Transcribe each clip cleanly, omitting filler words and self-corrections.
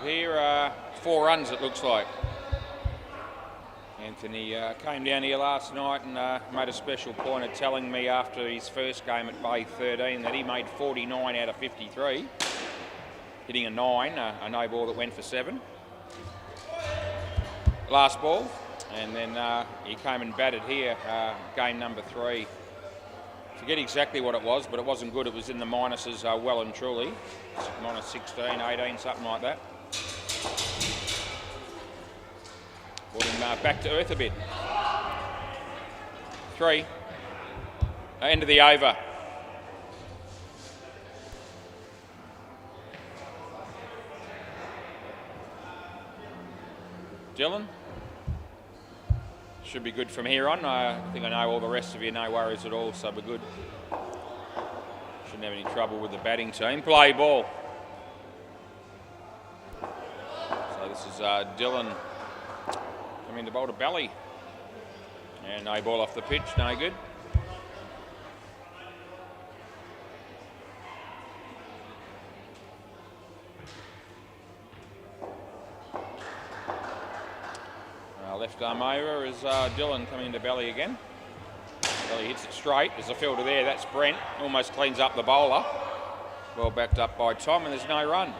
here. 4 runs, it looks like. Anthony came down here last night and made a special point of telling me after his first game at Bay 13 that he made 49 out of 53, hitting a 9, a no ball that went for 7. Last ball, and then he came and batted here, game number 3. Forget exactly what it was, but it wasn't good. It was in the minuses well and truly. Minus 16, 18, something like that. Brought him back to earth a bit. 3. End of the over. Dylan. Should be good from here on. I think I know all the rest of you, no worries at all, so we're good. Shouldn't have any trouble with the batting team. Play ball. So this is Dylan coming to bowl to Belly. And no ball off the pitch, no good. Left arm over is Dylan coming into Belly again. Belly hits it straight. There's a fielder there. That's Brent. Almost cleans up the bowler. Well backed up by Tom, and there's no run.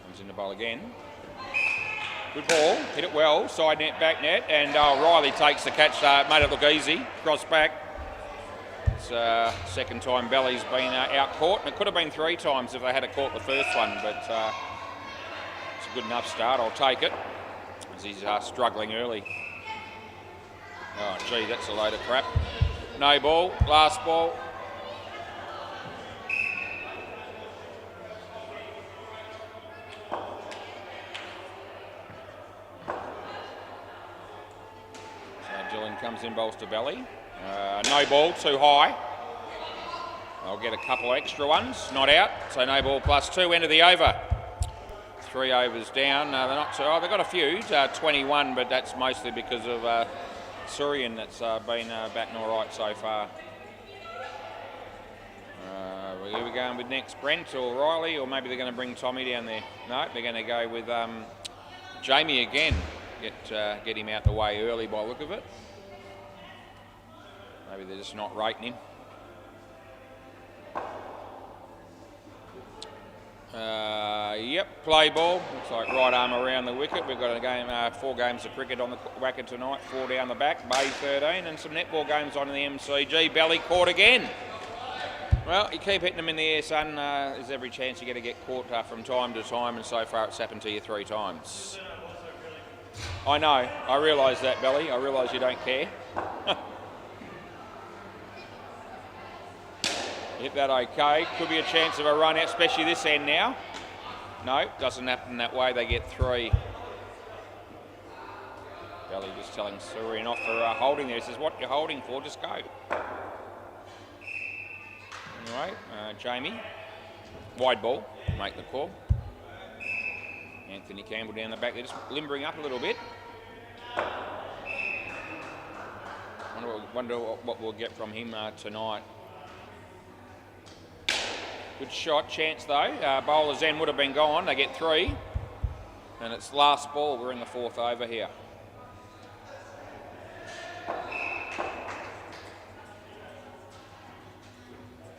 Comes in the bowl again. Good ball. Hit it well. Side net, back net. And Riley takes the catch. Made it look easy. Cross back. Second time Belly's been out caught, and it could have been 3 times if they had caught the first one, but it's a good enough start. I'll take it as he's struggling early. Oh gee, that's a load of crap. No ball, last ball. So Dylan comes in, bowls to Belly. No ball, too high. I'll get a couple extra ones, not out. So no ball plus 2, end of the over. 3 overs down. They're not too. Oh, they've got a few. 21, but that's mostly because of Surian that's been batting all right so far. Who are we going with next? Brent or Riley, or maybe they're going to bring Tommy down there? No, they're going to go with Jamie again. Get him out the way early by the look of it. Maybe they're just not rating him. Yep, play ball. Looks like right arm around the wicket. We've got a game, 4 games of cricket on the WACA tonight. 4 down the back, Bay 13, and some netball games on in the MCG. Belly caught again. Well, you keep hitting them in the air, son. There's every chance you're going to get caught from time to time, and so far it's happened to you 3 times. I know. I realise that, Belly. I realise you don't care. Hit that okay. Could be a chance of a run out, especially this end now. No, doesn't happen that way. They get 3. Belly just telling Surian off for holding there. He says, what you're holding for, just go. Anyway, Jamie. Wide ball, make the call. Anthony Campbell down the back. They're just limbering up a little bit. Wonder what we'll get from him tonight. Good shot, chance though. Bowler's end would have been gone. They get 3. And it's last ball. We're in the 4th over here.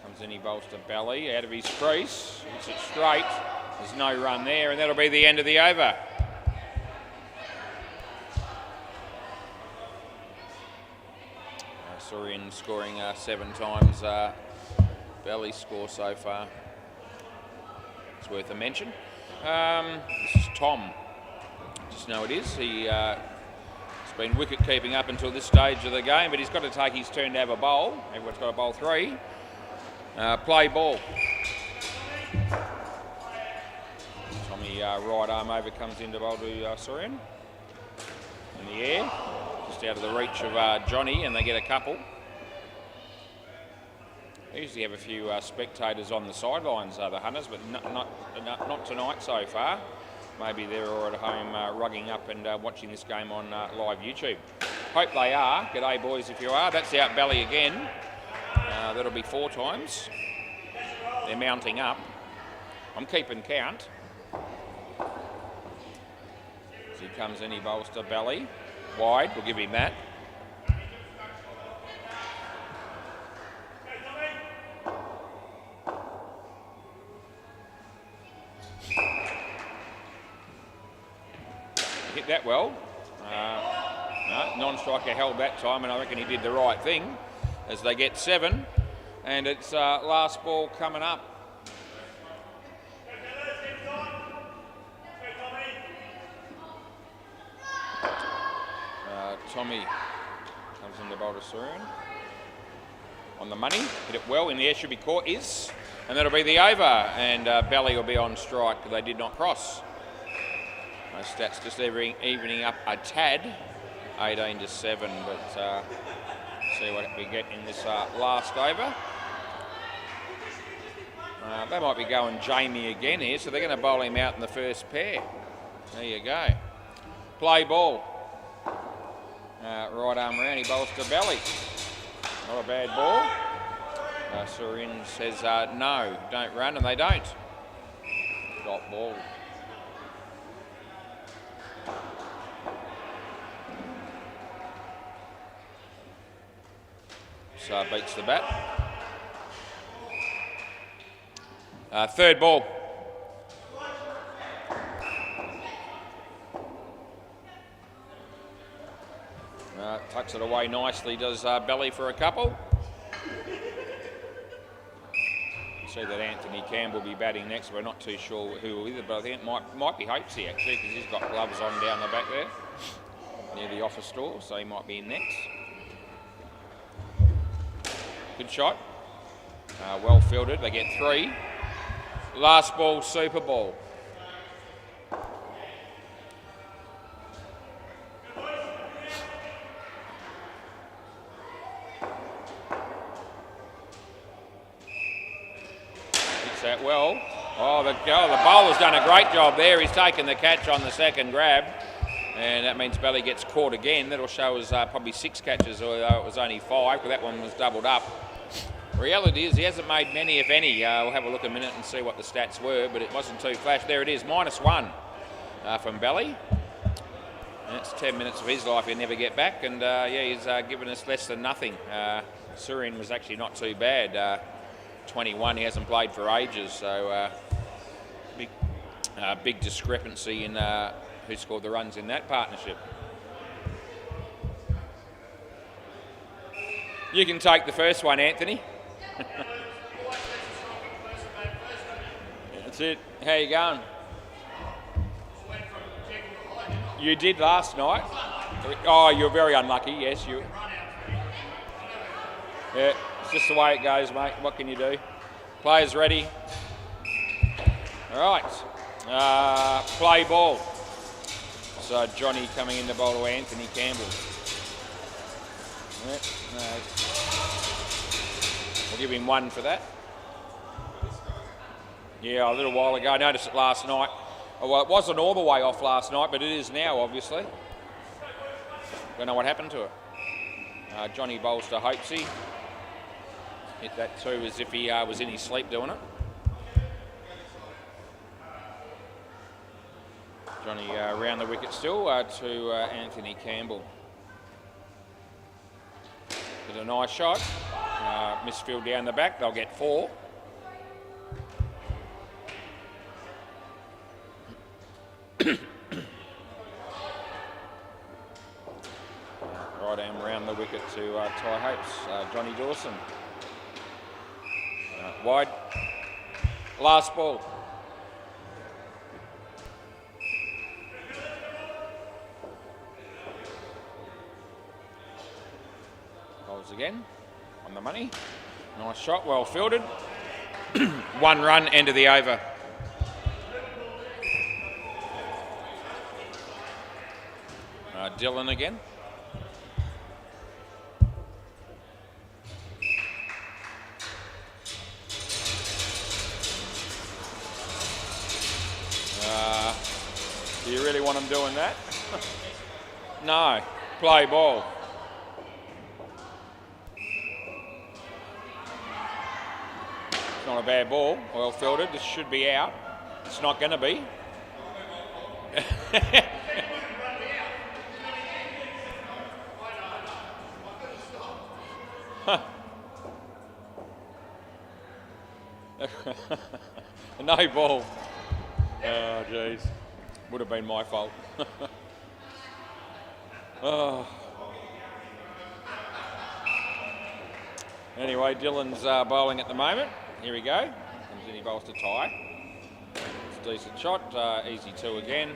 Comes in, he bowls to Belly out of his crease. Hits it straight. There's no run there, and that'll be the end of the over. Surian scoring 7 times. Belly score so far. It's worth a mention. This is Tom. Just know it is. He's been wicket keeping up until this stage of the game, but he's got to take his turn to have a bowl. Everyone's got to bowl 3. Play ball. Tommy right arm over comes in to bowl to Surian. In the air, just out of the reach of Johnny, and they get a couple. They usually have a few spectators on the sidelines, the Hunters, but not tonight so far. Maybe they're all at home rugging up and watching this game on live YouTube. Hope they are. G'day boys if you are. That's out Belly again. That'll be 4 times. They're mounting up. I'm keeping count. As he comes in, he bowls to Belly. Wide, we'll give him that. Hit that well. No, non-striker held that time, and I reckon he did the right thing as they get 7. And it's last ball coming up. Tommy comes in to bowl to Surin. On the money, hit it well, in the air should be caught, and that'll be the over, and Belly will be on strike because they did not cross. Those stats just evening up a tad, 18 to 7, but see what we get in this last over. They might be going Jamie again here, so they're going to bowl him out in the first pair. There you go. Play ball. Right arm around, he bowls to Belly. Not a bad ball. Surin says no, don't run, and they don't. Dot ball. So beats the bat. Third ball. Tucks it away nicely, does Belly for a couple. See that Anthony Campbell will be batting next. We're not too sure who either, but I think it might be Hopesy actually, because he's got gloves on down the back there near the office door, so he might be in next. Good shot. Well fielded. They get 3. Last ball, super ball. That well. Oh, the bowler's done a great job there. He's taken the catch on the second grab, and that means Belly gets caught again. That'll show us probably 6 catches, although it was only 5, because that one was doubled up. Reality is he hasn't made many, if any. We'll have a look in a minute and see what the stats were, but it wasn't too flash. There it is, -1 from Belly. And it's 10 minutes of his life he'll never get back, and yeah, he's given us less than nothing. Surin was actually not too bad. 21, he hasn't played for ages, so big discrepancy in who scored the runs in that partnership. You can take the first one, Anthony. That's it. How you going? You did last night. Oh, you're very unlucky. Yes, you. Yeah. It's just the way it goes, mate. What can you do? Players ready. All right. Play ball. So Johnny coming in to bowl to Anthony Campbell. Yeah, no. We'll give him 1 for that. Yeah, a little while ago. I noticed it last night. Oh, well, it wasn't all the way off last night, but it is now, obviously. Don't know what happened to it. Johnny bowls to Hopesy. Hit that too as if he was in his sleep doing it. Johnny round the wicket still to Anthony Campbell. With a nice shot. Misfield down the back, they'll get 4. Right arm round the wicket to Ty Hopes, Johnny Dawson. Wide. Last ball. Bowls again. On the money. Nice shot, well fielded. 1 run, end of the over. Dylan again. Do you really want them doing that? No. Play ball. It's not a bad ball. Well fielded. This should be out. It's not going to be. No ball. Oh, jeez. Would have been my fault. Oh. Anyway, Dylan's bowling at the moment. Here we go. Comes in, he bowls to tie. It's a decent shot. Easy two again.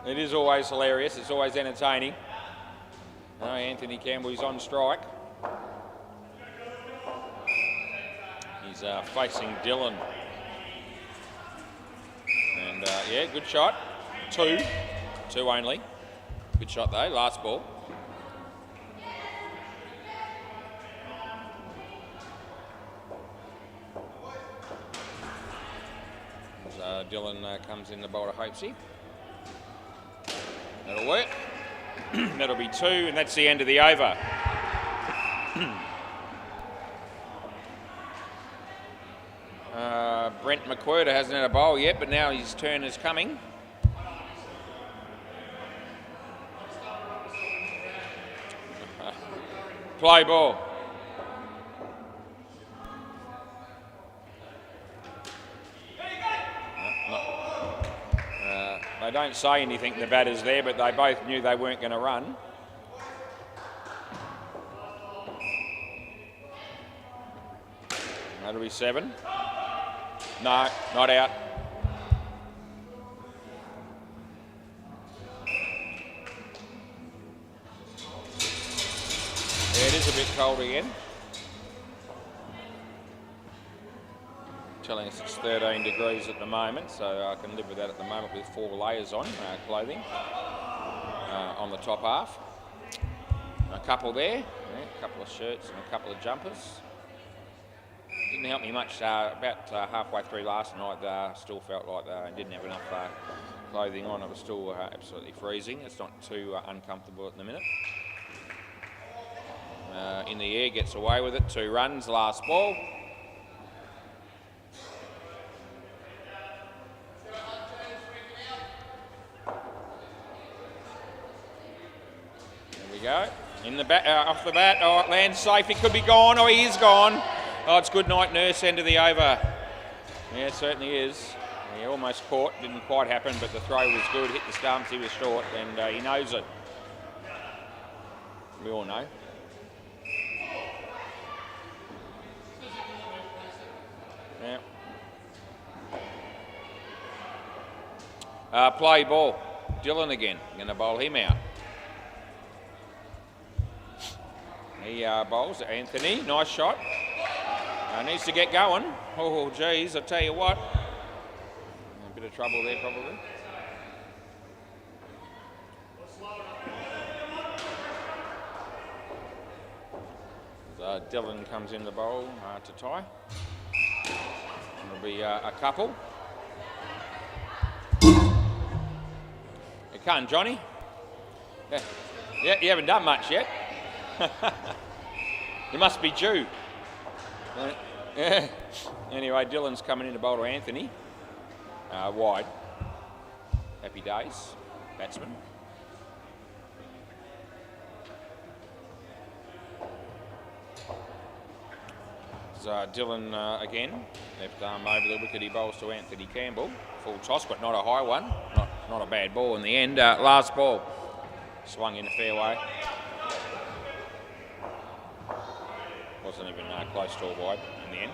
It is always hilarious. It's always entertaining. Oh, Anthony Campbell, he's on strike. He's facing Dylan. And yeah, good shot. Two only. Good shot though, last ball. As Dylan comes in the bowl to Hopesy. That'll work. That'll be two, and that's the end of the over. Brent McWhirter hasn't had a bowl yet, but now his turn is coming. Play ball. They don't say anything, the batters there, but they both knew they weren't going to run. That'll be 7. No, not out. Yeah, it is a bit cold again. Telling us it's 13 degrees at the moment, so I can live with that at the moment with 4 layers on clothing on the top half. A couple there, yeah, a couple of shirts and a couple of jumpers. Didn't help me much. About halfway through last night, still felt like I didn't have enough clothing on. It was still absolutely freezing. It's not too uncomfortable at the minute. In the air, gets away with it. 2 runs, last ball. There we go. In the bat, off the bat. Oh, it lands safe. It could be gone. Oh, he is gone. Oh, it's good night, Nurse, end of the over. Yeah, it certainly is. He almost caught, didn't quite happen, but the throw was good, hit the stumps, he was short, and he knows it. We all know. Yeah. Play ball. Dylan again, going to bowl him out. He bowls Anthony, nice shot. Needs to get going. Oh, geez, I tell you what. A bit of trouble there, probably. Dylan comes in the bowl to tie. It'll be a couple. You can't, Johnny. Yeah, you haven't done much yet. You must be due. Yeah. Anyway, Dylan's coming in to bowl to Anthony. Wide. Happy days, batsman. Dylan again, left arm over the wicket, he bowls to Anthony Campbell. Full toss, but not a high one. Not a bad ball in the end. Last ball. Swung in the fairway. Wasn't even close to a wide in the end.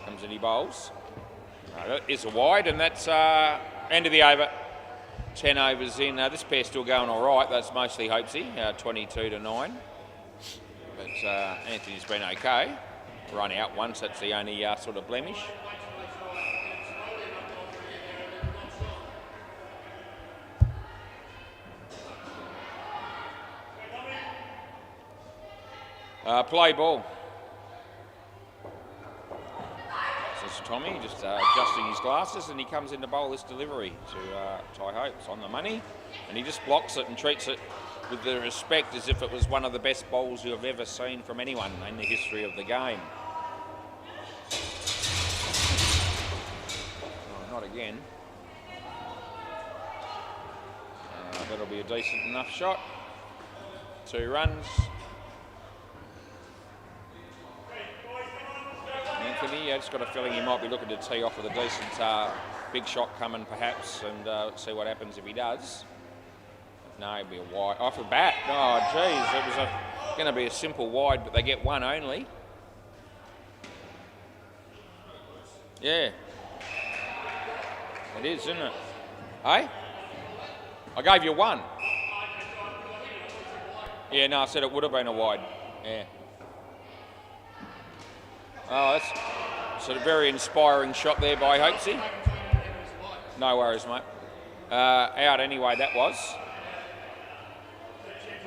Comes in, he bowls. That is a wide, and that's end of the over. 10 overs in. This pair's still going all right. That's mostly Hopesy, 22-9. But Anthony's been okay. Run out once, that's the only sort of blemish. Play ball. This is Tommy just adjusting his glasses, and he comes in to bowl this delivery to Ty Hopes on the money, and he just blocks it and treats it with the respect as if it was one of the best bowls you have ever seen from anyone in the history of the game. Oh, not again. That'll be a decent enough shot. 2 runs. Anthony, I just got a feeling he might be looking to tee off with a decent big shot coming perhaps, and see what happens if he does. No, it'd be a wide. Off the bat. Oh, geez, it was going to be a simple wide, but they get one only. Yeah. It is, isn't it? Hey? I gave you 1. Yeah, no, I said it would have been a wide. Yeah. Oh, that's a very inspiring shot there by Hopesy. No worries, mate. Out anyway, that was.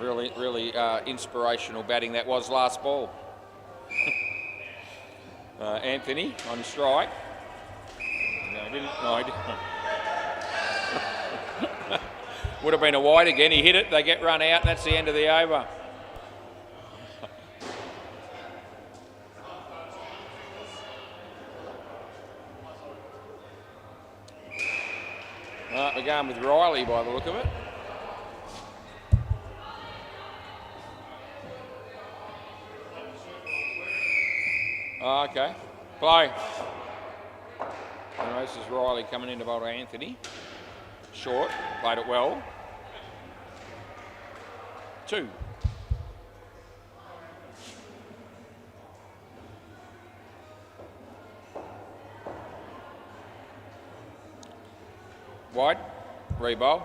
Really inspirational batting that was last ball. Anthony on strike. No, he didn't. No, he didn't. Would have been a wide again. He hit it. They get run out. That's the end of the over. Right, we're going with Riley by the look of it. Oh, okay. Play. And this is Riley coming in to bowl to Anthony. Short. Played it well. 2. Wide. Rebowl.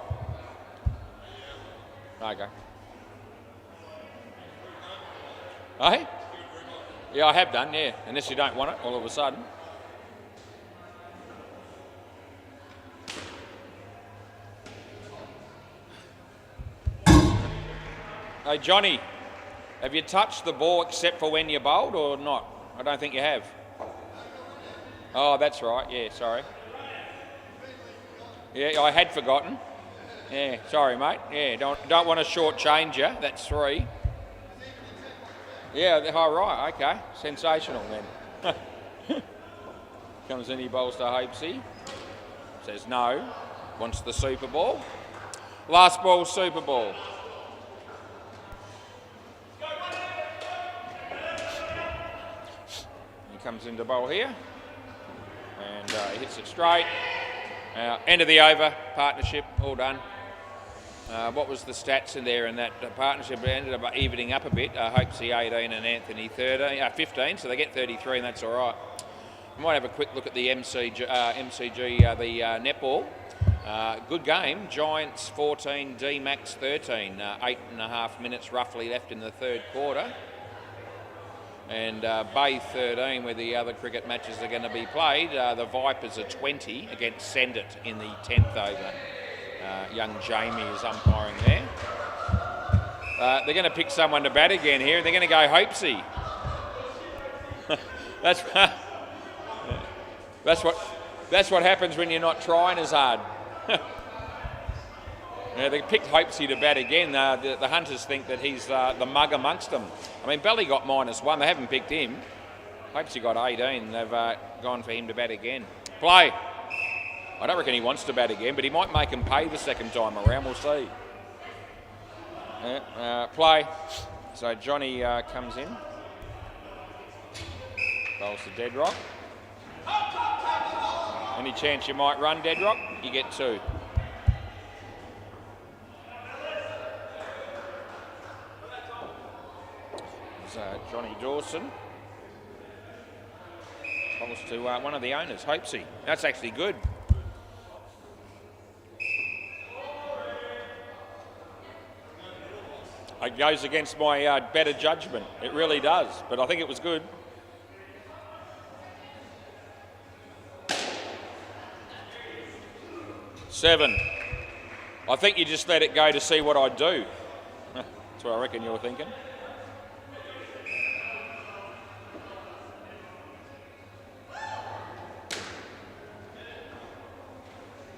Okay. Hey? Yeah, I have done, yeah. Unless you don't want it all of a sudden. Hey, Johnny, have you touched the ball except for when you bowled or not? I don't think you have. Oh, that's right. Yeah, sorry. Yeah, I had forgotten. Yeah, sorry, mate. Yeah, don't want to shortchange you. That's 3. Yeah, oh, right, okay. Sensational then. Comes in, he bowls to Hopesy. Says no. Wants the Super Ball. Last ball, Super Ball. He comes into bowl here. And he hits it straight. End of the over, partnership, all done. What was the stats in there in that partnership? It ended up evening up a bit. Hopesy 18 and Anthony 15, so they get 33 and that's all right. We might have a quick look at the MCG, the netball. Good game. Giants 14, D-Max 13. 8.5 minutes roughly left in the third quarter. And Bay 13, where the other cricket matches are going to be played. The Vipers are 20 against Send It in the 10th over. Young Jamie is umpiring there. They're going to pick someone to bat again here. They're going to go Hopesy. That's what happens when you're not trying as hard. Yeah, they picked Hopesy to bat again. The Hunters think that he's the mug amongst them. I mean, Belly got -1. They haven't picked him. Hopesy got 18. They've gone for him to bat again. Play. I don't reckon he wants to bat again, but he might make him pay the second time around. We'll see. Play. So Johnny comes in. Bowls to Deadrock. Any chance you might run, Deadrock? You get 2. Johnny Dawson. Bowls to one of the owners, Hopesy. That's actually good. It goes against my better judgment. It really does, but I think it was good. Seven. I think you just let it go to see what I'd do. That's what I reckon you were thinking.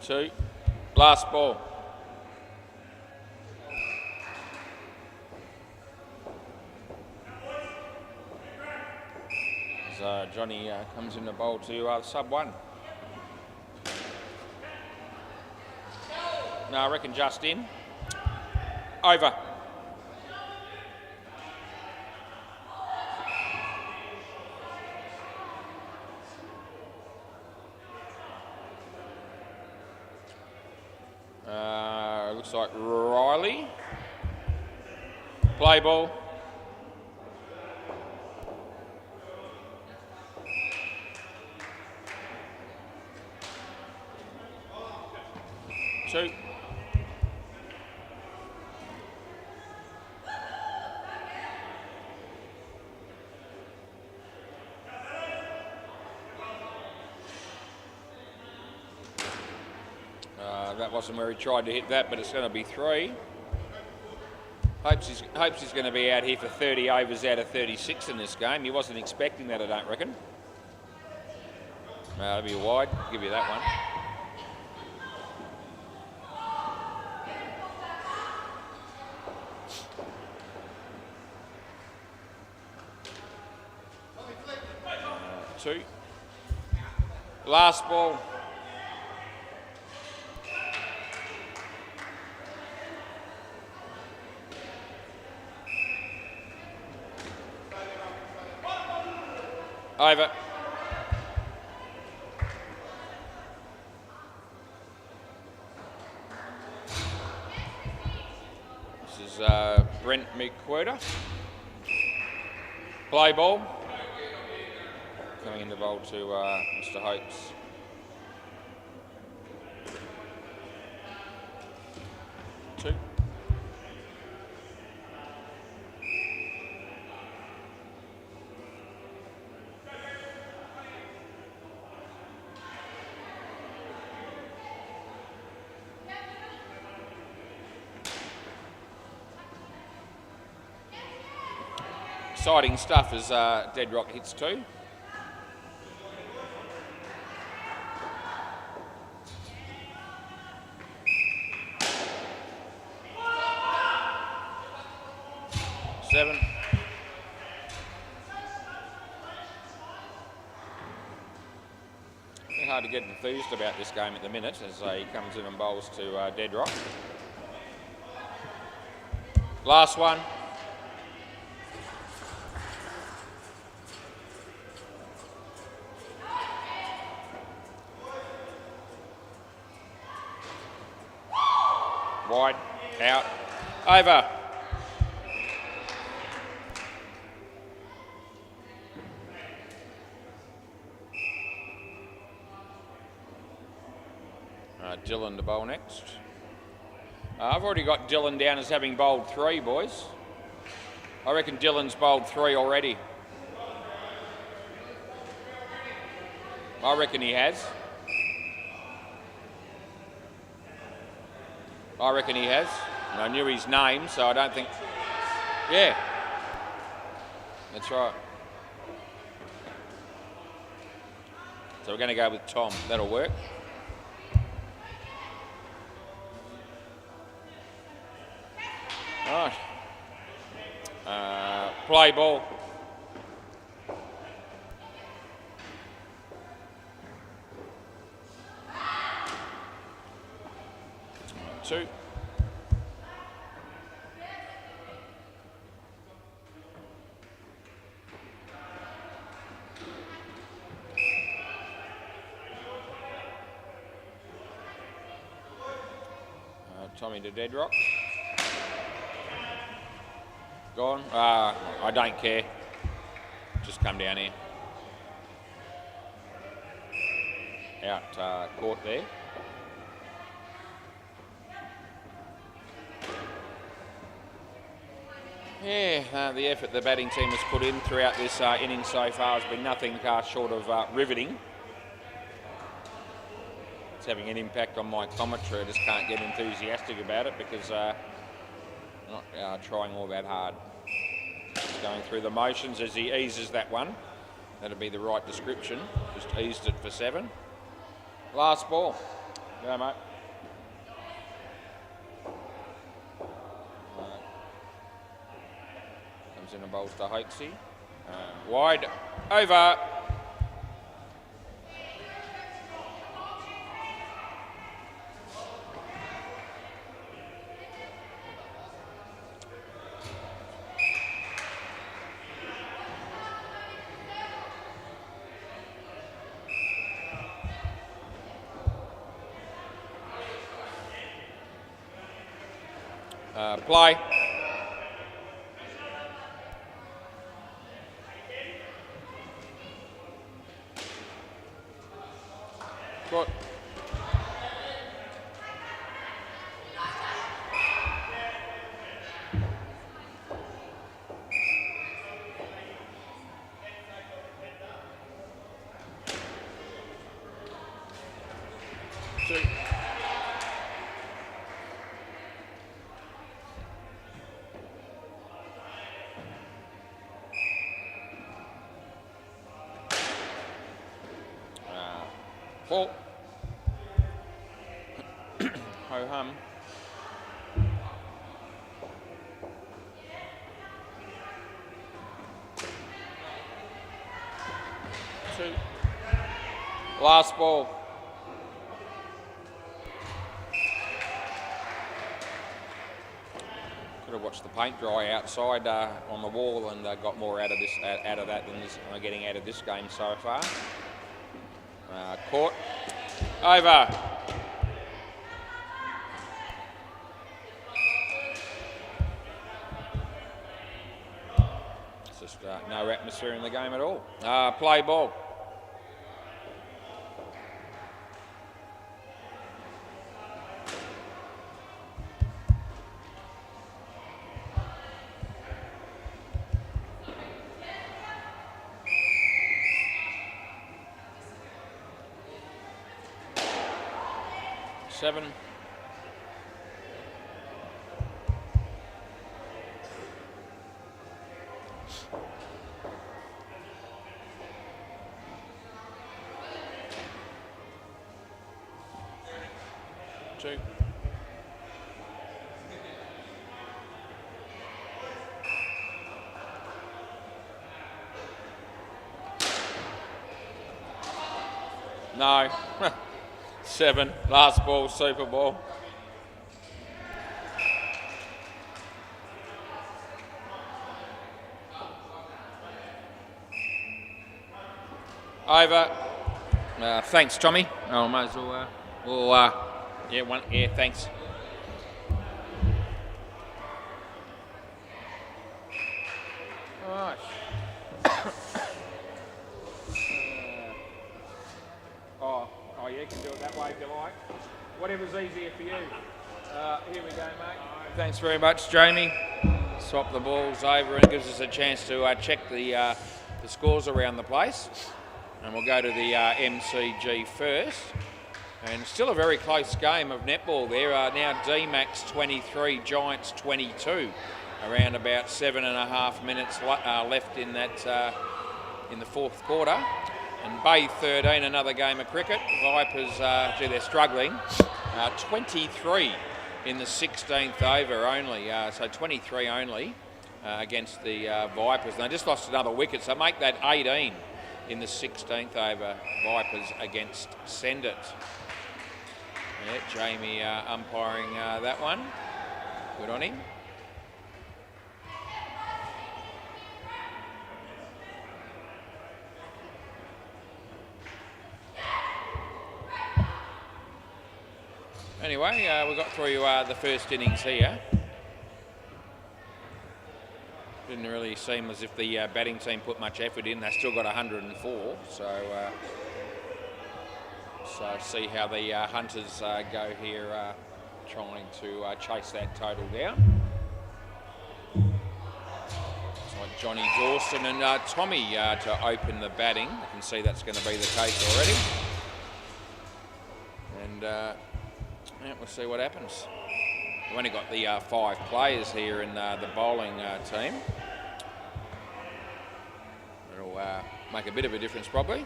Two. Last ball. As Johnny comes in the bowl to sub 1. No, I reckon just in. Over. Looks like Riley. Play ball. Two. That wasn't where he tried to hit that, but it's going to be 3. Hopes he's going to be out here for 30 overs out of 36 in this game. He wasn't expecting that, I don't reckon. That'll be wide. I'll give you that one. Two. Last ball. Over. This is Brent McQuarter. Play ball. Coming in the bowl to Mr. Hopes. Two. Exciting stuff as Dead Rock hits 2. Seven. It's hard to get enthused about this game at the minute as he comes in and bowls to Dead Rock. Last one. Wide, out, over. Dylan to bowl next. I've already got Dylan down as having bowled 3, boys. I reckon Dylan's bowled 3 already. I reckon he has. I reckon he has. And I knew his name, so I don't think... Yeah. That's right. So we're going to go with Tom. That'll work. Right. Play ball. Two. Tommy to Dead Rock. Gone. I don't care. Just come down here. Out court there. Yeah, the effort the batting team has put in throughout this inning so far has been nothing short of riveting. It's having an impact on my commentary. I just can't get enthusiastic about it because I'm not trying all that hard. Just going through the motions as he eases that one. That'll be the right description. Just eased it for 7. Last ball. Go, mate. Comes in and bowls to Hopesy. Wide over. Play. Good. Two. Four. Ho hum. Two. Last ball. Could have watched the paint dry outside on the wall and got more out of this out of that than this, getting out of this game so far. Court over. It's just no atmosphere in the game at all. Play ball. Seven. Two. No. Seven. Last ball, Super Ball. Over. Thanks, Tommy. Oh, might as well. Yeah, one. Yeah, thanks. All right. Oh, yeah, you can do it that way if you like. Whatever's easier for you. Here we go, mate. Thanks very much, Jamie. Swap the balls over and it gives us a chance to check the scores around the place. And we'll go to the MCG first. And still a very close game of netball there. Now D-Max 23, Giants 22. Around about 7.5 minutes left in that in the fourth quarter. And Bay 13, another game of cricket. Vipers, they're struggling. 23 in the 16th over only. So 23 only against the Vipers. And they just lost another wicket, so make that 18 in the 16th over. Vipers against Send It. Yeah, Jamie umpiring that one. Good on him. Anyway, we got through the first innings here. Didn't really seem as if the batting team put much effort in. They still got 104, so see how the Hunters go here, trying to chase that total down. It's like Johnny Dawson and Tommy to open the batting. You can see that's going to be the case already. And yeah, we'll see what happens. We've only got the 5 players here in the bowling team. It'll make a bit of a difference probably.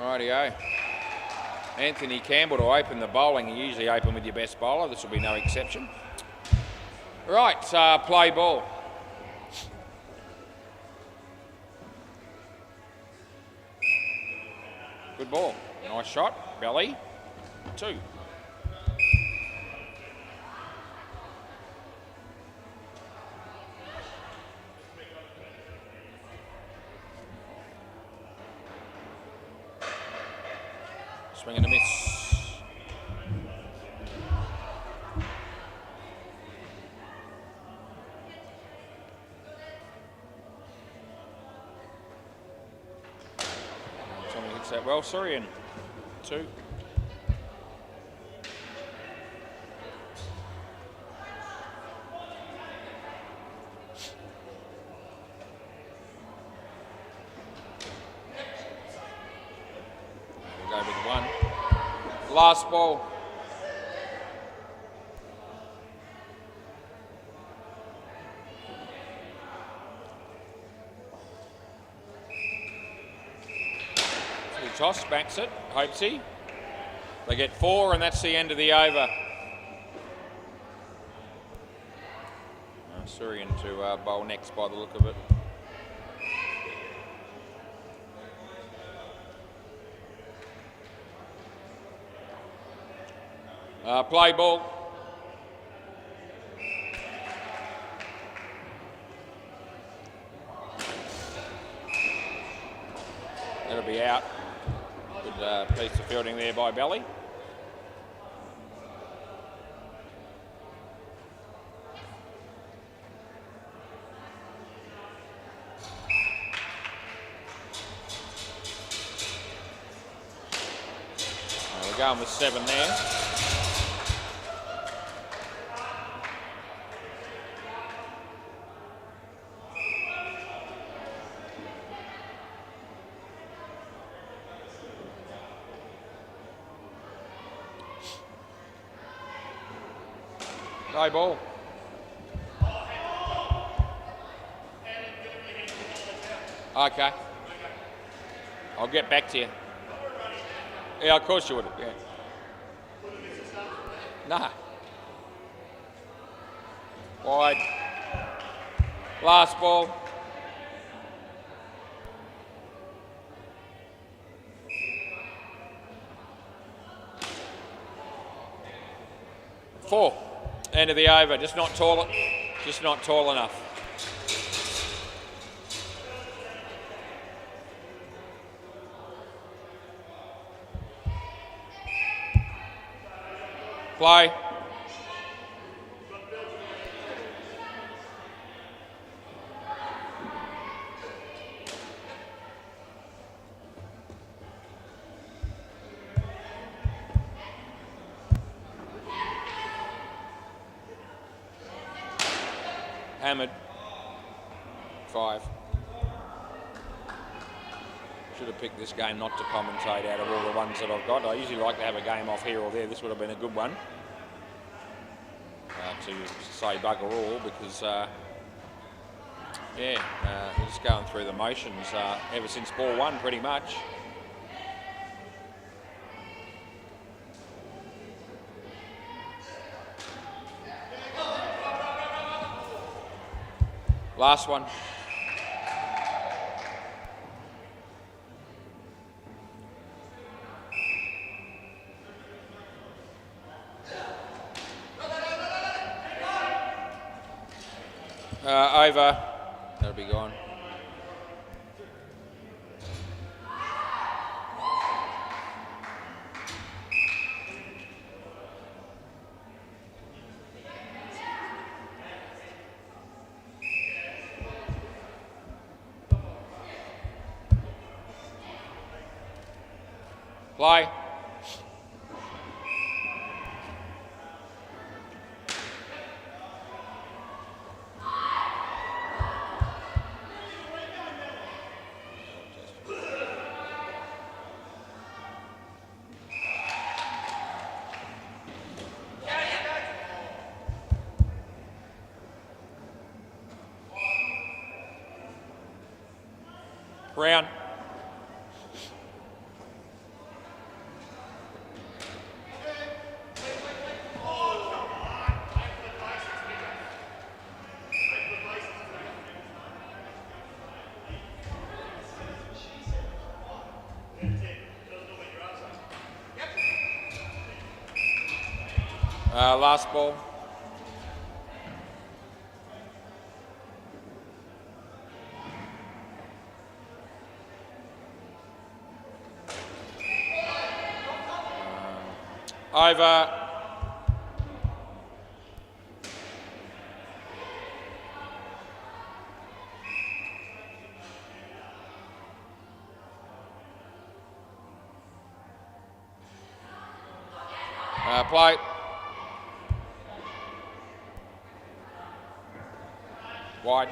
Rightio. Anthony Campbell to open the bowling. You usually open with your best bowler. This will be no exception. Right, play ball. Good ball. Nice shot. Belly. 2. Swing and a miss. Someone hits that well. Surian. 2. We'll go with 1. Last ball. Toss, backs it, hopes he. They get 4 and that's the end of the over. Surian to bowl next by the look of it. Play ball. That'll be out. Good piece of fielding there by Belly. We're going with 7 there. No ball. Okay. I'll get back to you. Yeah, of course you would. Yeah. Nah. Wide. Last ball. Four. End of the over. Just not tall enough. Play. Hammered. 5. Should have picked this game not to commentate out of all the ones that I've got. I usually like to have a game off here or there. This would have been a good one. To say bugger all because, we're just going through the motions ever since ball 1 pretty much. Last one. Over. That'll be gone. Play. Brown. Last ball. Over. Play. Wide.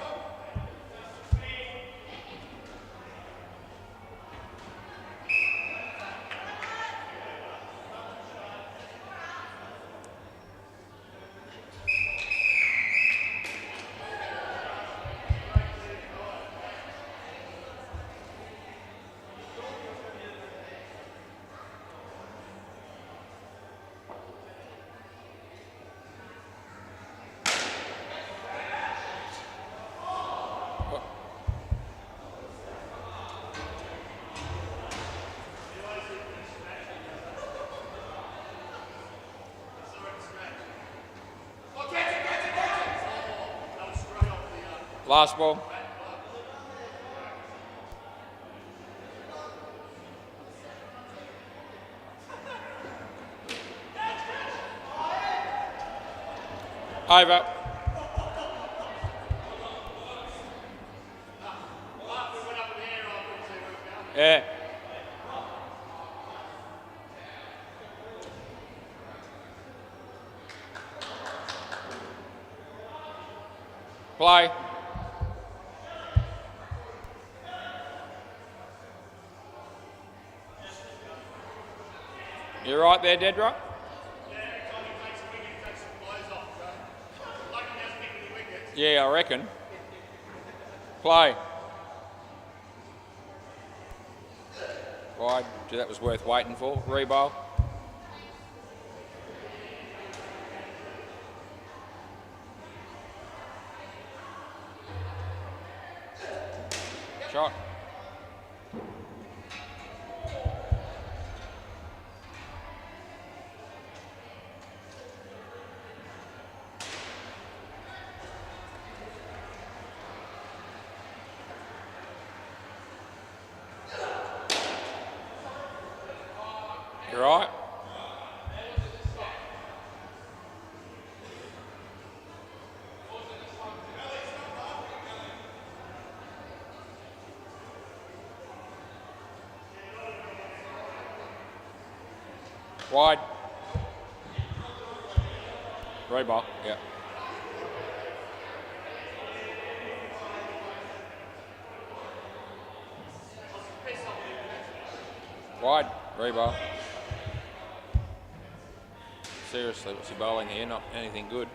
Last ball. Over. Yeah. Play. You right there, Dedra? Yeah, I reckon. Play. Wide. Gee, that was worth waiting for. Rebowl. Shot. You right? Wide. Rebowl, yeah. Wide. Rebowl. Seriously, what's he bowling here? Not anything good.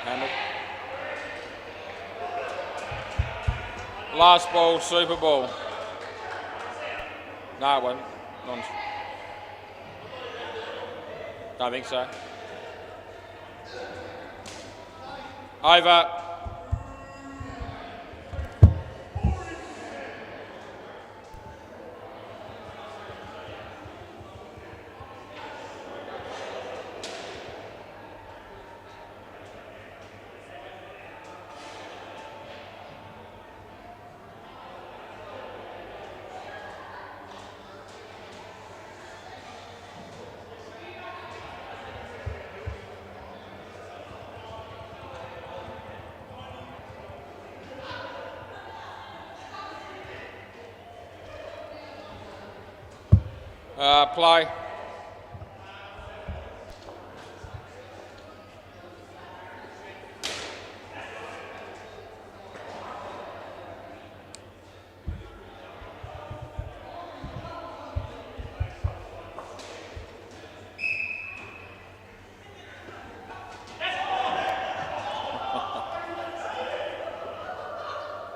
Handle. Last ball, Super Bowl. No, it wasn't. Don't think so. Over. Play.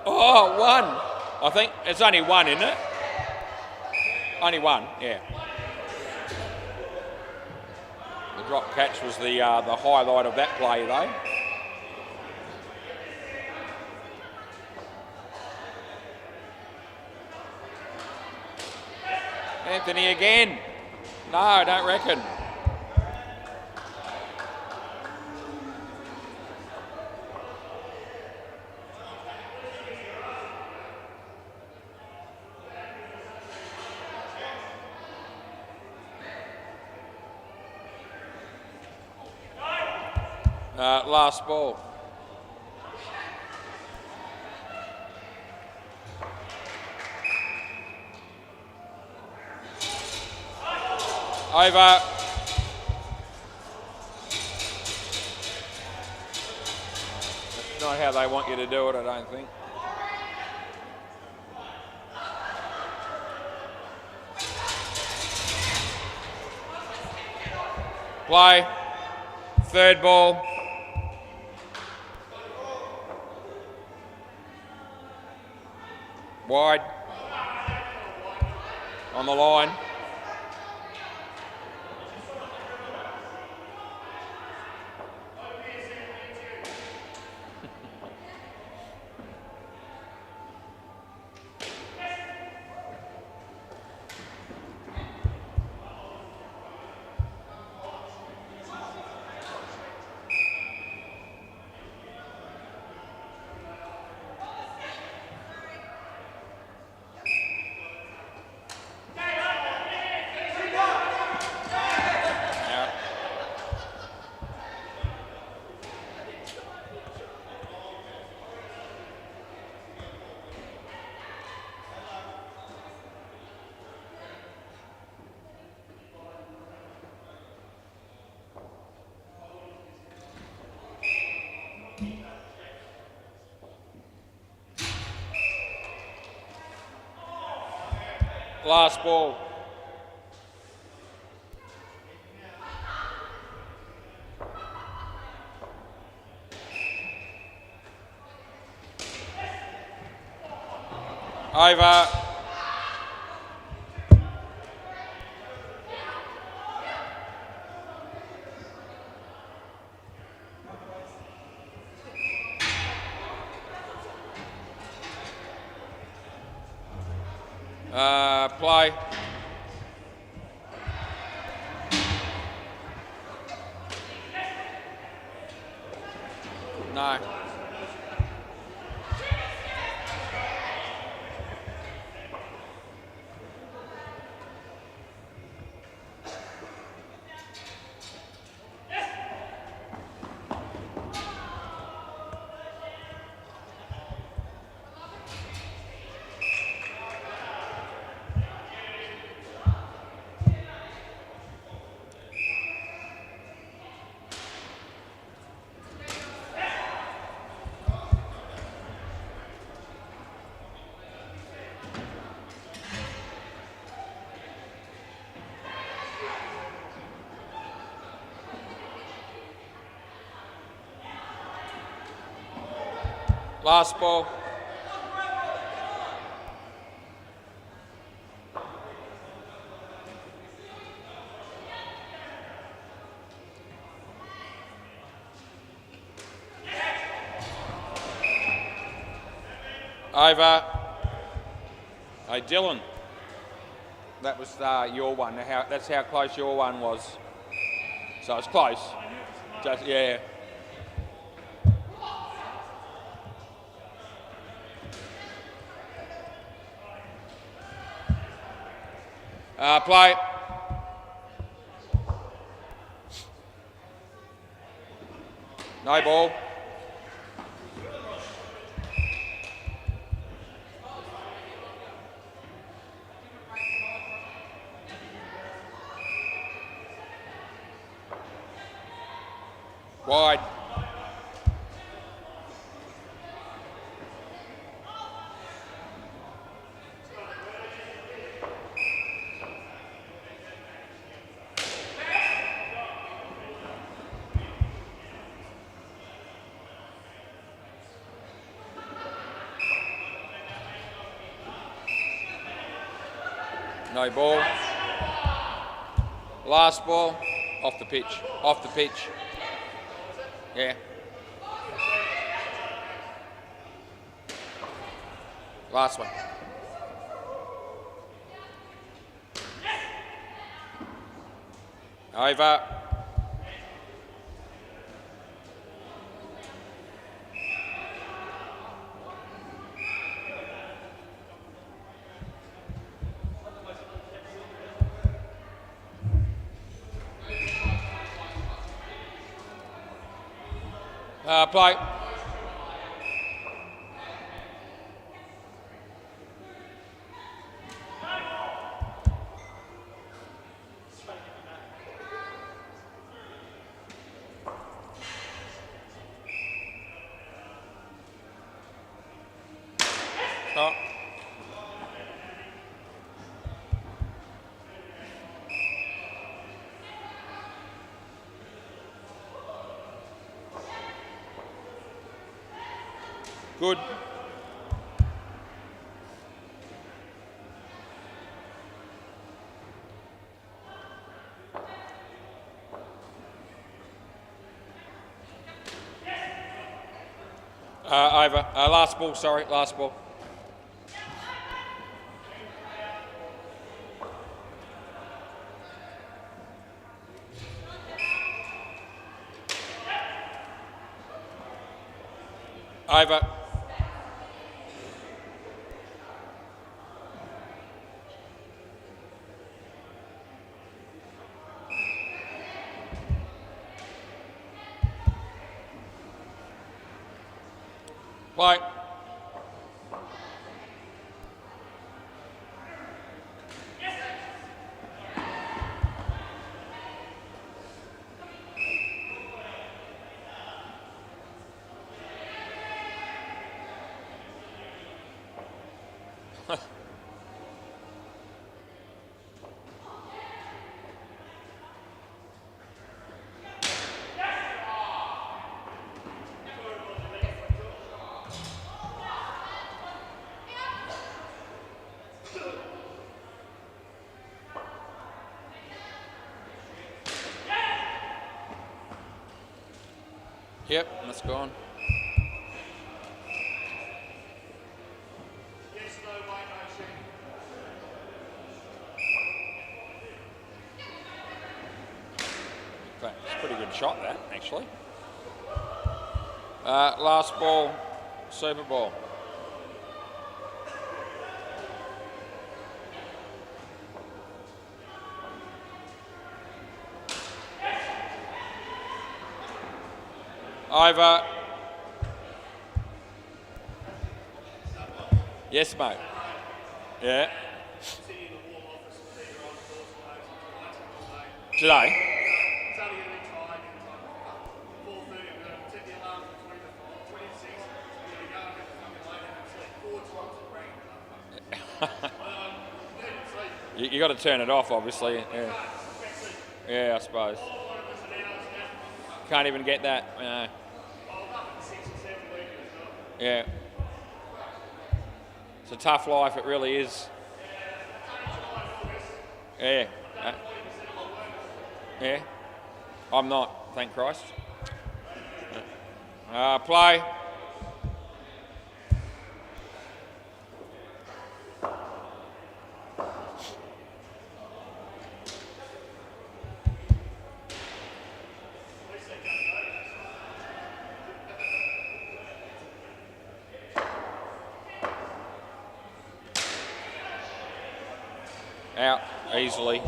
Oh, one. I think it's only one, isn't it? Only one, yeah. The drop catch was the highlight of that play, though. Anthony again. No, I don't reckon. Last ball. Over. That's not how they want you to do it, I don't think. Play. Third ball. Wide. On the line. Last ball. Over. Play. No. Last ball. Over. Hey, Dylan. That was your one. That's how close your one was. So it's close. Just, yeah. Play. No ball. Wide. No ball. Last ball. Off the pitch. Off the pitch. Yeah. Last one. Over. Play. Oh. Good. Over. Last ball, sorry, last ball. Over. Play. Yep, that's gone. It's a pretty good shot, that, actually. Last ball, Super Ball. Over. Yes, mate. Yeah. Today? You got to turn it off, obviously. Yeah, yeah, I suppose. Can't even get that. Yeah. It's a tough life, it really is. Yeah. Yeah. I'm not, thank Christ. Play. Out easily.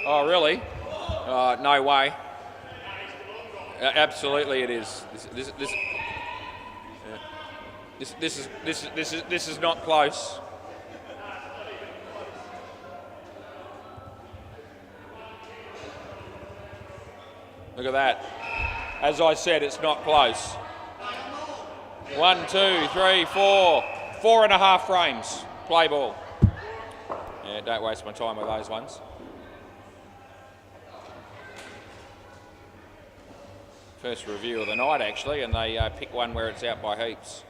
Oh, really? No way. Absolutely, it is. This is not close. Look at that. As I said, it's not close. 1, 2, 3, 4. 4.5 frames. Play ball. Yeah, don't waste my time with those ones. First review of the night, actually, and they pick one where it's out by heaps.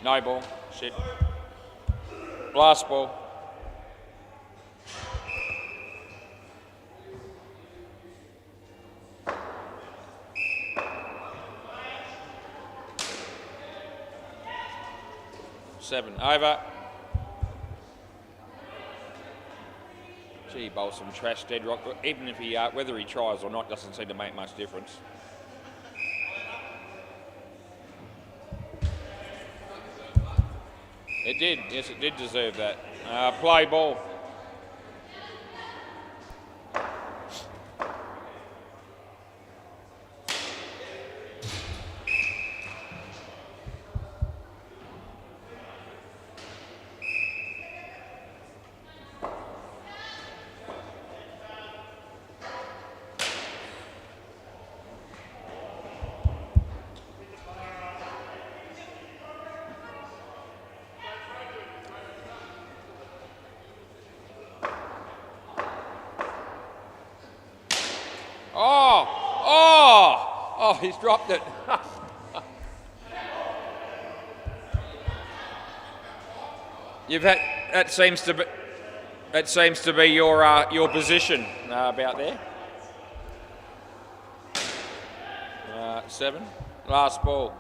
No ball. Shit. Last ball. Seven. Over. Gee, bowls some trash dead rock. Even if he, whether he tries or not, doesn't seem to make much difference. It did. Yes, it did deserve that. Play ball. Oh, he's dropped it. You've had that seems to be your position about there. 7. Last ball.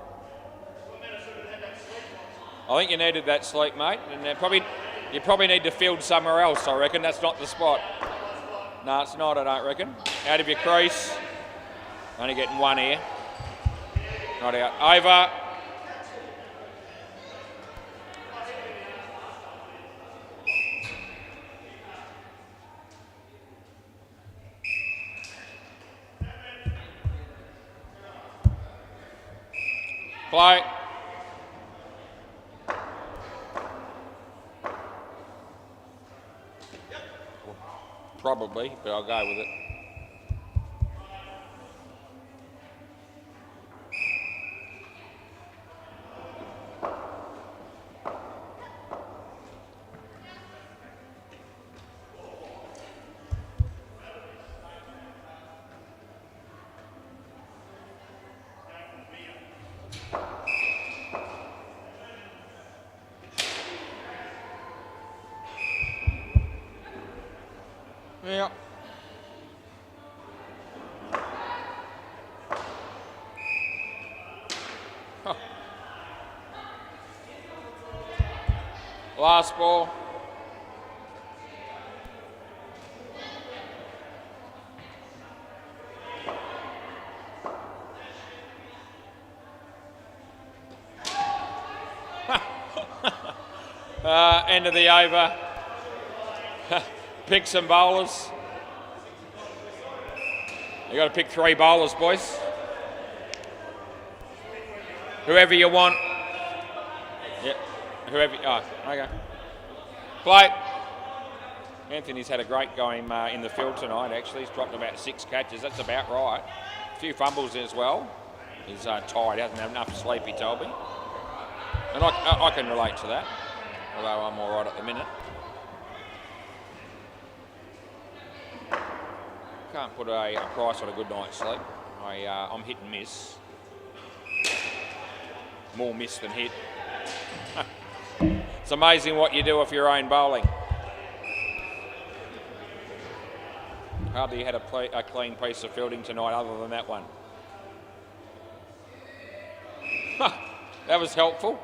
I think you needed that sleep, mate, and you probably need to field somewhere else. I reckon that's not the spot. No, it's not. I don't reckon. Out of your crease. Only getting one here. Not out. Over. Play. Probably, but I'll go with it. Yeah. Huh. Last ball. End of the over. Pick some bowlers. You got to pick 3 bowlers, boys. Whoever you want. Yep. Whoever. Oh, okay. Play. Anthony's had a great game in the field tonight. Actually, he's dropped about 6 catches. That's about right. A few fumbles as well. He's tired. He hasn't had enough sleep. He told me, and I can relate to that. Although I'm all right at the minute. Can't put a price on a good night's sleep. I'm hit and miss. More miss than hit. It's amazing what you do with your own bowling. Hardly had a clean piece of fielding tonight other than that one. That was helpful.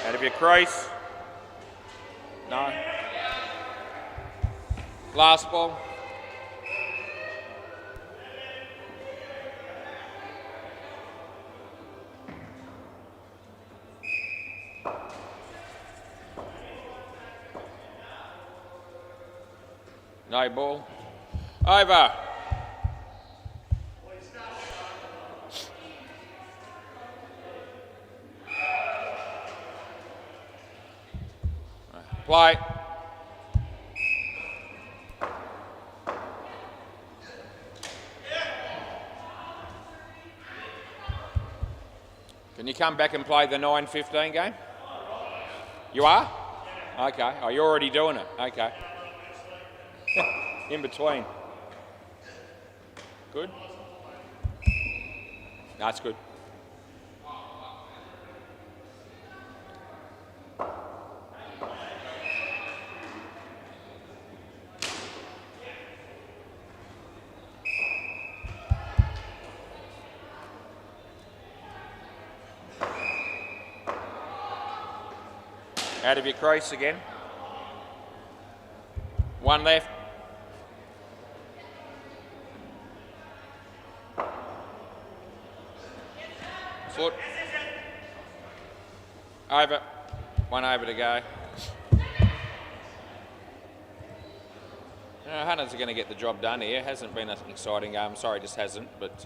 Out of your crease. No. Last ball. No ball. Over. Play. Can you come back and play the 9:15 game? You are? Okay. Oh, you're already doing it. Okay. In between. Good? That's good. Out of your crease again. One left. Foot. Over. One over to go. Hunters are going to get the job done here. Hasn't been an exciting game. Sorry, just hasn't. But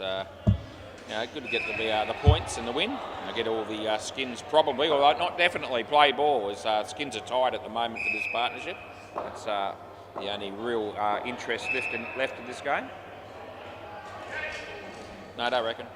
good to get the points and the win. And get all the skins probably, although not definitely. Play ball as skins are tied at the moment for this partnership. That's the only real interest left in this game. No, I don't reckon.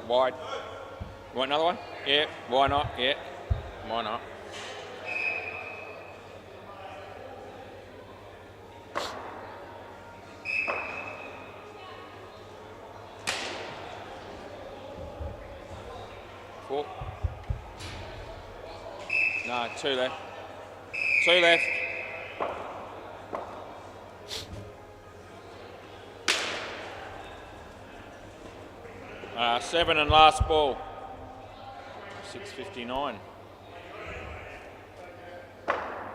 Wide. You want another one? Yeah. Why not? Yeah. Why not? Four. No, two left. Two left. Seven and last ball. 6:59.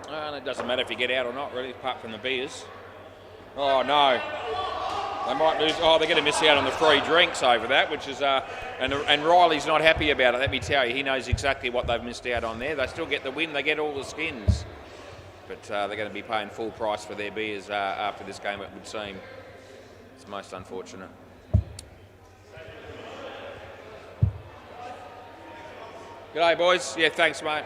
And it doesn't matter if you get out or not, really, apart from the beers. Oh no, they might lose. Oh, they're going to miss out on the free drinks over that, which is and Riley's not happy about it. Let me tell you, he knows exactly what they've missed out on there. They still get the win. They get all the skins, but they're going to be paying full price for their beers after this game. It would seem. It's most unfortunate. G'day, boys. Yeah, thanks, mate.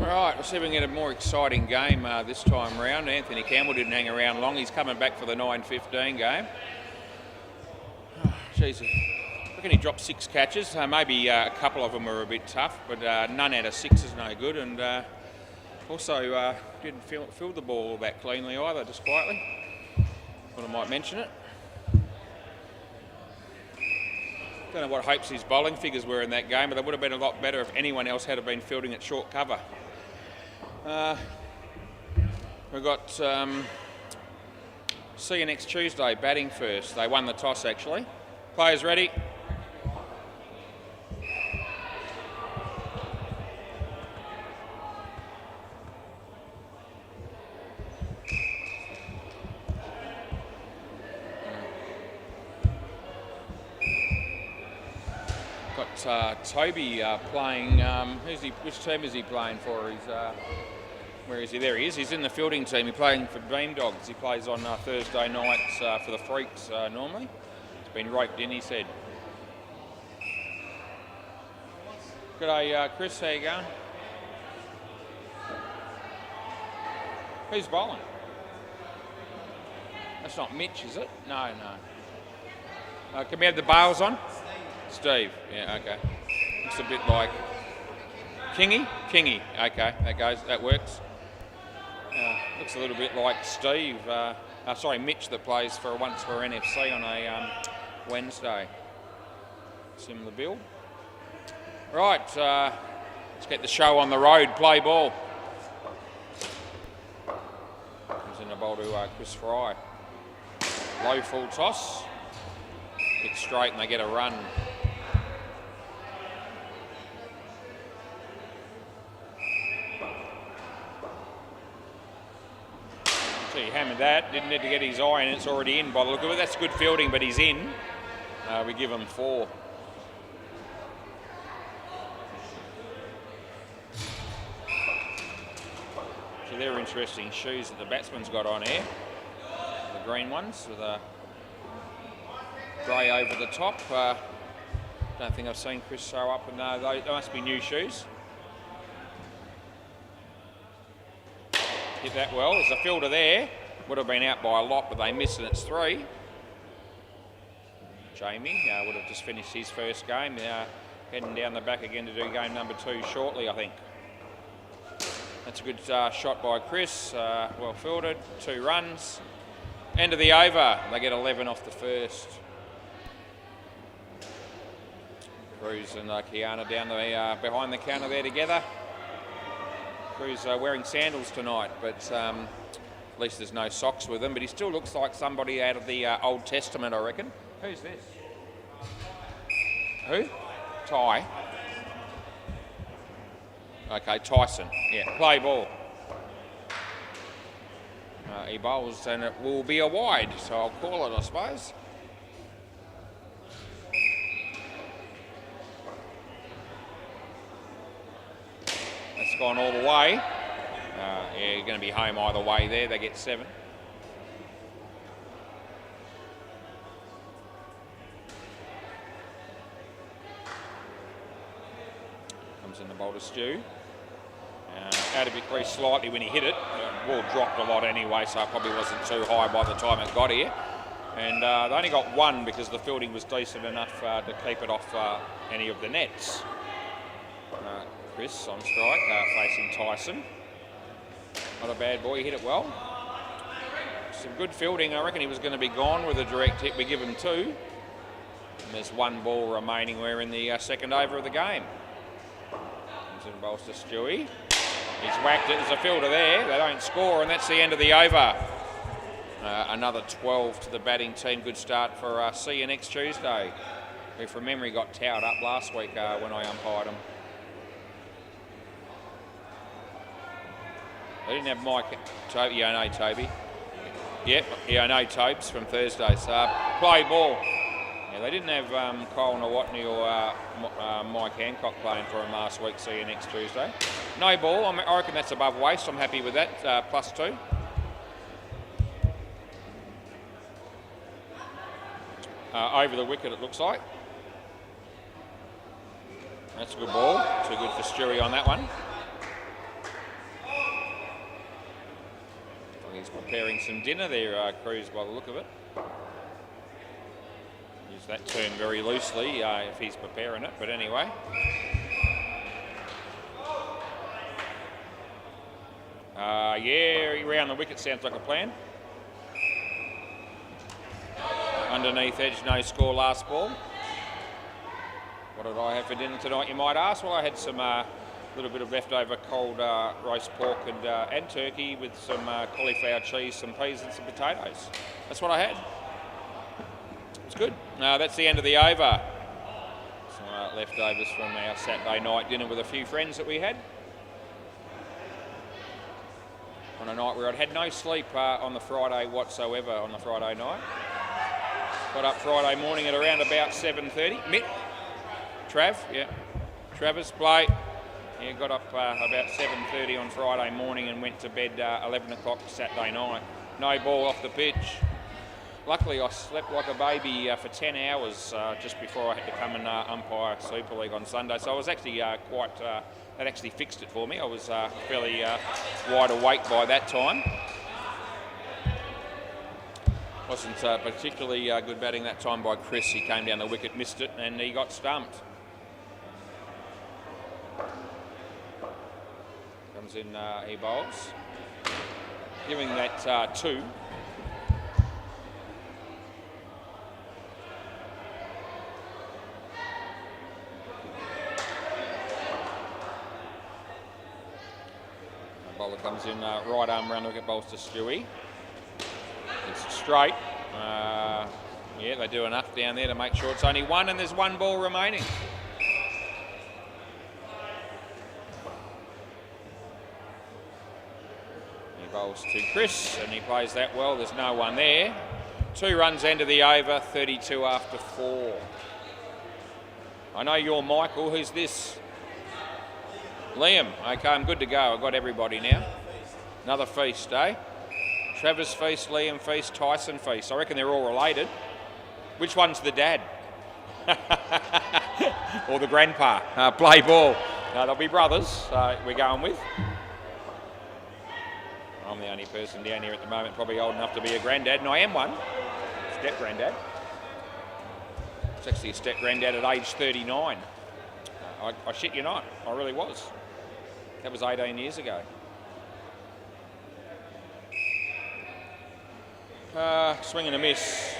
Right, let's see if we can get a more exciting game this time round. Anthony Campbell didn't hang around long. He's coming back for the 9:15 game. Jeez, I reckon he dropped 6 catches. Maybe a couple of them were a bit tough, but none out of 6 is no good. And also didn't field the ball all that cleanly either, just quietly. Thought I might mention it. Don't know what hopes his bowling figures were in that game, but they would have been a lot better if anyone else had been fielding at short cover. We've got see you next Tuesday, batting first. They won the toss actually. Players ready? Got Toby playing. Which team is he playing for? He's where is he? There he is. He's in the fielding team. He's playing for Beam Dogs. He plays on Thursday nights for the Freaks normally. He's been roped in, he said. G'day, Chris. How you going? Who's bowling? That's not Mitch, is it? No. Can we have the bails on? Steve. Yeah, okay. Looks a bit like Kingy. Okay, that works. Looks a little bit like Steve. Mitch that plays for NFC on a Wednesday. Similar build. Right, let's get the show on the road. Play ball. Comes in the bowl to Chris Fry. Low full toss. Hit straight and they get a run. So he hammered that, didn't need to get his eye in, it's already in by the look of it. That's good fielding, but he's in. We give him 4. So they're interesting shoes that the batsman's got on here. The green ones with a grey over the top. Don't think I've seen Chris sew up, and they must be new shoes. Hit that well. There's a fielder there. Would have been out by a lot, but they missed, and it's 3. Jamie would have just finished his first game. Heading down the back again to do game number 2 shortly, I think. That's a good shot by Chris. Well fielded. 2 runs. End of the over. They get 11 off the first. Cruz and Kiana down behind the counter there together. Cruz wearing sandals tonight, but at least there's no socks with him. But he still looks like somebody out of the Old Testament, I reckon. Who's this? Who? Ty. Okay, Tyson. Yeah, play ball. He bowls and it will be a wide, so I'll call it, I suppose. That's gone all the way. Yeah, you're going to be home either way there. They get 7. Comes in the bowl to Stu. Out of it very slightly when he hit it. The ball dropped a lot anyway, so it probably wasn't too high by the time it got here. And they only got 1 because the fielding was decent enough to keep it off any of the nets. Chris on strike, facing Tyson. Not a bad boy, he hit it well. Some good fielding. I reckon he was going to be gone with a direct hit. We give him 2. And there's 1 ball remaining. We're in the second over of the game. Comes in bowls to Stewie. He's whacked it. There's a fielder there. They don't score, and that's the end of the over. Another 12 to the batting team. Good start for see you next Tuesday. Who from memory got towed up last week when I umpired them. They didn't have Mike Toby. Yeah, I know Toby. Yep, yeah, I know Tobes from Thursday. So play ball. Yeah, they didn't have Kyle Nawatney or Mike Hancock playing for him last week. See you next Tuesday. No ball. I reckon that's above waist. I'm happy with that. +2. Over the wicket, it looks like. That's a good ball. Too good for Stewie on that one. He's preparing some dinner there, Cruz, by the look of it. Use that term very loosely if he's preparing it, but anyway. Yeah, around the wicket sounds like a plan. Underneath edge, no score last ball. What did I have for dinner tonight, you might ask? Well, I had some little bit of leftover cold roast pork and turkey with some cauliflower cheese, some peas and some potatoes. That's what I had. It's good. That's the end of the over. Some leftovers from our Saturday night dinner with a few friends that we had. On a night where I'd had no sleep on the Friday whatsoever on the Friday night. Got up Friday morning at around about 7:30. Mitt, Trav, yeah. Travis, play. Yeah, got up about 7:30 on Friday morning and went to bed 11 o'clock Saturday night. No ball off the pitch. Luckily, I slept like a baby for 10 hours just before I had to come and umpire Super League on Sunday. So I was actually that actually fixed it for me. I was fairly wide awake by that time. Wasn't particularly good batting that time by Chris. He came down the wicket, missed it, and he got stumped. Comes in, he bowls. Giving that 2. Bowler comes in, right arm round the wicket, bowls to Stewie. It's straight. Yeah, they do enough down there to make sure it's only one, and there's one ball remaining. He bowls to Chris, and he plays that well. There's no one there. 2 runs end of the over, 32 after 4. I know you're Michael. Who's this? Liam. Okay, I'm good to go. I've got everybody now. Another feast, eh? Travis feast, Liam feast, Tyson feast. I reckon they're all related. Which one's the dad? Or the grandpa? Play ball. No, they'll be brothers, we're going with. I'm the only person down here at the moment probably old enough to be a granddad, and I am one. Step-granddad. It's actually a step-granddad at age 39. I shit you not, I really was. That was 18 years ago. Swing and a miss.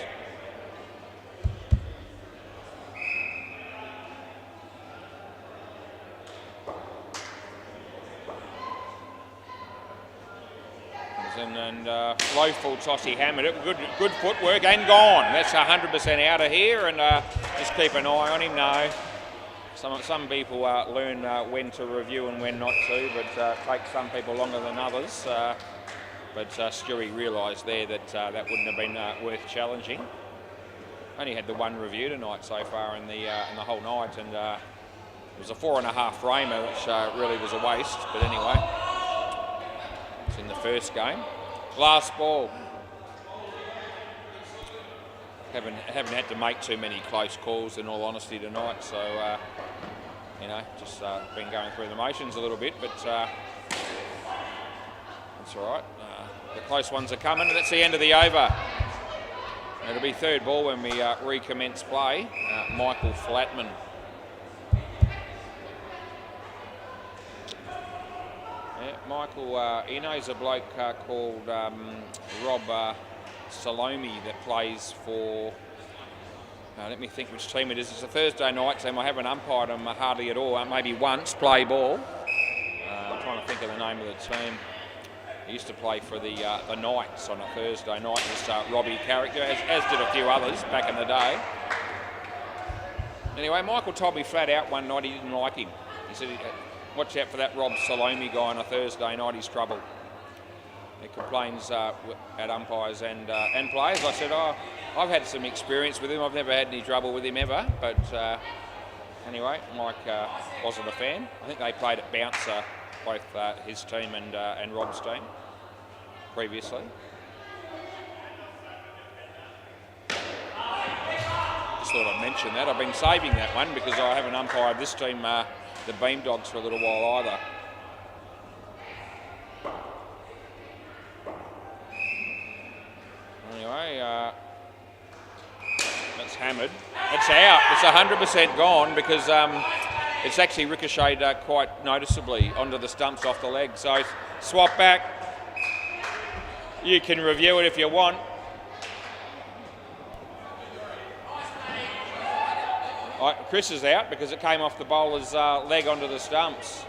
And low full toss, he hammered it. Good footwork and gone. That's 100% out of here, and just keep an eye on him. No, some people learn when to review and when not to, but takes some people longer than others. But Stewie realised there that that wouldn't have been worth challenging. Only had the one review tonight so far in the whole night, and it was a 4.5 framer, which really was a waste. But anyway, it's in the first game. Last ball. Haven't had to make too many close calls, in all honesty, tonight. So you know, just been going through the motions a little bit, but that's all right. The close ones are coming, and that's the end of the over. It'll be third ball when we recommence play. Michael Flatman. Yeah, Michael, he knows a bloke called Rob Salome that plays for, let me think which team it is. It's a Thursday night team. I haven't umpired them hardly at all, maybe once, play ball. I'm trying to think of the name of the team. He used to play for the Knights on a Thursday night. This Robbie character, as did a few others back in the day. Anyway, Michael told me flat out one night he didn't like him. He said, watch out for that Rob Salome guy on a Thursday night, he's trouble. He complains at umpires and players. I said, oh, I've had some experience with him. I've never had any trouble with him ever. But anyway, Mike wasn't a fan. I think they played at Bouncer, both his team and Rob's team previously. Just thought I'd mention that. I've been saving that one because I haven't umpired this team, the Beam Dogs, for a little while either. It's out. It's 100% gone because it's actually ricocheted quite noticeably onto the stumps off the leg. So swap back. You can review it if you want. Chris is out because it came off the bowler's leg onto the stumps.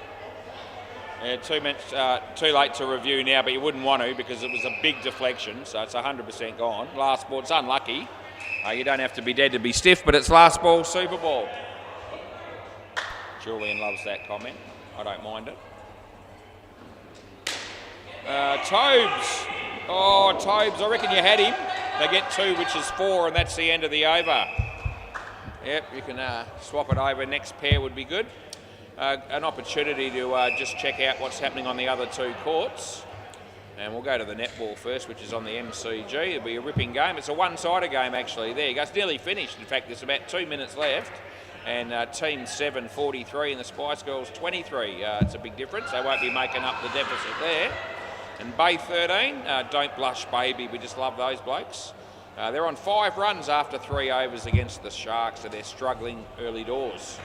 Yeah, 2 minutes, too late to review now, but you wouldn't want to because it was a big deflection, so it's 100% gone. Last ball, it's unlucky. You don't have to be dead to be stiff, but it's last ball, super ball. Julian loves that comment. I don't mind it. Tobes. Oh, Tobes, I reckon you had him. They get 2, which is 4, and that's the end of the over. Yep, you can swap it over. Next pair would be good. An opportunity to just check out what's happening on the other 2 courts. And we'll go to the netball first, which is on the MCG. It'll be a ripping game. It's a one-sided game, actually. There you go. It's nearly finished. In fact, there's about 2 minutes left. And Team 7, 43, and the Spice Girls, 23. It's a big difference. They won't be making up the deficit there. And Bay 13, don't blush, baby. We just love those blokes. They're on 5 runs after 3 overs against the Sharks, so they're struggling early doors.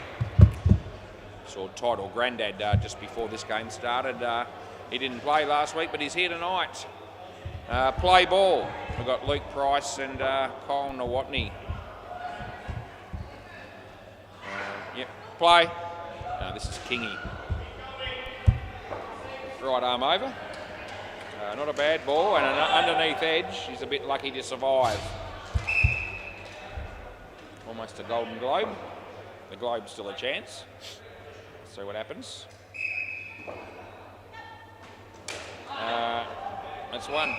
Saw Todd or Grandad just before this game started. He didn't play last week, but he's here tonight. Play ball. We've got Luke Price and Kyle Nawatney. Yep, play. This is Kingy. Right arm over. Not a bad ball, and an underneath edge. He's a bit lucky to survive. Almost a golden globe. The globe's still a chance. See what happens. That's one.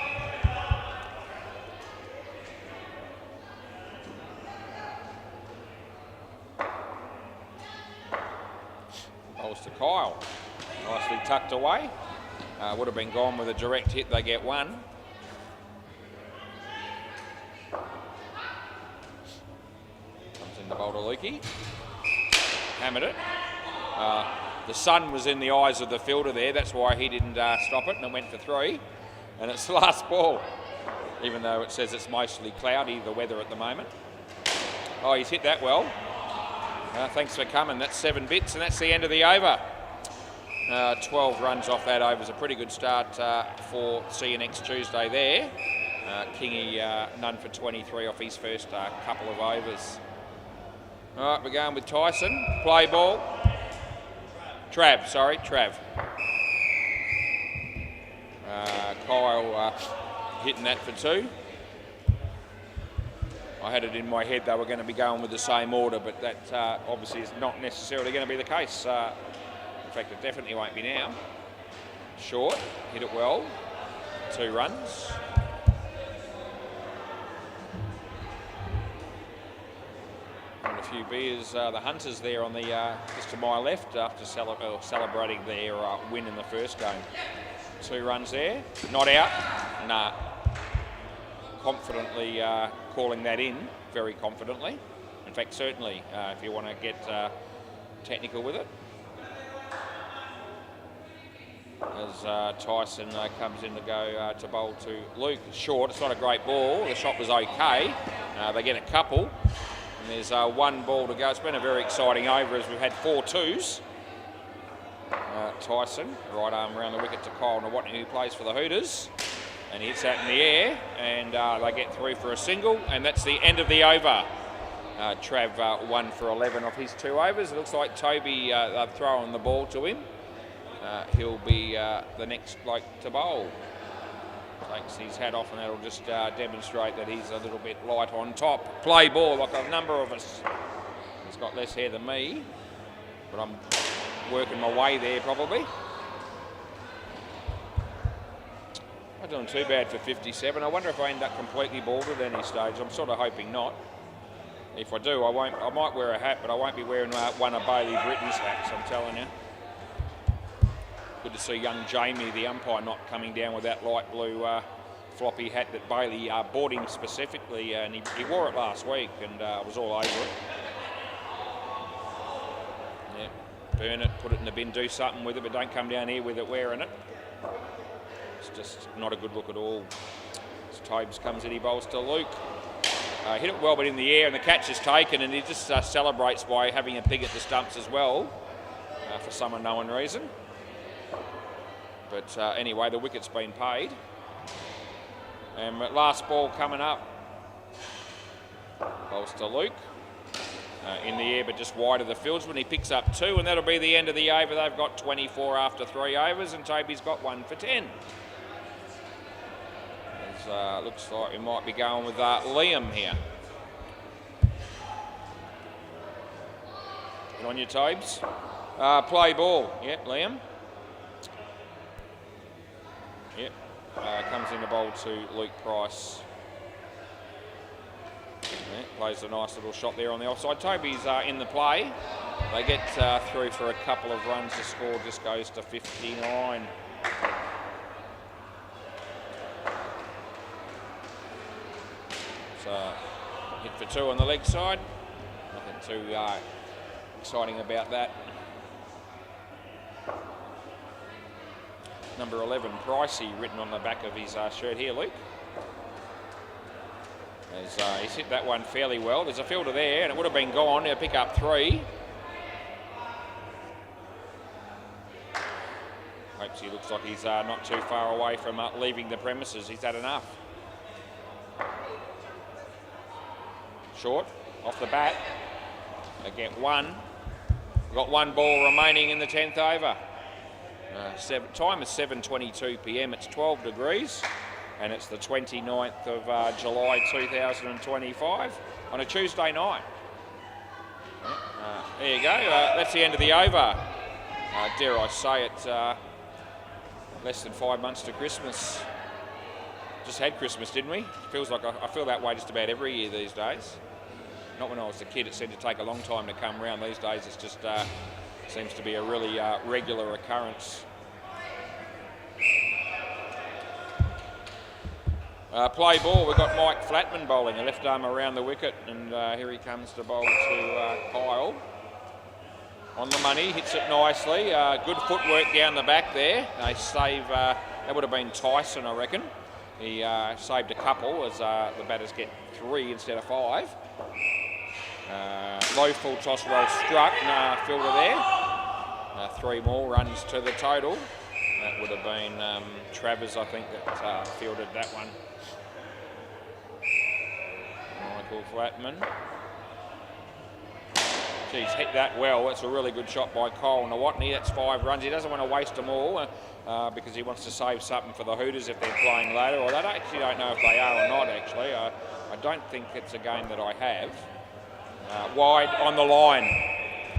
Bowls to Kyle. Nicely tucked away. Would have been gone with a direct hit. They get 1. Comes in the bowl to Lukey. Hammered it. The sun was in the eyes of the fielder there. That's why he didn't stop it, and it went for 3. And it's the last ball, even though it says it's mostly cloudy, the weather at the moment. Oh, he's hit that well. Thanks for coming. That's 7 bits, and that's the end of the over. 12 runs off that over is a pretty good start for see you next Tuesday there. Kingy none for 23 off his first couple of overs. All right, we're going with Tyson. Play ball. Trav. Kyle hitting that for 2. I had it in my head they were going to be going with the same order, but that obviously is not necessarily going to be the case. In fact, it definitely won't be now. Short, hit it well. 2 runs. And a few beers. The Hunters there on the just to my left after celebrating their win in the first game. 2 runs there. Not out. Nah. Confidently calling that in. Very confidently. In fact, certainly, if you want to get technical with it. As Tyson comes in to go to bowl to Luke. Short, it's not a great ball. The shot was okay. They get a couple. And there's 1 ball to go. It's been a very exciting over as we've had 4 twos. Tyson, right arm around the wicket to Kyle Nawatney, who plays for the Hooters. And he hits that in the air. And they get 3 for a single. And that's the end of the over. Trav 1 for 11 off his 2 overs. It looks like Toby, they've thrown the ball to him. He'll be the next bloke to bowl. Takes his hat off and that'll just demonstrate that he's a little bit light on top. Play ball like a number of us. He's got less hair than me, but I'm working my way there probably. Not doing too bad for 57. I wonder if I end up completely bald at any stage. I'm sort of hoping not. If I do, I might wear a hat, but I won't be wearing one of Bailey Britton's hats, I'm telling you. Good to see young Jamie, the umpire, not coming down with that light blue floppy hat that Bailey bought him specifically, and he wore it last week and was all over it. Yeah, burn it, put it in the bin, do something with it, but don't come down here with it wearing it. It's just not a good look at all. As Tobes comes in, he bowls to Luke. Hit it well, but in the air, and the catch is taken, and he just celebrates by having a pig at the stumps as well, for some unknown reason. But anyway, the wicket's been paid. And last ball coming up. Bowls to Luke. In the air, but just wide of the fieldsman. He picks up 2, and that'll be the end of the over. They've got 24 after 3 overs, and Toby's got 1 for 10. Looks like we might be going with Liam here. Get on your Tobes. Play ball. Yep, Liam. Yep. Comes in the bowl to Luke Price. Yeah, plays a nice little shot there on the offside. Toby's in the play. They get through for a couple of runs. The score just goes to 59. So hit for 2 on the leg side. Nothing too exciting about that. Number 11, Pricey, written on the back of his shirt here, Luke. He's hit that one fairly well. There's a fielder there, and it would have been gone. He'll pick up 3. Hopes he looks like he's not too far away from leaving the premises. He's had enough. Short, off the bat. They get 1. We've got 1 ball remaining in the 10th over. Time is 7:22 p.m. It's 12 degrees. And it's the 29th of July 2025 on a Tuesday night. There you go. That's the end of the over. Dare I say it, less than 5 months to Christmas. Just had Christmas, didn't we? Feels like I feel that way just about every year these days. Not when I was a kid. It seemed to take a long time to come round. These days it's just seems to be a really regular occurrence. Play ball, we've got Mike Flatman bowling, a left arm around the wicket, and here he comes to bowl to Kyle. On the money, hits it nicely. Good footwork down the back there. They save, that would have been Tyson, I reckon. He saved a couple as the batters get 3 instead of 5. Low full toss well struck, fielder there. 3 more runs to the total. That would have been Travers, I think, that fielded that one. Michael Flatman. He's hit that well. That's a really good shot by Cole Nawatney. That's 5 runs. He doesn't want to waste them all because he wants to save something for the Hooters if they're playing later. Or I actually don't know if they are or not, actually. I don't think it's a game that I have. Wide on the line.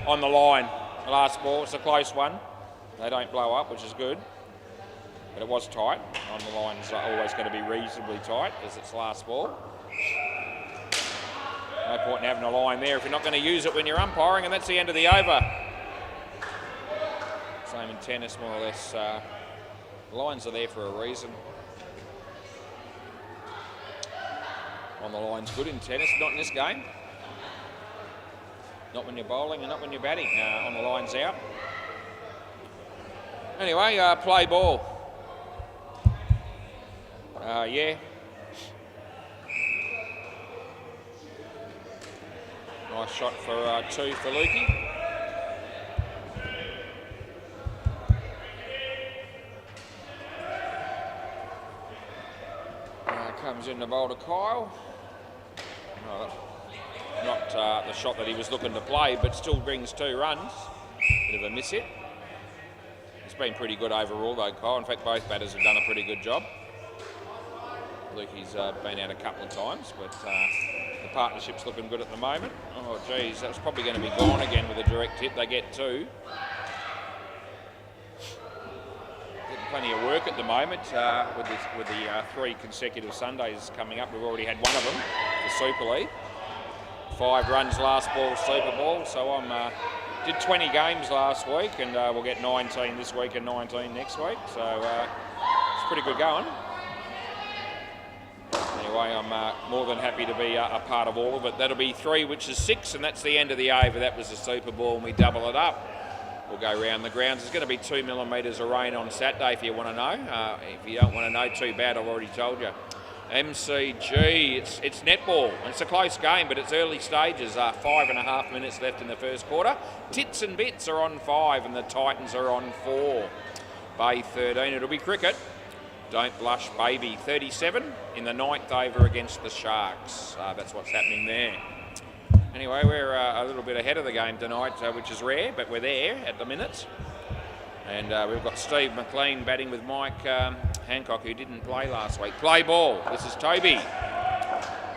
On the line. The last ball. It's a close one. They don't blow up, which is good. But it was tight. On the line's always going to be reasonably tight because it's last ball. No point in having a line there if you're not going to use it when you're umpiring, and that's the end of the over. Same in tennis, more or less. Lines are there for a reason. On the line's good in tennis, not in this game. Not when you're bowling and not when you're batting. On the line's out. Anyway, play ball. Yeah. Nice shot for 2 for Lukey. Comes in the bowl to Kyle. Not the shot that he was looking to play, but still brings 2 runs. Bit of a miss hit. He's been pretty good overall though, Kyle. In fact, both batters have done a pretty good job. Lukey's been out a couple of times, but the partnership's looking good at the moment. Oh, geez, that's probably going to be gone again with a direct hit. They get 2. Getting plenty of work at the moment with the 3 consecutive Sundays coming up. We've already had one of them, the Super League. 5 runs last ball, Super Bowl. So I did 20 games last week, and we'll get 19 this week and 19 next week. So it's pretty good going. Anyway, I'm more than happy to be a part of all of it. That'll be 3, which is 6, and that's the end of the over. That was the Super Bowl, and we double it up. We'll go round the grounds. There's going to be 2 millimetres of rain on Saturday if you want to know. If you don't want to know, too bad, I've already told you. MCG, it's netball. It's a close game, but it's early stages. 5.5 minutes left in the first quarter. Tits and Bits are on 5 and the Titans are on 4. Bay 13, it'll be cricket. Don't Blush Baby 37 in the 9th over against the Sharks. That's what's happening there. Anyway, we're a little bit ahead of the game tonight, which is rare, but we're there at the minute. And we've got Steve McLean batting with Mike Hancock, who didn't play last week. Play ball. This is Toby.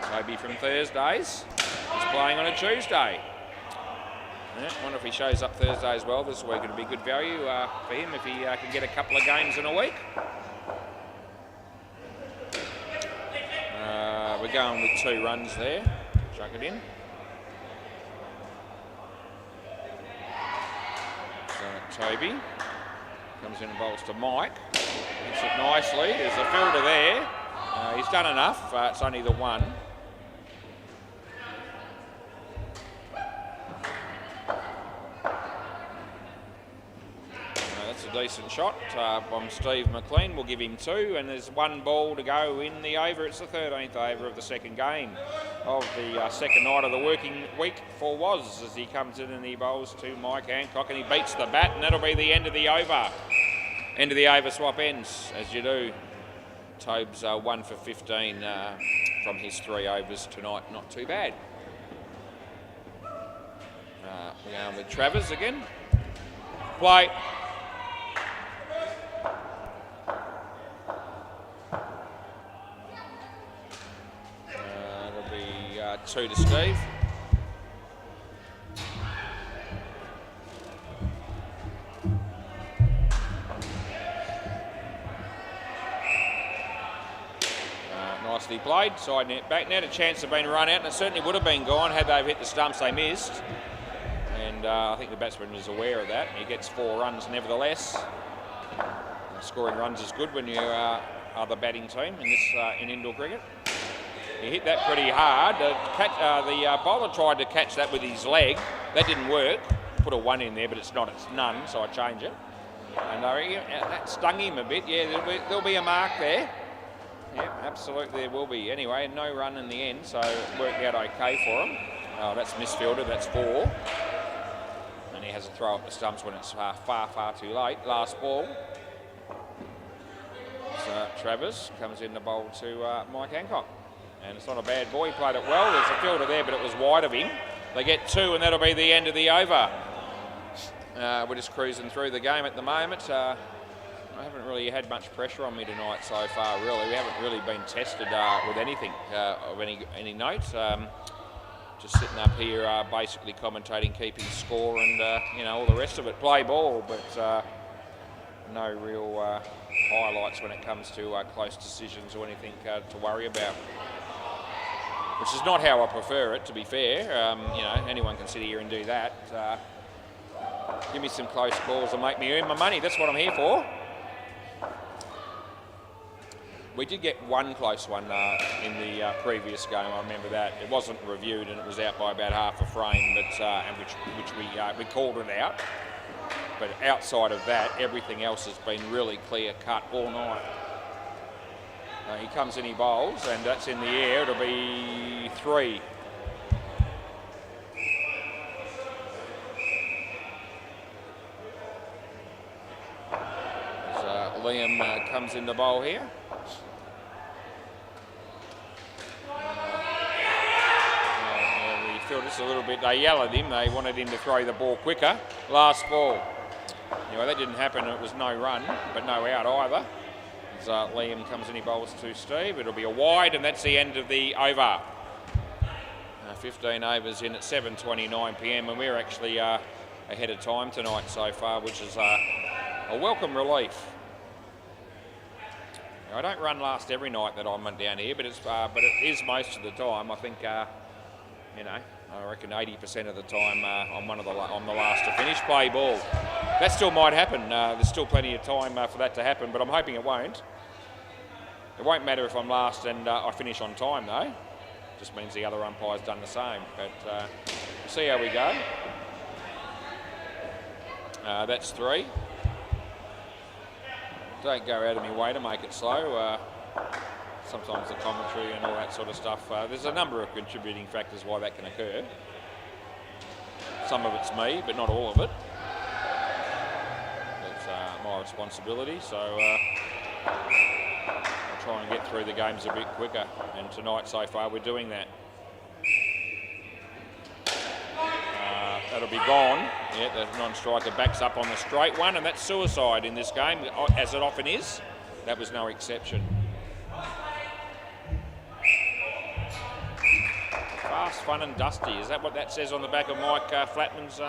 Toby from Thursdays. He's playing on a Tuesday. Yeah, wonder if he shows up Thursday as well this week. It'll be good value for him if he can get a couple of games in a week. We're going with 2 runs there. Chuck it in. So Toby comes in and bowls to Mike. Hits it nicely. There's a fielder there. He's done enough. It's only the one. That's a decent shot from Steve McLean. We'll give him 2, and there's 1 ball to go in the over. It's the 13th over of the second game of the second night of the working week for Woz, as he comes in and he bowls to Mike Hancock and he beats the bat, and that'll be the end of the over. End of the over swap ends, as you do. Tobes 1 for 15 from his 3 overs tonight. Not too bad. We're going with Travers again. Play. It'll be 2 to Steve. Nicely played, side net, back net. A chance of being run out, and it certainly would have been gone had they hit the stumps they missed. And I think the batsman was aware of that. He gets 4 runs nevertheless. Scoring runs is good when you are the batting team in this in indoor cricket. He hit that pretty hard. The bowler tried to catch that with his leg. That didn't work. Put a 1 in there, but it's not. It's none, so I change it. And that stung him a bit. Yeah, there'll be a mark there. Yeah, absolutely there will be. Anyway, no run in the end, so it worked out okay for him. Oh, that's misfielded, that's 4. And he has a throw at the stumps when it's far, far too late. Last ball. So Travers comes in the bowl to Mike Hancock. And it's not a bad ball, he played it well. There's a fielder there, but it was wide of him. They get 2, and that'll be the end of the over. We're just cruising through the game at the moment. I haven't really had much pressure on me tonight so far, really. We haven't really been tested with anything of any note. Just sitting up here basically commentating, keeping score and, all the rest of it. Play ball, but no real highlights when it comes to close decisions or anything to worry about. Which is not how I prefer it, to be fair. Anyone can sit here and do that. Give me some close calls and make me earn my money. That's what I'm here for. We did get 1 close one in the previous game. I remember that. It wasn't reviewed and it was out by about half a frame, but and which we called it out. But outside of that, everything else has been really clear cut all night. He comes in, he bowls, and that's in the air. It'll be 3. As Liam comes in the bowl here. Just a little bit, they yell at him, they wanted him to throw the ball quicker. Last ball. Anyway, that didn't happen, it was no run, but no out either. As Liam comes in, he bowls to Steve. It'll be a wide, and that's the end of the over. 15 overs in at 7:29 p.m, and we're actually ahead of time tonight so far, which is a welcome relief. Now, I don't run last every night that I'm down here, but it is most of the time. I think, I reckon 80% of the time I'm the last to finish. Play ball. That still might happen. There's still plenty of time for that to happen, but I'm hoping it won't. It won't matter if I'm last and I finish on time, though. Just means the other umpire's done the same. But we'll see how we go. That's 3. Don't go out of my way to make it slow. sometimes the commentary and all that sort of stuff. There's a number of contributing factors why that can occur. Some of it's me, but not all of it. It's my responsibility, so I'll try and get through the games a bit quicker. And tonight, so far, we're doing that. That'll be gone. Yeah, the non-striker backs up on the straight one, and that's suicide in this game, as it often is. That was no exception. Fast, fun and dusty. Is that what that says on the back of Mike Flatman's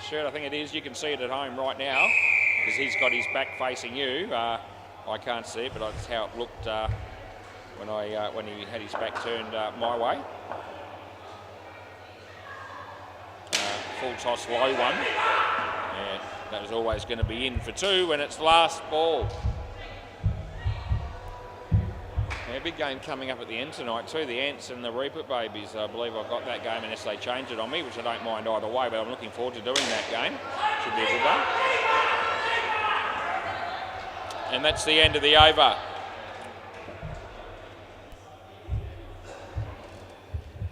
shirt? I think it is. You can see it at home right now because he's got his back facing you. I can't see it, but that's how it looked when he had his back turned my way. Full toss low one. Yeah, that was always going to be in for two when it's last ball. Yeah, big game coming up at the end tonight too. The Ants and the Reaper Babies. I believe I've got that game unless they change it on me, which I don't mind either way, but I'm looking forward to doing that game. Should be a good one. And that's the end of the over.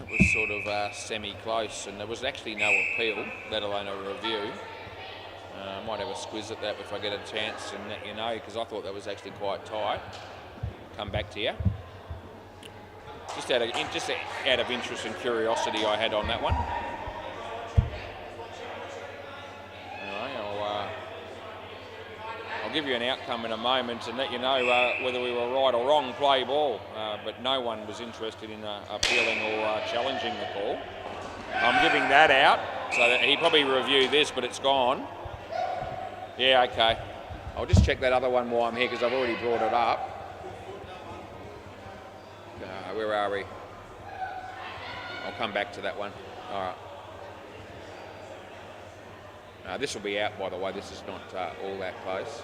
It was sort of semi-close, and there was actually no appeal, let alone a review. I might have a squiz at that if I get a chance and let you know, because I thought that was actually quite tight. Come back to you. Just out of interest and curiosity I had on that one. Anyway, I'll give you an outcome in a moment and let you know whether we were right or wrong, play ball. But no one was interested in appealing or challenging the call. I'm giving that out, so that he probably reviewed this, but it's gone. Yeah, okay. I'll just check that other one while I'm here because I've already brought it up. Where are we? I'll come back to that one. All right. This will be out, by the way. This is not all that close.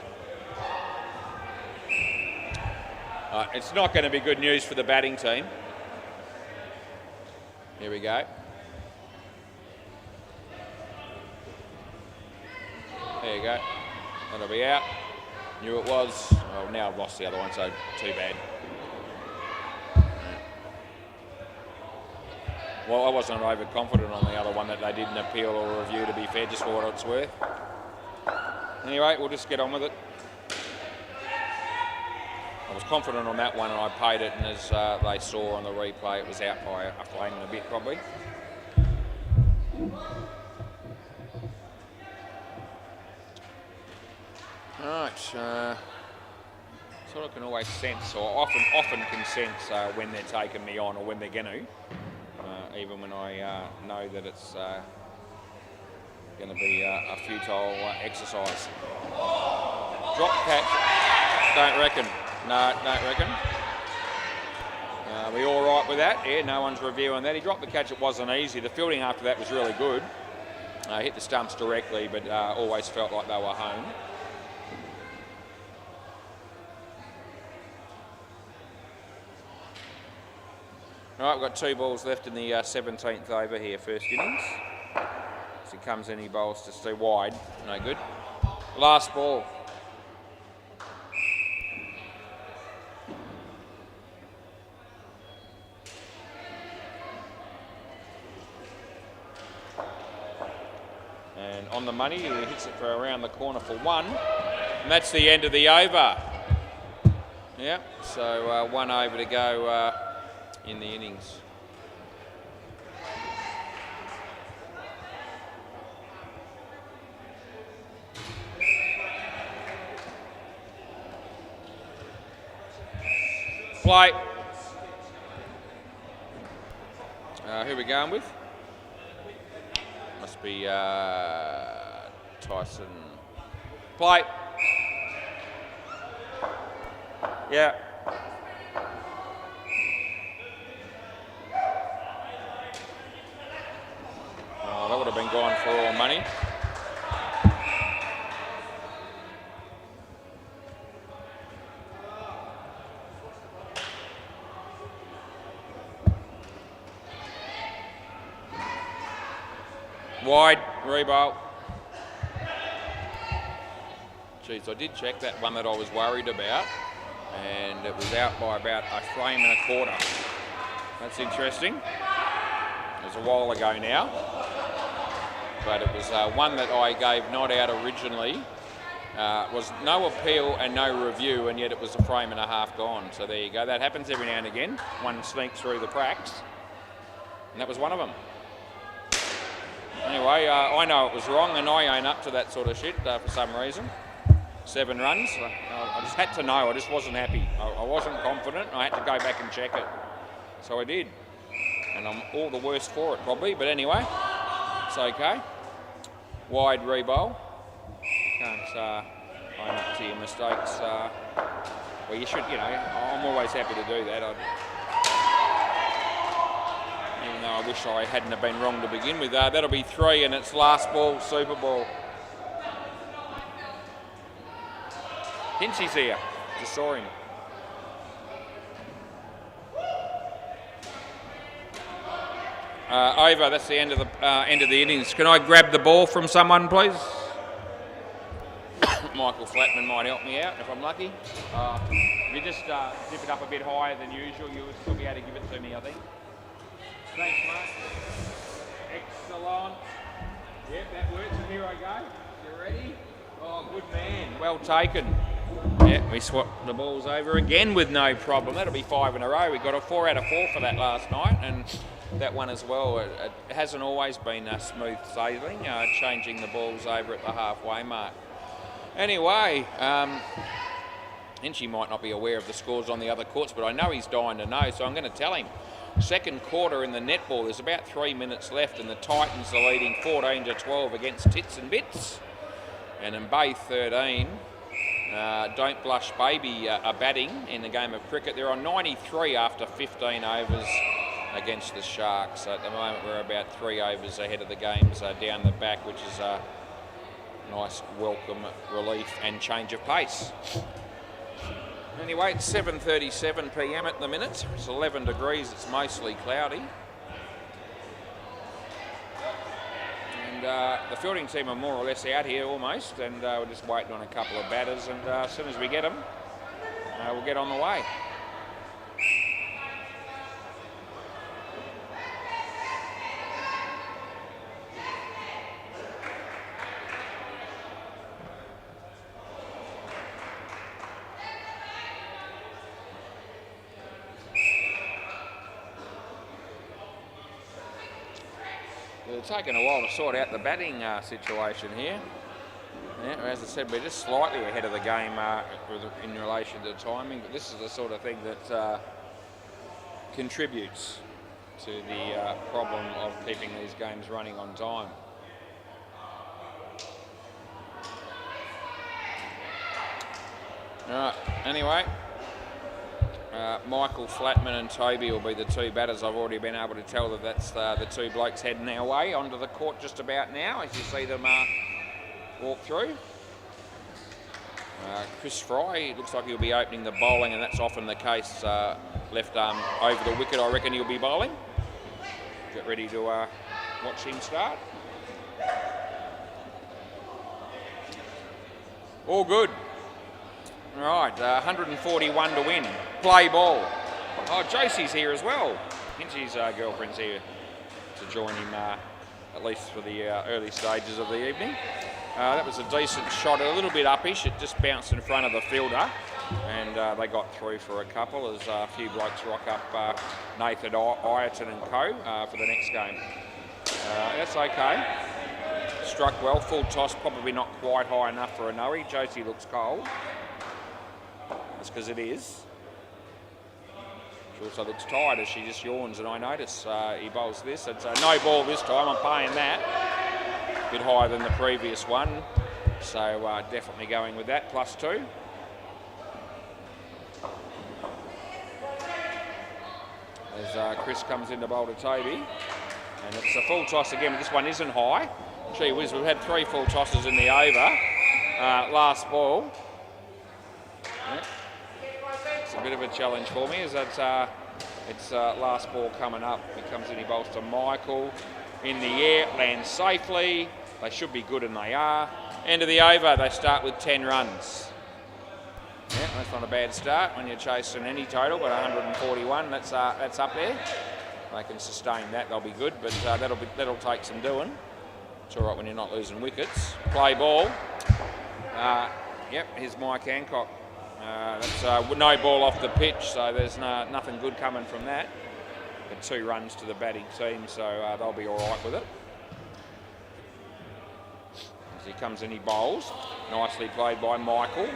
It's not going to be good news for the batting team. Here we go. There you go. That'll be out. Knew it was. Oh, now I've lost the other one, so too bad. Well, I wasn't overconfident on the other one that they didn't appeal or review, to be fair, just for what it's worth. Anyway, we'll just get on with it. I was confident on that one and I paid it, and as they saw on the replay, it was out by a flame and a bit probably. Alright, sort of can always sense, or often can sense when they're taking me on or when they're going to. Even when I know that it's going to be a futile exercise. Drop catch, don't reckon. No, don't reckon. We all right with that? Yeah, no one's reviewing that. He dropped the catch, it wasn't easy. The fielding after that was really good. Hit the stumps directly, but always felt like they were home. All right, we've got 2 balls left in the 17th over here, first innings. As it comes in, he bowls just too wide, no good. Last ball. And on the money, he hits it for around the corner for 1. And that's the end of the over. Yeah, so 1 over to go in the innings. Play. Who are we going with? Must be Tyson. Play. Yeah. Oh, that would have been gone for all money. Wide, rebowl. Geez, I did check that one that I was worried about. and it was out by about a frame and a quarter. That's interesting. It was a while ago now, but it was one that I gave not out originally. Was no appeal and no review, and yet it was a frame and a half gone. So there you go. That happens every now and again. One sneaks through the cracks, and that was one of them. Anyway, I know it was wrong, and I own up to that sort of shit for some reason. 7 runs. I just had to know. I just wasn't happy. I wasn't confident. I had to go back and check it. So I did. And I'm all the worse for it, probably. But anyway, it's okay. Wide rebowl. You can't own up to your mistakes. Well, you should, you know, I'm always happy to do that. Even though I wish I hadn't have been wrong to begin with. That'll be 3, and it's last ball, Super Ball. Hinchy's here. Just saw him. Over. That's the end of the innings. Can I grab the ball from someone, please? Michael Flatman might help me out if I'm lucky. If you just dip it up a bit higher than usual, you'll still be able to give it to me, I think. Thanks, Mark. Excellent. Yep, that works. And here I go. You ready? Oh, good man. Well taken. Yeah, we swapped the balls over again with no problem. That'll be 5 in a row. We got a 4 out of 4 for that last night, and that one as well. It hasn't always been smooth sailing, changing the balls over at the halfway mark. Anyway, Hinchy might not be aware of the scores on the other courts, but I know he's dying to know, so I'm going to tell him. Second quarter in the netball, there's about 3 minutes left, and the Titans are leading 14-12 against Tits and Bits. And in Bay 13, Don't Blush Baby are batting in the game of cricket. They're on 93 after 15 overs against the Sharks. So at the moment, we're about 3 overs ahead of the games down the back, which is a nice welcome relief and change of pace. Anyway, it's 7:37 p.m. at the minute. It's 11 degrees. It's mostly cloudy. And the fielding team are more or less out here almost, and we're just waiting on a couple of batters, and as soon as we get them, we'll get on the way. It's taken a while to sort out the batting situation here. Yeah, as I said, we're just slightly ahead of the game in relation to timing, but this is the sort of thing that contributes to the problem of keeping these games running on time. All right, anyway. Michael Flatman and Toby will be the 2 batters. I've already been able to tell that that's the 2 blokes heading our way onto the court just about now, as you see them walk through. Chris Fry, looks like he'll be opening the bowling, and that's often the case. Left arm over the wicket, I reckon he'll be bowling. Get ready to watch him start. All good. Right, 141 to win. Play ball. Oh, Josie's here as well. Hinchy's girlfriend's here to join him, at least for the early stages of the evening. That was a decent shot, a little bit uppish. It just bounced in front of the fielder, and they got through for a couple as a few blokes rock up Nathan Ireton and co for the next game. That's okay. Struck well, full toss, probably not quite high enough for a no-y. Josie looks cold. That's because it is. She also looks tired as she just yawns, and I notice he bowls this. It's a no ball this time. I'm paying that. A bit higher than the previous one, so definitely going with that. +2. As Chris comes in to bowl to Toby, and it's a full toss again, but this one isn't high. Gee whiz, we've had 3 full tosses in the over. Last ball. Yeah. It's a bit of a challenge for me, as that's it's last ball coming up. He comes in, he bowls to Michael. In the air, lands safely. They should be good, and they are. End of the over, they start with 10 runs. Yeah, That's not a bad start when you're chasing any total, but 141, that's up there. They can sustain that, they'll be good, but that'll take some doing. It's all right when you're not losing wickets. Play ball. Yep, here's Mike Hancock. That's no ball off the pitch, so there's nothing good coming from that. But 2 runs to the batting team, so they'll be all right with it. As he comes in, he bowls. Nicely played by Michael.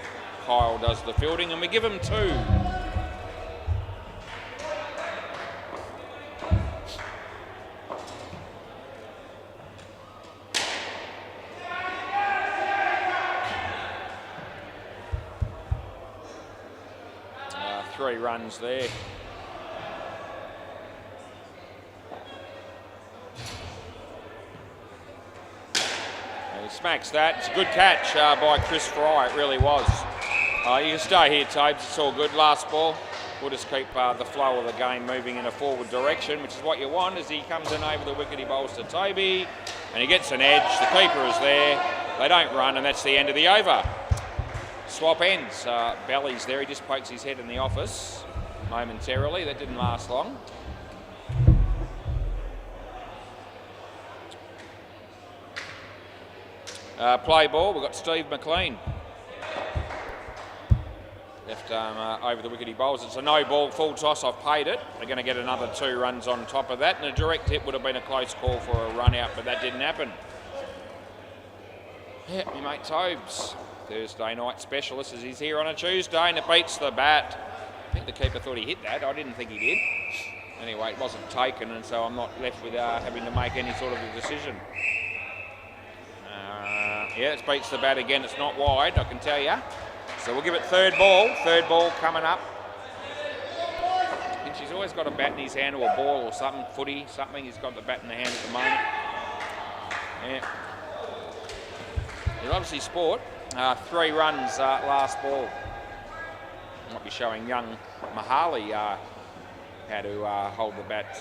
Kyle does the fielding, and we give him 2. 3 runs there. And he smacks that. It's a good catch by Chris Fry, it really was. You can stay here, Tobes, it's all good. Last ball. We'll just keep the flow of the game moving in a forward direction, which is what you want. As he comes in over the wicket, he bowls to Toby, and he gets an edge. The keeper is there. They don't run, and that's the end of the over. Swap ends. Belly's there. He just pokes his head in the office momentarily. That didn't last long. Play ball. We've got Steve McLean. Left arm over the wicket, he bowls. It's a no ball, full toss. I've paid it. They're going to get another 2 runs on top of that, and a direct hit would have been a close call for a run out, but that didn't happen. Yeah, my mate Tobes, Thursday night specialist, as he's here on a Tuesday, and it beats the bat. I think the keeper thought he hit that. I didn't think he did. Anyway, it wasn't taken, and so I'm not left with having to make any sort of a decision. Yeah, it beats the bat again. It's not wide, I can tell you. So we'll give it third ball coming up. And she's always got a bat in his hand or a ball or something, footy, something. He's got the bat in the hand at the moment. Yeah. It's obviously sport. 3 runs last ball. Might be showing young Mahali how to hold the bat.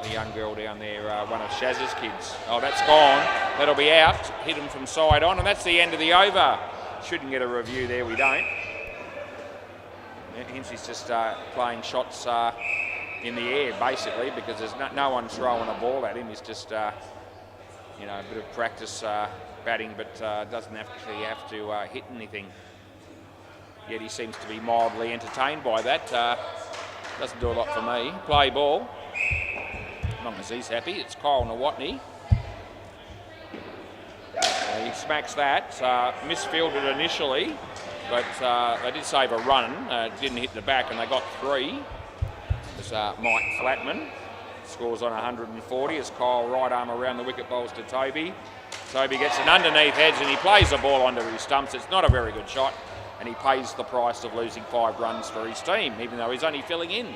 The young girl down there, one of Shaz's kids. Oh, that's gone. That'll be out. Hit him from side on, and that's the end of the over. Shouldn't get a review there, we don't. Yeah, Hinsey's just playing shots in the air, basically, because there's no one throwing a ball at him. He's just, a bit of practice batting, but doesn't actually have to hit anything. Yet he seems to be mildly entertained by that. Doesn't do a lot for me. Play ball. As long as he's happy. It's Kyle Nawatney. He smacks that. Misfielded initially, but they did save a run. Didn't hit the back, and they got 3. It's Mike Flatman. Scores on 140 as Kyle right arm around the wicket, bowls to Toby. Toby gets an underneath edge, and he plays the ball under his stumps. It's not a very good shot, and he pays the price of losing 5 runs for his team, even though he's only filling in.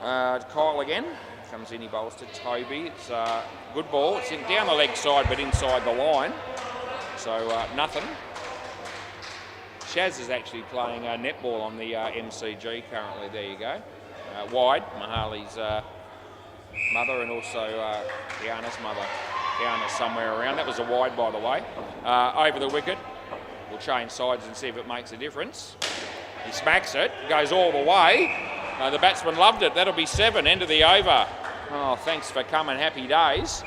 Kyle again. Comes in, he bowls to Toby. It's a good ball. It's down the leg side, but inside the line. So nothing. Shaz is actually playing netball on the MCG currently. There you go. Wide. Mahali's mother, and also Diana's mother. Diana's somewhere around. That was a wide, by the way. Over the wicket. We'll change sides and see if it makes a difference. He smacks it, goes all the way. The batsman loved it. That'll be 7, end of the over. Oh, thanks for coming, happy days.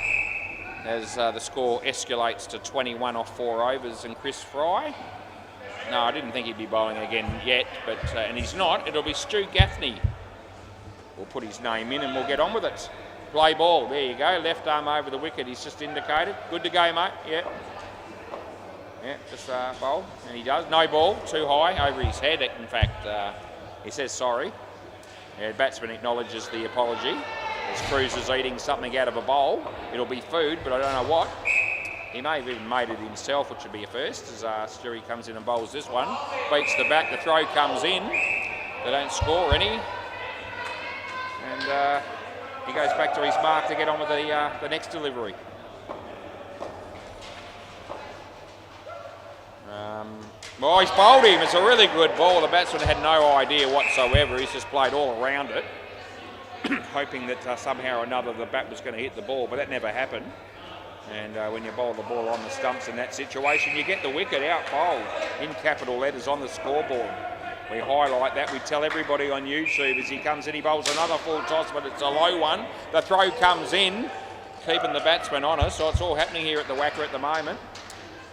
As the score escalates to 21 off 4 overs, and Chris Fry. No, I didn't think he'd be bowling again yet, but and he's not. It'll be Stu Gaffney. We'll put his name in and we'll get on with it. Play ball, there you go. Left arm over the wicket, he's just indicated. Good to go, mate, yeah. Yeah, just bowl, and he does. No ball, too high, over his head, in fact. He says sorry. Yeah, batsman acknowledges the apology. As Cruz is eating something out of a bowl. It'll be food, but I don't know what. He may have even made it himself, which would be a first, as Stewie comes in and bowls this one. Beats the bat, the throw comes in. They don't score any. And he goes back to his mark to get on with the next delivery. Well, he's bowled him. It's a really good ball. The batsman had no idea whatsoever. He's just played all around it, hoping that somehow or another the bat was going to hit the ball, but that never happened. And when you bowl the ball on the stumps in that situation, you get the wicket out bowled in capital letters on the scoreboard. We highlight that. We tell everybody on YouTube as he comes in, he bowls another full toss, but it's a low one. The throw comes in, keeping the batsman honest. So it's all happening here at the WACA at the moment.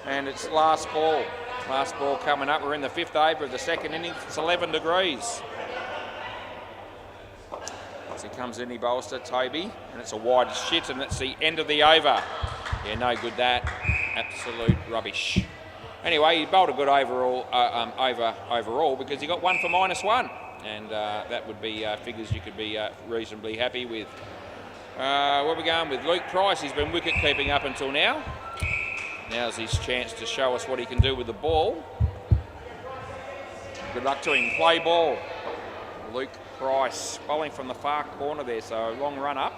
And it's last ball. Last ball coming up. We're in the 5th over of the 2nd innings. It's 11 degrees. As he comes in, he bowls to Toby, and it's a wide shit, and that's the end of the over. Yeah, no good that. Absolute rubbish. Anyway, he bowled a good overall overall because he got 1 for -1, and that would be figures you could be reasonably happy with. Where are we going with Luke Price? He's been wicket keeping up until now. Now's his chance to show us what he can do with the ball. Good luck to him. Play ball. Luke Price bowling from the far corner there, so long run up.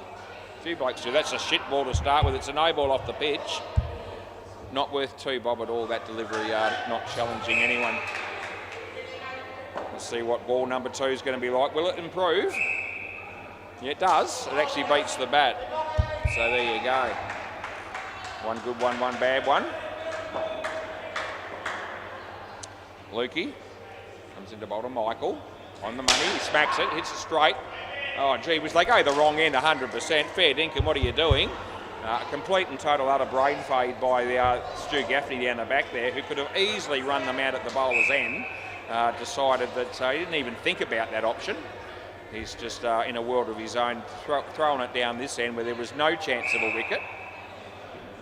A few blokes do. That's a shit ball to start with. It's a no ball off the pitch. Not worth 2 bob at all, that delivery yard, not challenging anyone. Let's see what ball number 2 is going to be like. Will it improve? Yeah, it does. It actually beats the bat. So there you go. One good one, one bad one. Lukey comes into bowl to Michael. On the money, he smacks it, hits it straight. Oh, gee whiz, they go the wrong end 100%. Fair dinkum, what are you doing? Complete and total utter brain fade by Stu Gaffney down the back there, who could have easily run them out at the bowler's end. Decided that he didn't even think about that option. He's just in a world of his own, throwing it down this end where there was no chance of a wicket.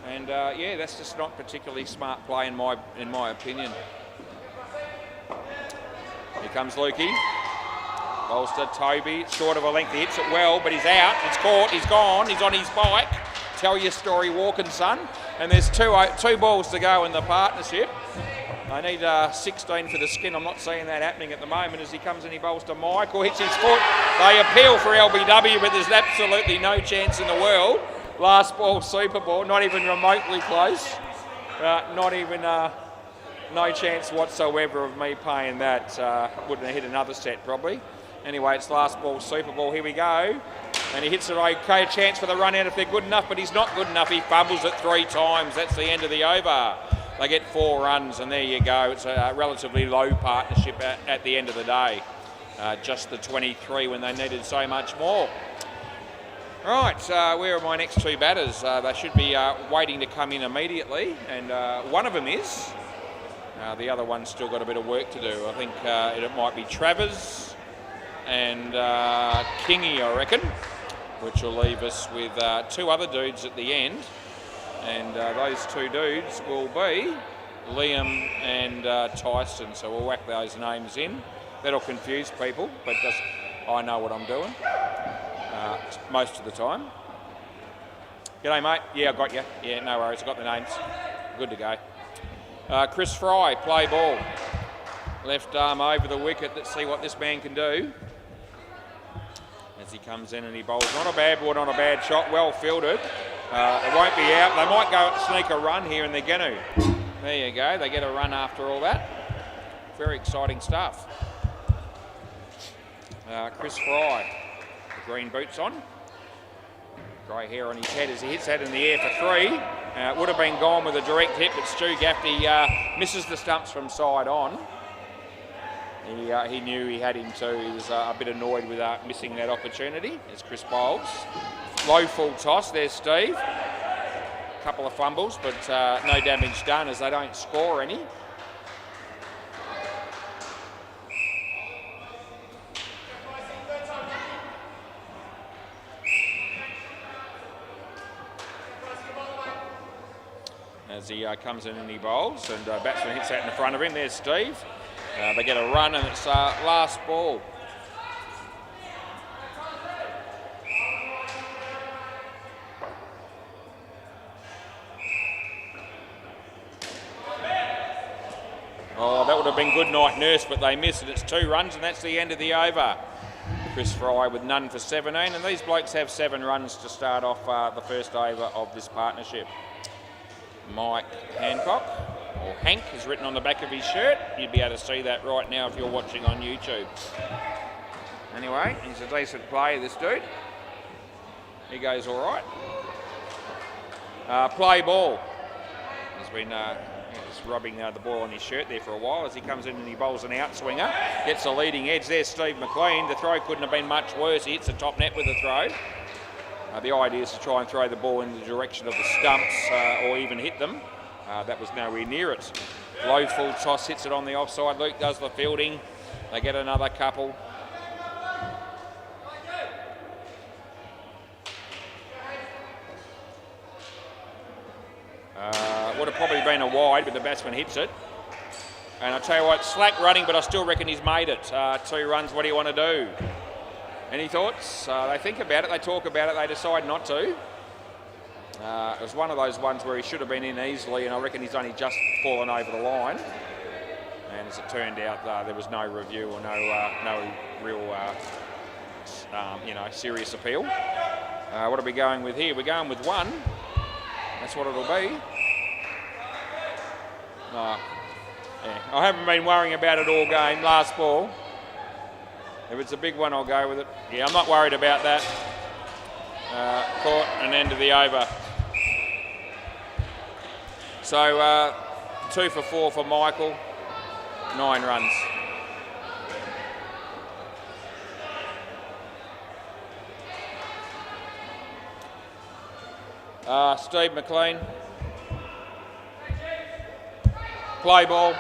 And yeah, that's just not particularly smart play in my opinion. Here comes Lukey. Bowls to Toby, short of a length, he hits it well, but he's out, it's caught, he's gone, he's on his bike. Tell your story, walking son. And there's two balls to go in the partnership. I need 16 for the skin. I'm not seeing that happening at the moment as he comes in, he bowls to Michael, hits his foot. They appeal for LBW, but there's absolutely no chance in the world. Last ball, super ball, not even remotely close. Not even, no chance whatsoever of me paying that. Wouldn't have hit another set probably. Anyway, it's last ball, super ball, here we go. And he hits it okay, a chance for the run out if they're good enough, but he's not good enough. He fumbles it 3 times. That's the end of the over. They get 4 runs, and there you go. It's a relatively low partnership at the end of the day. Just the 23 when they needed so much more. Right, where are my next 2 batters? They should be waiting to come in immediately, and one of them is. The other one's still got a bit of work to do. I think it might be Travers and Kingy, I reckon, which will leave us with 2 other dudes at the end. And those 2 dudes will be Liam and Tyson. So we'll whack those names in. That'll confuse people, but I know what I'm doing most of the time. G'day, mate. Yeah, I got you. Yeah, no worries. I got the names. Good to go. Chris Fry, play ball. Left arm over the wicket. Let's see what this man can do. As he comes in and he bowls. Not a bad ball, not a bad shot. Well fielded. It won't be out. They might go sneak a run here, and they're going to. There you go. They get a run after all that. Very exciting stuff. Chris Fry. The green boots on. Grey hair on his head as he hits that in the air for 3. It would have been gone with a direct hit, but Stu Gaffney misses the stumps from side on. He knew he had him too. He was a bit annoyed with missing that opportunity as Chris bowls. Low full toss, there's Steve. Couple of fumbles, but no damage done as they don't score any. As he comes in and he bowls, and batsman hits that in the front of him. There's Steve. They get a run, and it's last ball. Oh, that would have been good night nurse, but they miss it. It's 2 runs, and that's the end of the over. Chris Fry with none for 17, and these blokes have 7 runs to start off the first over of this partnership. Mike Hancock, or Hank, is written on the back of his shirt. You'd be able to see that right now if you're watching on YouTube. Anyway, he's a decent player, this dude. He goes all right. Play ball. He's been just rubbing the ball on his shirt there for a while as he comes in and he bowls an outswinger. Gets the leading edge there, Steve McLean. The throw couldn't have been much worse. He hits the top net with the throw. The idea is to try and throw the ball in the direction of the stumps or even hit them. That was nowhere near it. Low full toss hits it on the offside. Luke does the fielding. They get another couple. Would have probably been a wide, but the batsman hits it. And I tell you what, slack running, but I still reckon he's made it. 2 runs, what do you want to do? Any thoughts? They think about it, they talk about it, they decide not to. It was one of those ones where he should have been in easily, and I reckon he's only just fallen over the line. And as it turned out, there was no review or no real, serious appeal. What are we going with here? We're going with 1. That's what it'll be. Yeah, I haven't been worrying about it all game. Last ball. If it's a big one, I'll go with it. Yeah, I'm not worried about that. Caught and end of the over. So 2 for 4 for Michael. 9 runs. Steve McLean. Play ball.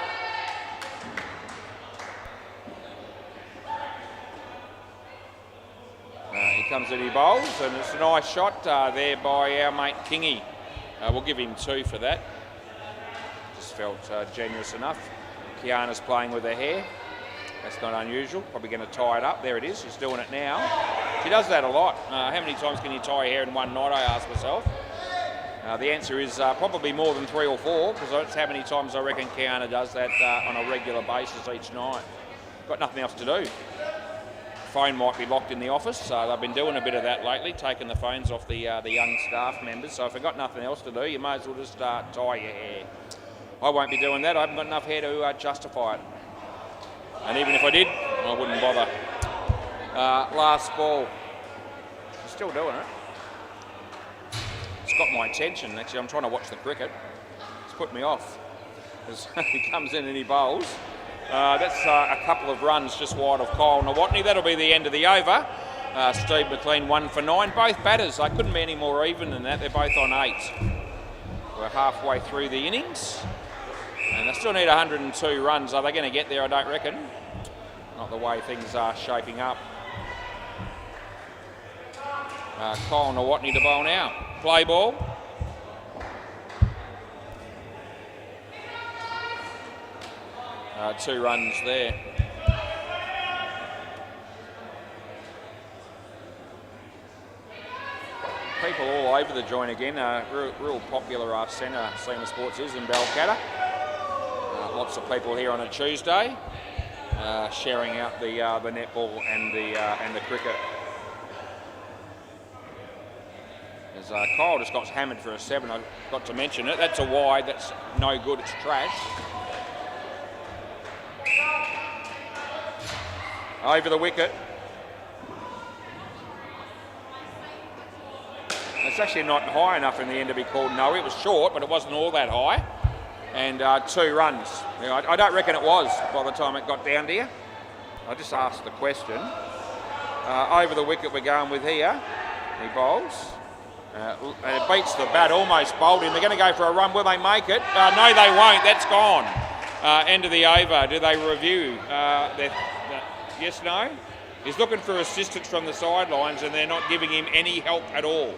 He comes in, he bowls, and it's a nice shot there by our mate Kingy. We'll give him 2 for that. Just felt generous enough. Kiana's playing with her hair. That's not unusual. Probably going to tie it up. There it is. She's doing it now. She does that a lot. How many times can you tie your hair in one night, I ask myself. The answer is probably more than 3 or 4, because that's how many times I reckon Kiana does that on a regular basis each night. Got nothing else to do. Phone might be locked in the office. They've been doing a bit of that lately, taking the phones off the young staff members. So if they've got nothing else to do, you may as well just tie your hair. I won't be doing that. I haven't got enough hair to justify it. And even if I did, I wouldn't bother. Last ball. He's still doing it. It's got my attention. Actually, I'm trying to watch the cricket. It's put me off. As he comes in and he bowls. That's a couple of runs just wide of Kyle Nawatney. That'll be the end of the over. Steve McLean 1 for 9. Both batters, they couldn't be any more even than that. They're both on 8. We're halfway through the innings. And they still need 102 runs. Are they going to get there? I don't reckon. Not the way things are shaping up. Kyle Nawatney to bowl now. Play ball. Two runs there. People all over the joint again. Real popular centre Seamer Sports is in Balcatta. Lots of people here on a Tuesday, sharing out the netball and the cricket. As Kyle just got hammered for a 7. I got to mention it. That's a wide. That's no good. It's trash. Over the wicket. It's actually not high enough in the end to be called no. It was short, but it wasn't all that high. And 2 runs. You know, I don't reckon it was by the time it got down to you. I just asked the question. Over the wicket we're going with here. He bowls. And it beats the bat, almost bowled him. They're going to go for a run. Will they make it? No, they won't. That's gone. End of the over. Do they review? Yes, no? He's looking for assistance from the sidelines and they're not giving him any help at all.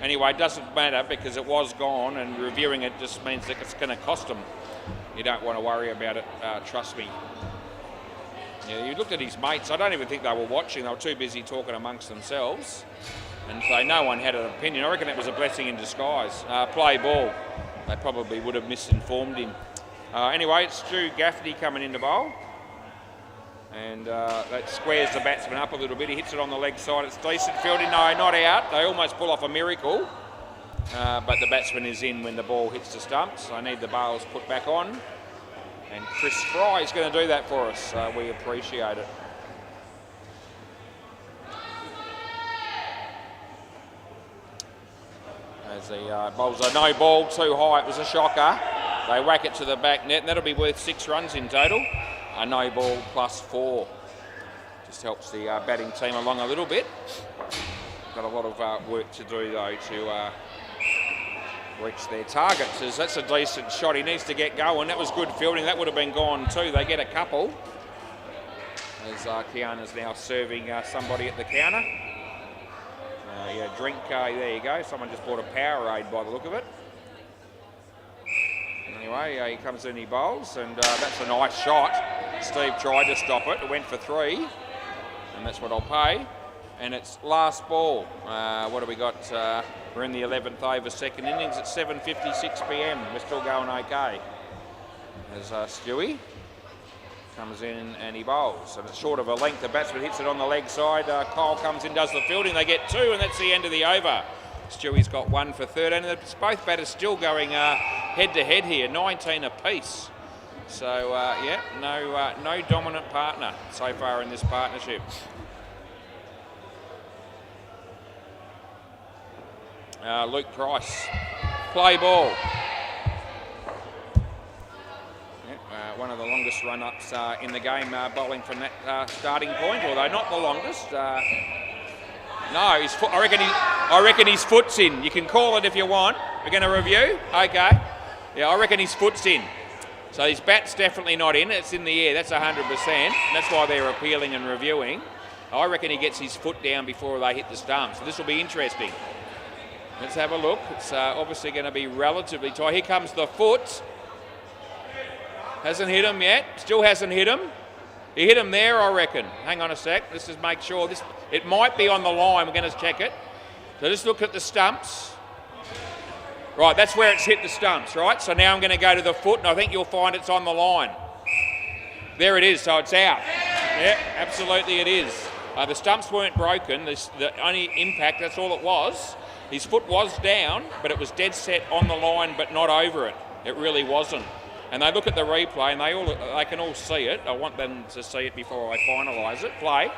Anyway, it doesn't matter because it was gone, and reviewing it just means that it's going to cost them. You don't want to worry about it, trust me. Yeah, you looked at his mates. I don't even think they were watching. They were too busy talking amongst themselves. And so no one had an opinion. I reckon it was a blessing in disguise. Play ball. They probably would have misinformed him. Anyway, it's Stu Gaffney coming in to bowl. And that squares the batsman up a little bit. He hits it on the leg side. It's decent fielding. No, not out. They almost pull off a miracle. But the batsman is in when the ball hits the stumps. I need the bails put back on. And Chris Fry is going to do that for us. We appreciate it. As the bowls a no ball too high, it was a shocker. They whack it to the back net, and that'll be worth 6 runs in total. A no ball +4. Just helps the batting team along a little bit. Got a lot of work to do though to reach their targets. As that's a decent shot. He needs to get going. That was good fielding. That would have been gone too. They get a couple. As Kiana's now serving somebody at the counter. Yeah, drink, there you go. Someone just bought a Powerade by the look of it. Anyway, he comes in, he bowls, and that's a nice shot. Steve tried to stop it. It went for 3, and that's what I'll pay. And it's last ball. What have we got? We're in the 11th over, second innings at 7:56 p.m. We're still going okay. As Stewie comes in and he bowls. And it's short of a length. The batsman hits it on the leg side. Kyle comes in, does the fielding. They get 2, and that's the end of the over. Stewie's got 1 for 13. And both batters still going head-to-head here, 19 apiece. So, yeah, no dominant partner so far in this partnership. Luke Price, play ball. One of the longest run-ups in the game, bowling from that starting point, although not the longest. No, his foot. I reckon his foot's in. You can call it if you want. We're going to review. Okay. Yeah, I reckon his foot's in. So his bat's definitely not in. It's in the air. That's 100%. That's why they're appealing and reviewing. I reckon he gets his foot down before they hit the stump. So this will be interesting. Let's have a look. It's obviously going to be relatively tight. Here comes the foot. Hasn't hit him yet. Still hasn't hit him. He hit him there, I reckon. Hang on a sec. Let's just make sure. It might be on the line. We're going to check it. So just look at the stumps. Right, that's where it's hit the stumps, right? So now I'm going to go to the foot, and I think you'll find it's on the line. There it is, so it's out. Yeah, absolutely it is. The stumps weren't broken. The only impact, that's all it was. His foot was down, but it was dead set on the line, but not over it. It really wasn't. And they look at the replay, and they can all see it. I want them to see it before I finalise it. Play.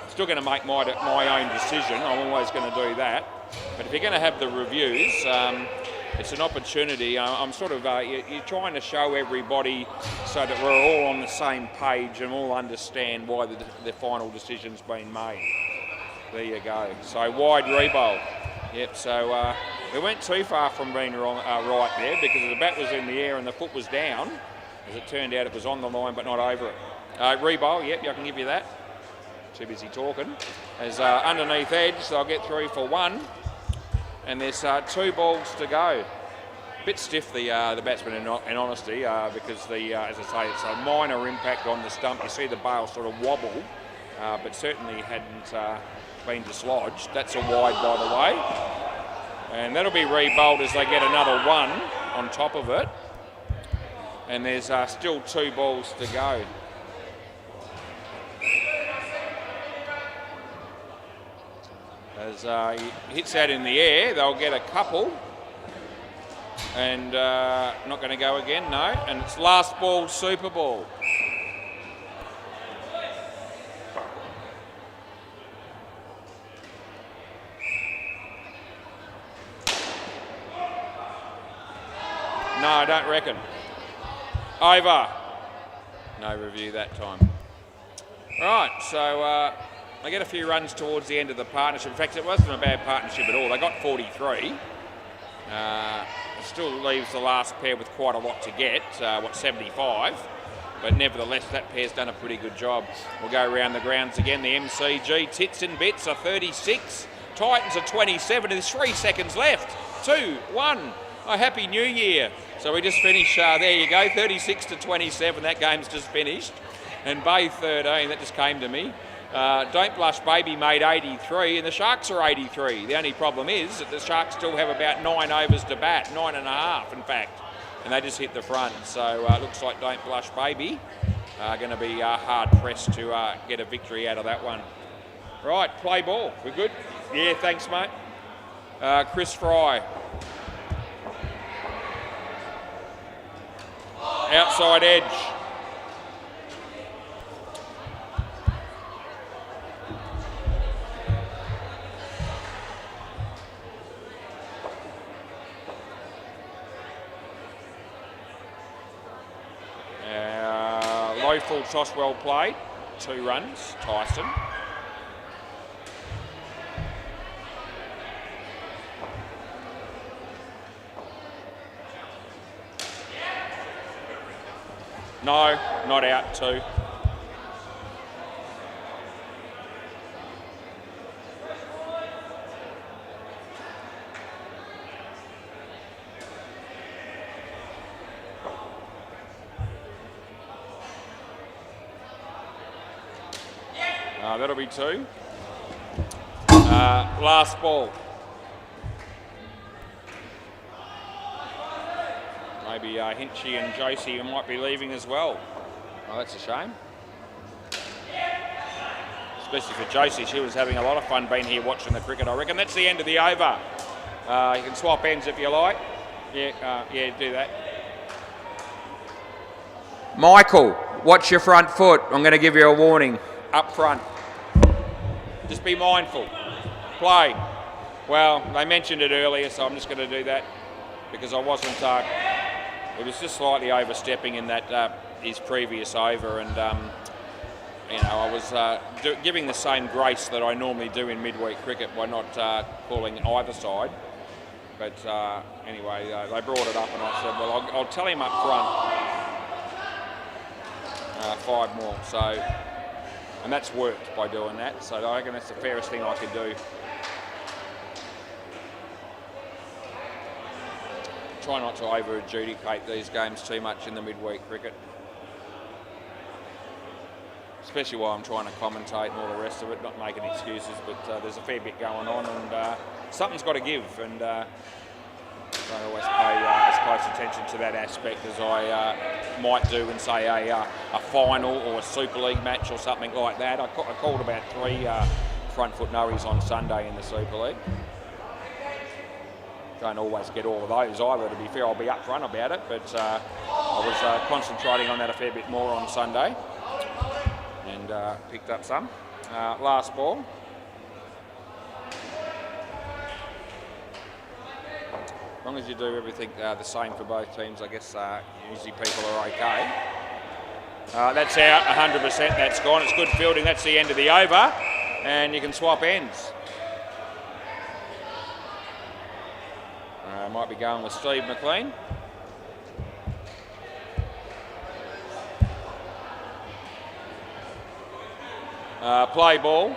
Still going to make my own decision. I'm always going to do that. But if you're going to have the reviews, it's an opportunity. I'm sort of you're trying to show everybody so that we're all on the same page and all understand why the final decision's been made. There you go. So wide rebowl. Yep, so we went too far from being wrong, right there because the bat was in the air and the foot was down. As it turned out, it was on the line but not over it. Rebowl, yep, I can give you that. Too busy talking. As underneath edge, so I'll get through for 1. And there's 2 balls to go. Bit stiff, the batsman in honesty, because as I say, it's a minor impact on the stump. You see the bail sort of wobble, but certainly hadn't been dislodged. That's a wide, by the way. And that'll be re-bowled as they get another 1 on top of it. And there's still 2 balls to go. As he hits that in the air, they'll get a couple. And not going to go again, no. And it's last ball, super ball. No, I don't reckon. Over. No review that time. Right, so they get a few runs towards the end of the partnership. In fact, it wasn't a bad partnership at all. They got 43. Still leaves the last pair with quite a lot to get, 75? But nevertheless, that pair's done a pretty good job. We'll go around the grounds again. The MCG Tits and Bits are 36. Titans are 27. There's 3 seconds left. 2, 1. Oh, Happy New Year. So we just finished, there you go, 36 to 27. That game's just finished. And Bay 13, that just came to me. Don't Blush Baby made 83 and the Sharks are 83. The only problem is that the Sharks still have about 9 overs to bat, 9.5 in fact, and they just hit the front. So it looks like Don't Blush Baby are going to be hard pressed to get a victory out of that one. Right, play ball. We're good? Yeah, thanks mate. Chris Fry. Outside edge. low full toss, well played. 2 runs, Tyson. No, not out, 2. That'll be 2. Last ball. Maybe Hinchy and Josie might be leaving as well. Oh, that's a shame. Especially for Josie, she was having a lot of fun being here watching the cricket, I reckon. That's the end of the over. You can swap ends if you like. Yeah, do that. Michael, watch your front foot. I'm going to give you a warning. Up front. Just be mindful. Play. Well, they mentioned it earlier, so I'm just going to do that because I wasn't... it was just slightly overstepping in that his previous over, and I was giving the same grace that I normally do in midweek cricket by not calling either side. But anyway, they brought it up, and I said, well, I'll tell him up front 5 more. So. And that's worked by doing that, so I reckon that's the fairest thing I could do. Try not to over-adjudicate these games too much in the midweek cricket. Especially while I'm trying to commentate and all the rest of it, not making excuses, but there's a fair bit going on, and something's got to give, and I always pay as close attention to that aspect as I might do in, say, a final or a Super League match or something like that. I called about 3 front foot noes on Sunday in the Super League. Don't always get all of those either, to be fair. I'll be upfront about it, but I was concentrating on that a fair bit more on Sunday and picked up some. Last ball. As long as you do everything the same for both teams, I guess usually people are okay. That's out, 100%, that's gone. It's good fielding, that's the end of the over, and you can swap ends. Might be going with Steve McLean. Play ball.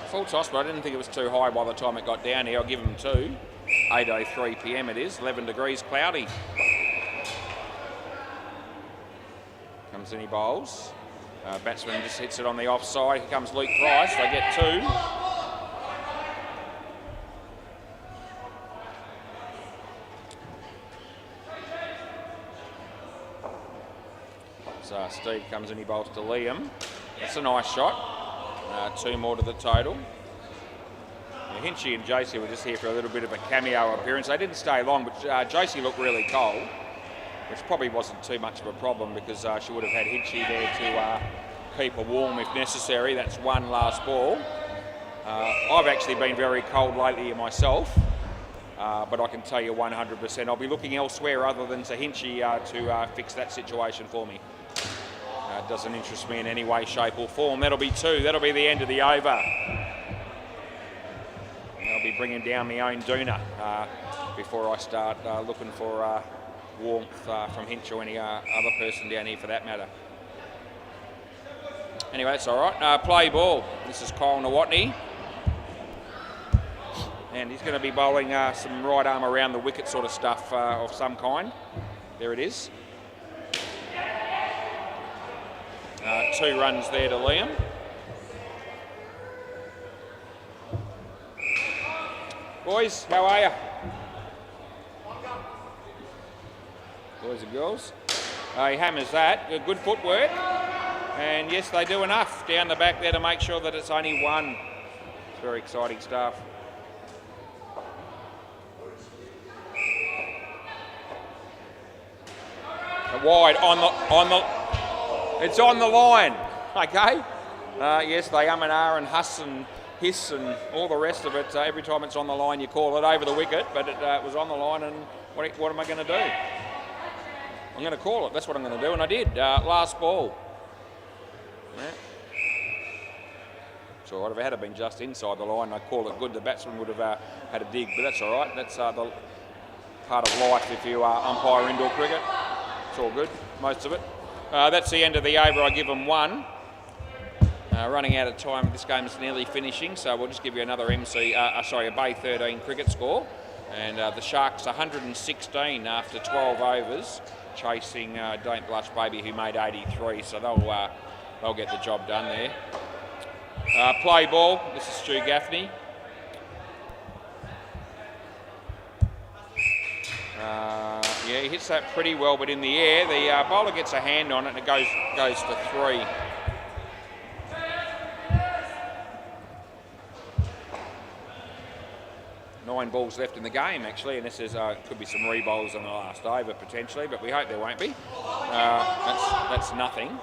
Full toss, but I didn't think it was too high by the time it got down here. I'll give them 2. 8:03 p.m. it is, 11 degrees cloudy. Comes in, he bowls. Batsman just hits it on the offside. Here comes Luke Price, they get 2. So Steve comes in, he bowls to Liam. That's a nice shot. 2 more to the total. Hinchy and Josie were just here for a little bit of a cameo appearance. They didn't stay long, but Josie looked really cold, which probably wasn't too much of a problem because she would have had Hinchy there to keep her warm if necessary. That's 1 last ball. I've actually been very cold lately myself, but I can tell you 100% I'll be looking elsewhere other than to Hinchy to fix that situation for me. It doesn't interest me in any way, shape or form. That'll be 2. That'll be the end of the over. And I'll be bringing down my own doona before I start looking for warmth from Hinch or any other person down here for that matter. Anyway, that's all right. Play ball. This is Kyle Nawatney. And he's going to be bowling some right arm around the wicket sort of stuff of some kind. There it is. 2 runs there to Liam. Boys, how are you? Boys and girls. He hammers that. Good footwork. And yes, they do enough down the back there to make sure that it's only 1. It's very exciting stuff. Wide on the it's on the line, okay? Yes, they and ah and huss and hiss and all the rest of it. Every time it's on the line, you call it over the wicket, but it was on the line, and what am I going to do? I'm going to call it. That's what I'm going to do, and I did. Last ball. Yeah. It's all right. If it had been just inside the line, I'd call it good. The batsman would have had a dig, but that's all right. That's the part of life if you umpire indoor cricket. It's all good, most of it. That's the end of the over. I give them 1. Running out of time, this game's nearly finishing, so we'll just give you another a Bay 13 cricket score. And the Sharks 116 after 12 overs, chasing Don't Blush Baby, who made 83, so they'll get the job done there. Play ball, this is Stu Gaffney. Yeah, he hits that pretty well, but in the air, the bowler gets a hand on it and it goes for 3. Nine balls left in the game, actually, and this is could be some re-bowls on the last over potentially, but we hope there won't be. That's nothing.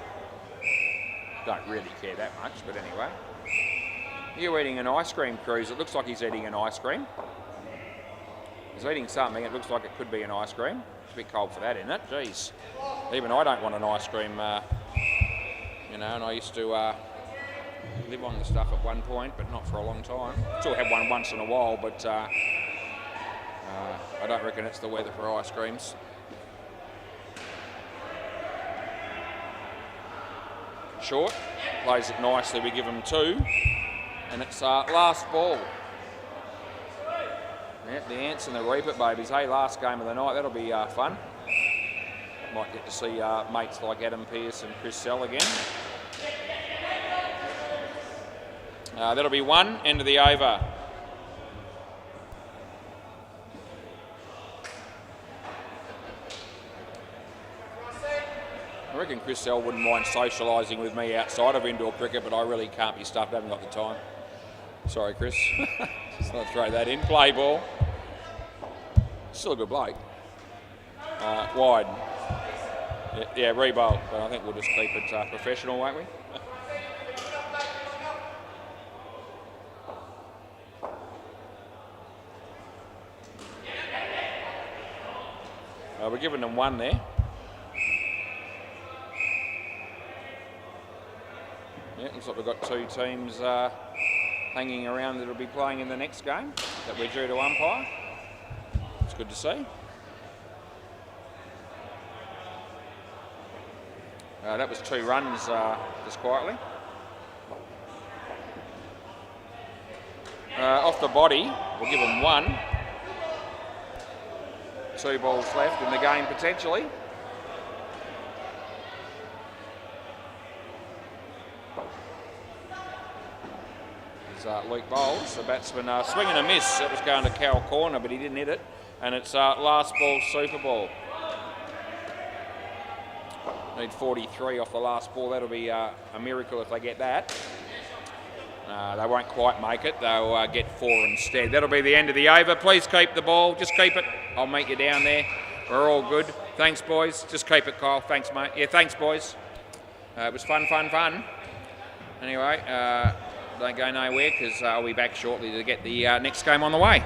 Don't really care that much, but anyway. You're eating an ice cream, Cruz. It looks like he's eating an ice cream. He's eating something. It looks like it could be an ice cream. It's a bit cold for that, isn't it? Jeez. Even I don't want an ice cream, and I used to live on the stuff at one point, but not for a long time. Still have one once in a while, but I don't reckon it's the weather for ice creams. Short, plays it nicely, we give him 2, and it's last ball. Yeah, the Ants and the Reap It babies. Hey, last game of the night, that'll be fun. Might get to see mates like Adam Pearce and Chris Sell again. That'll be 1, end of the over. I reckon Chris Sell wouldn't mind socialising with me outside of indoor cricket, but I really can't be stuffed. I haven't got the time. Sorry, Chris. Just not throw that in. Play ball. Still a good bloke. Wide. Yeah, re-bowl, but I think we'll just keep it professional, won't we? We're giving them 1 there. Yeah, looks like we've got 2 teams hanging around that will be playing in the next game that we're due to umpire. It's good to see. That was 2 runs just quietly. Off the body, we'll give them 1. 2 balls left in the game potentially. There's Luke Bowles, the batsman, swing and a miss. It was going to Cal corner, but he didn't hit it. And it's last ball, Super Ball. Need 43 off the last ball. That'll be a miracle if they get that. They won't quite make it. They'll get 4 instead. That'll be the end of the over. Please keep the ball. Just keep it. I'll meet you down there. We're all good. Thanks, boys. Just keep it, Kyle. Thanks, mate. Yeah, thanks, boys. It was fun. Anyway, don't go nowhere because I'll be back shortly to get the next game on the way.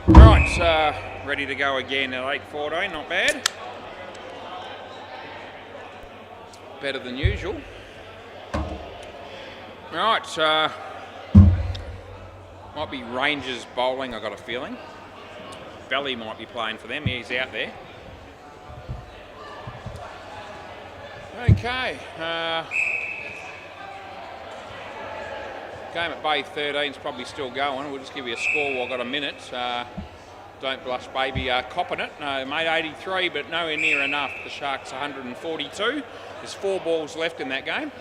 Right, ready to go again at 8:14, not bad. Better than usual. Right, might be Rangers bowling, I got a feeling. Belly might be playing for them, he's out there. Okay, game at Bay 13 is probably still going. We'll just give you a score while I've got a minute. Don't blush, baby, copping it. No, made 83, but nowhere near enough. The Sharks 142. There's 4 balls left in that game.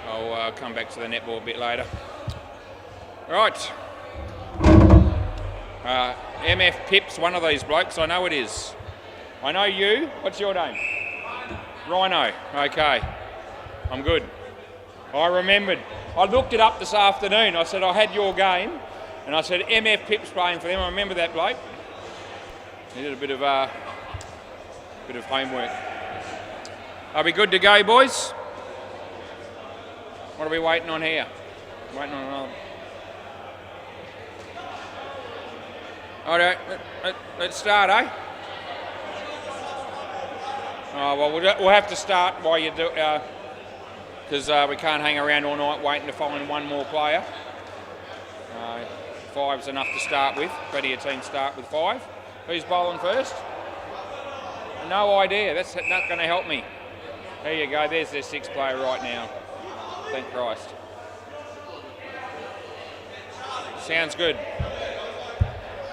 I'll come back to the netball a bit later. Right. MF Pips, one of these blokes. I know it is. I know you. What's your name? Rhino. Okay. I'm good. I remembered. I looked it up this afternoon. I said I had your game, and I said MF Pips playing for them. I remember that bloke. He did a bit of homework. Are we good to go, boys? What are we waiting on here? Waiting on another. All right, let's start, eh? Oh, well, we'll have to start while you do, because we can't hang around all night waiting to find one more player. 5's enough to start with. Plenty of teams start with 5. Who's bowling first? No idea. That's not going to help me. There you go. There's their 6th player right now. Thank Christ. Sounds good.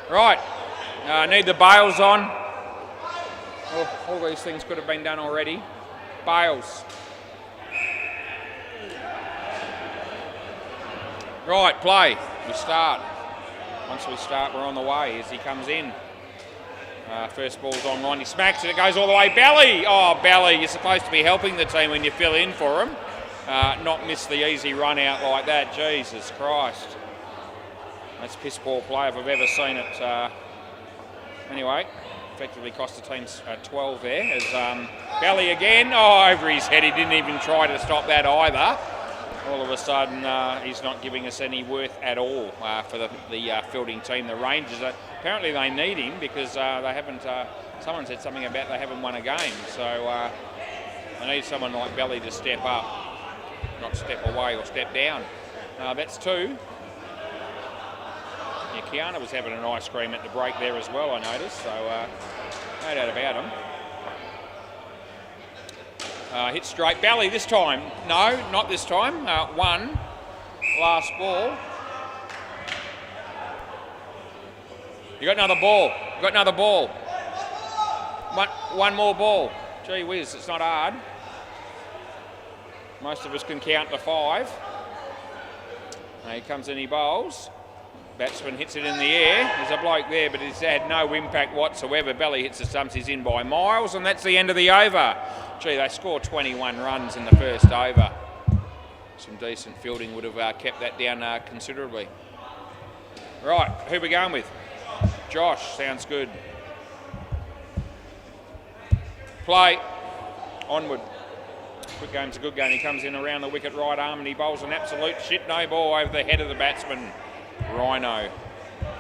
Right. Need the bails on. All these things could have been done already. Bails. Right, play. We start. Once we start, we're on the way as he comes in. First ball's on line. He smacks it. It goes all the way. Belly. Oh, Belly. You're supposed to be helping the team when you fill in for them. Not miss the easy run out like that. Jesus Christ. That's piss poor play if I've ever seen it. Anyway, effectively cost the team 12 there. As Belly again. Oh, over his head. He didn't even try to stop that either. All of a sudden, he's not giving us any worth at all for the fielding team. The Rangers, apparently they need him because they haven't, someone said something about they haven't won a game. So they need someone like Belly to step up, not step away or step down. That's 2. Yeah, Kiana was having an ice cream at the break there as well, I noticed. So no doubt about him. Hit straight. Belly this time. No, not this time. 1. Last ball. You got another ball. You got another ball. One more ball. Gee whiz, it's not hard. Most of us can count to 5. He comes in, he bowls. Batsman hits it in the air. There's a bloke there, but it's had no impact whatsoever. Belly hits the stumps, he's in by miles, and that's the end of the over. Gee, they scored 21 runs in the first over. Some decent fielding would have kept that down considerably. Right, who are we going with? Josh, sounds good. Play. Onward. Quick game's a good game. He comes in around the wicket right arm and he bowls an absolute shit no ball over the head of the batsman. Rhino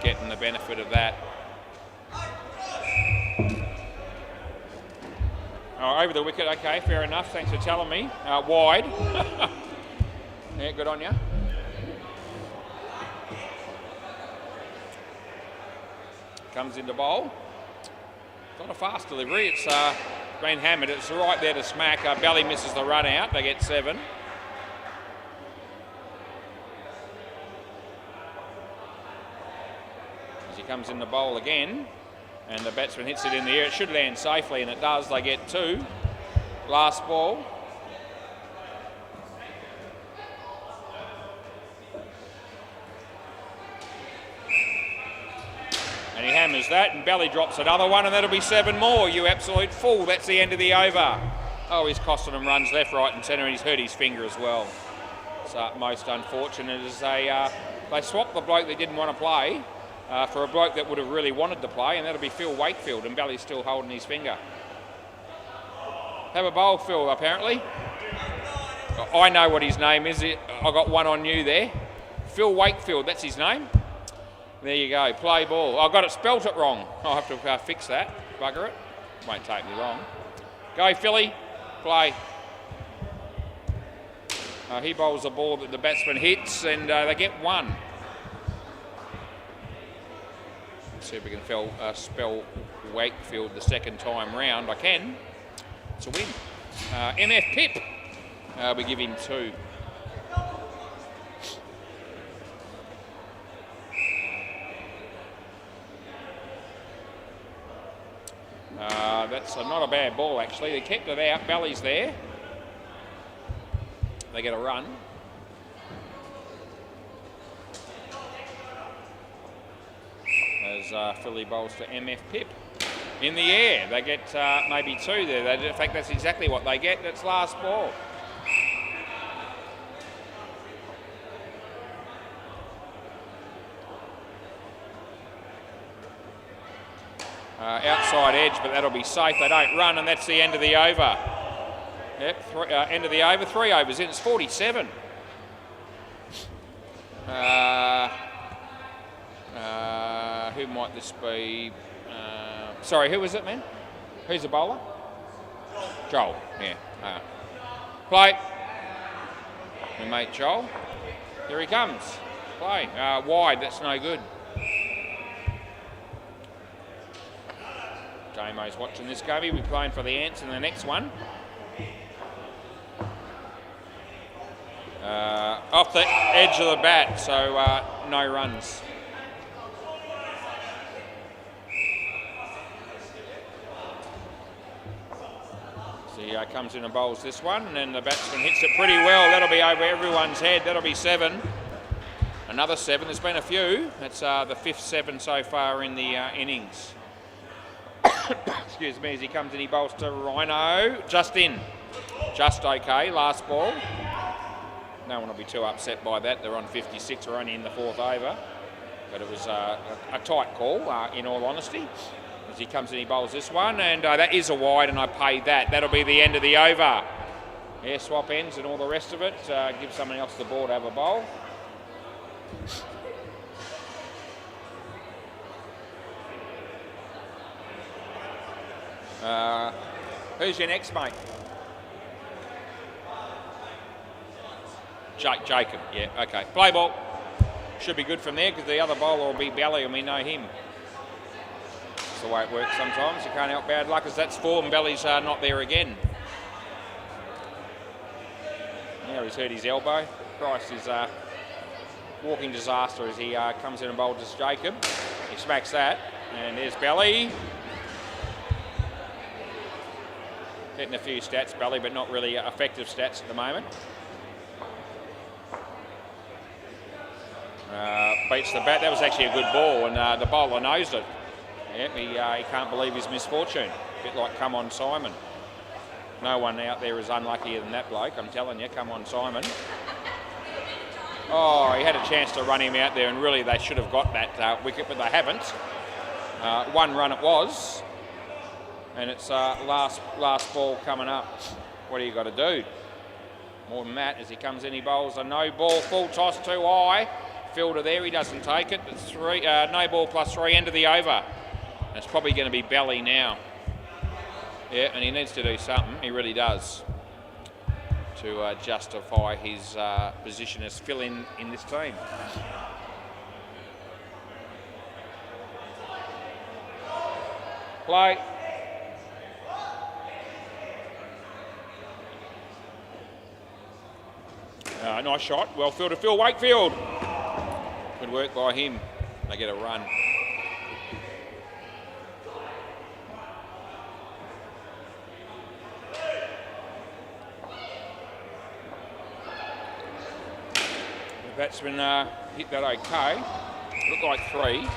getting the benefit of that. Oh, over the wicket, okay, fair enough. Thanks for telling me. Wide. Yeah, good on you. Comes into bowl. Not a fast delivery. It's been hammered. It's right there to smack. Belly misses the run out. They get 7. As he comes in the bowl again, and the batsman hits it in the air. It should land safely, and it does. They get 2. Last ball. And he hammers that, and Belly drops another one, and that'll be 7 more. You absolute fool. That's the end of the over. Oh, he's costing them runs left, right and centre, and he's hurt his finger as well. It's most unfortunate as they swapped the bloke they didn't want to play for a bloke that would have really wanted to play, and that'll be Phil Wakefield, and Belly's still holding his finger. Have a bowl, Phil, apparently. I know what his name is. I got one on you there. Phil Wakefield, that's his name. There you go, play ball. I got it, spelt it wrong. I'll have to fix that, bugger it. Won't take me long. Go Philly, play. He bowls the ball that the batsman hits and they get one. Let's see if we can spell Wakefield the second time round. I can. It's a win. MF Pip, we give him 2. That's not a bad ball actually. They kept it out, Belly's there. They get a run. As Philly bowls to MF Pip. In the air, they get maybe 2 there. In fact, that's exactly what they get. That's last ball. Outside edge, but that'll be safe. They don't run, and that's the end of the over. Yep, end of the over. 3 overs in. It's 47. Who might this be? Sorry, who is it, man? Who's the bowler? Joel. Yeah. Play. My mate Joel. Here he comes. Play. Wide. That's no good. Damo's watching this game. He'll be playing for the Ants in the next one. Off the edge of the bat, so no runs. So he comes in and bowls this one, and then the batsman hits it pretty well. That'll be over everyone's head. That'll be 7. Another 7. There's been a few. That's the 5th 7 so far in the innings. Excuse me, as he comes in, he bowls to Rhino. Just in. Just okay. Last ball. No one will be too upset by that. They're on 56. We're only in the 4th over. But it was a tight call, in all honesty. As he comes in, he bowls this one. And that is a wide, and I paid that. That'll be the end of the over. Air swap ends and all the rest of it. Give someone else the ball to have a bowl. Who's your next mate? Jacob, yeah, okay. Play ball. Should be good from there because the other bowler will be Belly and we know him. That's the way it works sometimes. You can't help bad luck as that's 4 and Belly's not there again. Now he's hurt his elbow. Christ is walking disaster as he comes in and bowls to Jacob. He smacks that and there's Belly. Getting a few stats, Belly, but not really effective stats at the moment. Beats the bat. That was actually a good ball, and the bowler knows it. Yeah, he can't believe his misfortune. A bit like Come On Simon. No one out there is unluckier than that bloke, I'm telling you. Come On Simon. Oh, he had a chance to run him out there, and really they should have got that wicket, but they haven't. 1 run it was. And it's last ball coming up. What do you got to do? More than that, as he comes in, he bowls a no ball, full toss, too high. Fielder there, he doesn't take it. It's 3, no ball plus 3, end of the over. And it's probably going to be Belly now. Yeah, and he needs to do something. He really does. To justify his position as fill-in this team. Play. Nice shot, well fielded, Phil Wakefield. Good work by him. They get a run. The batsman hit that okay. Looked like 3.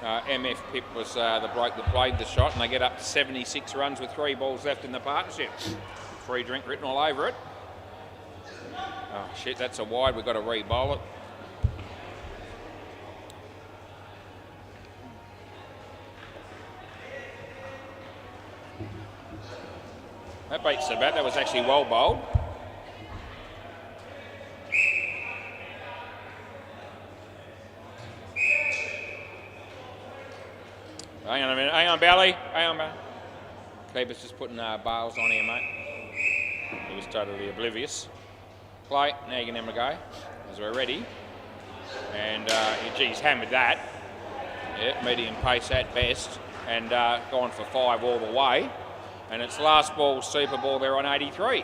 MF Pip was the bloke that played the shot, and they get up to 76 runs with 3 balls left in the partnership. Free drink written all over it. Oh shit, that's a wide, we've got to re-bowl it. That beats the bat, that was actually well bowled. Hang on a minute. Hang on, Belly. Hang on, Belly. Keeper's just putting bales on here, mate. He was totally oblivious. Play. Now you can have a go as we're ready. And geez, hammered that. Yeah, medium pace at best. And gone for 5 all the way. And it's last ball, super ball there on 83.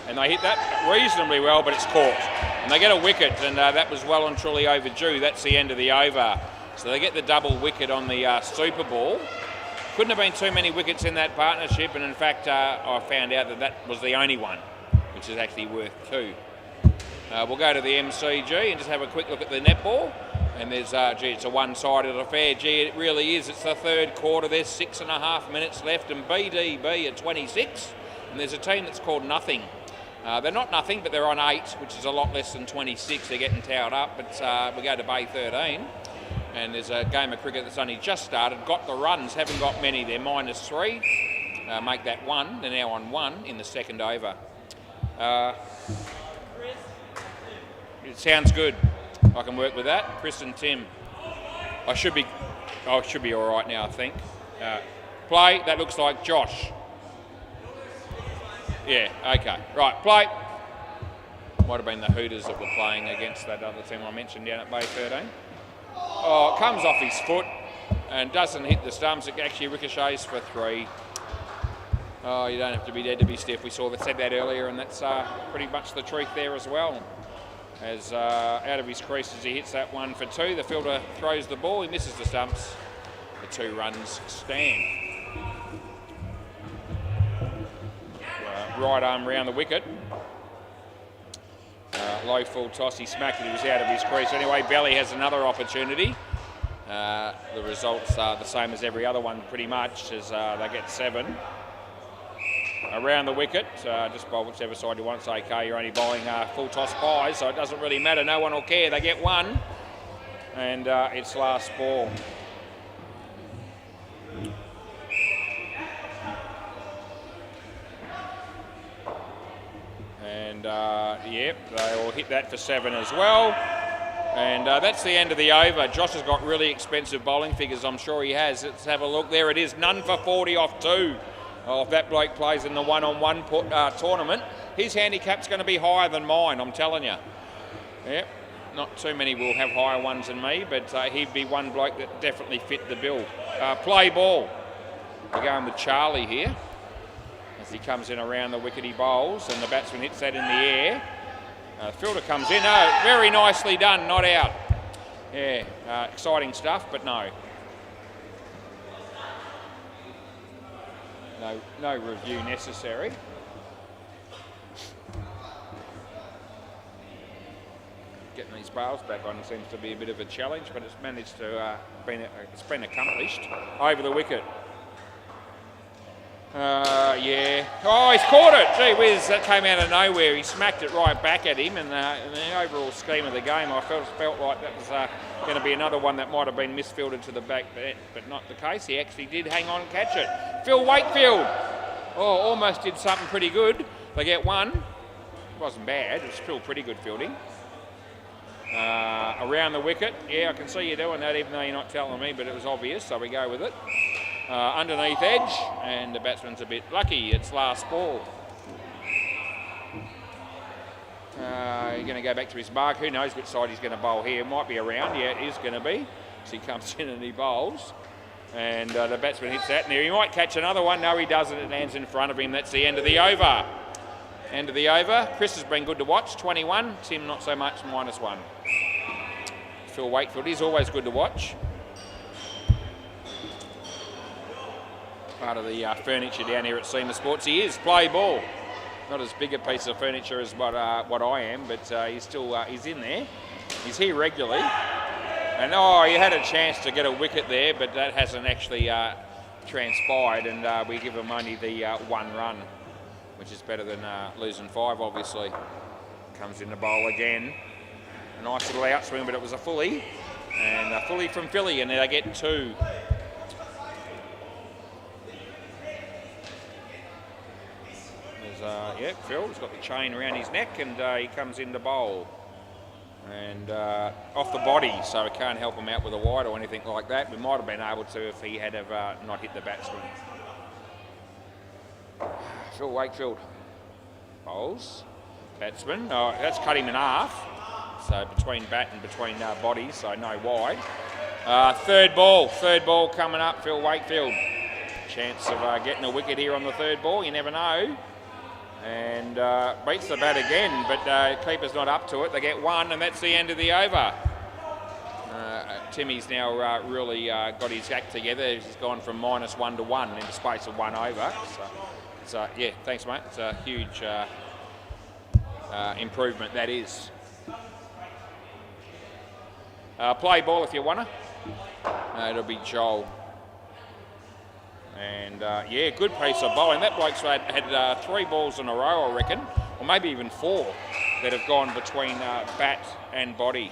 And they hit that reasonably well, but it's caught. And they get a wicket, and that was well and truly overdue. That's the end of the over. So they get the double wicket on the super ball. Couldn't have been too many wickets in that partnership, and in fact, I found out that that was the only one, which is actually worth 2. We'll go to the MCG and just have a quick look at the netball. And there's, gee, it's a one-sided affair. Gee, it really is. It's the third quarter. There's 6.5 minutes left, and BDB at 26. And there's a team that's called Nothing. They're not Nothing, but they're on 8, which is a lot less than 26. They're getting towed up, but we go to Bay 13. And there's a game of cricket that's only just started. Got the runs, haven't got many. They're -3. Make that 1. They're now on 1 in the second over. It sounds good. I can work with that. Chris and Tim. I should be all right now, I think. Play. That looks like Josh. Yeah, okay. Right, play. Might have been the Hooters that were playing against that other team I mentioned down at Bay 13. Oh, it comes off his foot and doesn't hit the stumps. It actually ricochets for 3. Oh, you don't have to be dead to be stiff. We said that earlier, and that's pretty much the truth there as well. As out of his crease as he hits that one for 2, the fielder throws the ball. He misses the stumps. The 2 runs stand. Right arm round the wicket. Low full toss, he smacked it, he was out of his crease. Anyway, Belly has another opportunity. The results are the same as every other one pretty much, as they get 7. Around the wicket, just bowl whichever side you want. It's okay, you're only bowling full toss pies, so it doesn't really matter, no one will care. They get 1, and it's last ball. And yep, they will hit that for 7 as well. And that's the end of the over. Josh has got really expensive bowling figures, I'm sure he has. Let's have a look. There it is, none for 40 off 2. Oh, if that bloke plays in the one-on-one tournament, his handicap's going to be higher than mine, I'm telling you. Yep, not too many will have higher ones than me, but he'd be one bloke that definitely fit the bill. Play ball. We're going with Charlie here. As he comes in around the wicket, he bowls, and the batsman hits that in the air. The fielder comes in. Oh, very nicely done, not out. Yeah, exciting stuff, but no. No review necessary. Getting these bales back on seems to be a bit of a challenge, but it's managed to it's been accomplished over the wicket. Yeah. Oh, he's caught it. Gee whiz, that came out of nowhere. He smacked it right back at him, and in the overall scheme of the game, I felt like that was going to be another one that might have been misfielded to the back, but not the case. He actually did hang on and catch it. Phil Wakefield. Oh, almost did something pretty good. They get 1. It wasn't bad. It was still pretty good fielding. Around the wicket. Yeah, I can see you doing that, even though you're not telling me, but it was obvious, so we go with it. Underneath edge, and the batsman's a bit lucky. It's last ball. He's going to go back to his mark. Who knows which side he's going to bowl here? Might be around. Yeah, it is going to be. So he comes in and he bowls. And the batsman hits that. Now he might catch another one. No, he doesn't. It lands in front of him. That's the end of the over. End of the over. Chris has been good to watch. 21. Tim, not so much. -1. Phil Wakefield is always good to watch. Part of the furniture down here at SEMA Sports. He is play ball. Not as big a piece of furniture as what I am, but he's still he's in there. He's here regularly. And oh, he had a chance to get a wicket there, but that hasn't actually transpired, and we give him only the 1 run, which is better than losing 5, obviously. Comes in the bowl again. A nice little outswing, but it was a fully. And a fully from Philly, and they get 2. Yeah, Phil's got the chain around his neck, and he comes in to bowl. and off the body, so we can't help him out with a wide or anything like that. We might have been able to if he had have not hit the batsman. Phil Wakefield bowls. Batsman, that's cut him in half. So between bat and between bodies, so no wide. Third ball coming up, Phil Wakefield. Chance of getting a wicket here on the third ball, you never know. And beats the bat again, but keeper's not up to it. They get one, and that's the end of the over. Timmy's now really got his act together. He's gone from -1 to 1 in the space of 1 over. So yeah, thanks, mate. It's a huge improvement, that is. Play ball if you want to. It'll be Joel. And yeah, good piece of bowling. That bloke's had 3 balls in a row, I reckon, or maybe even 4, that have gone between bat and body.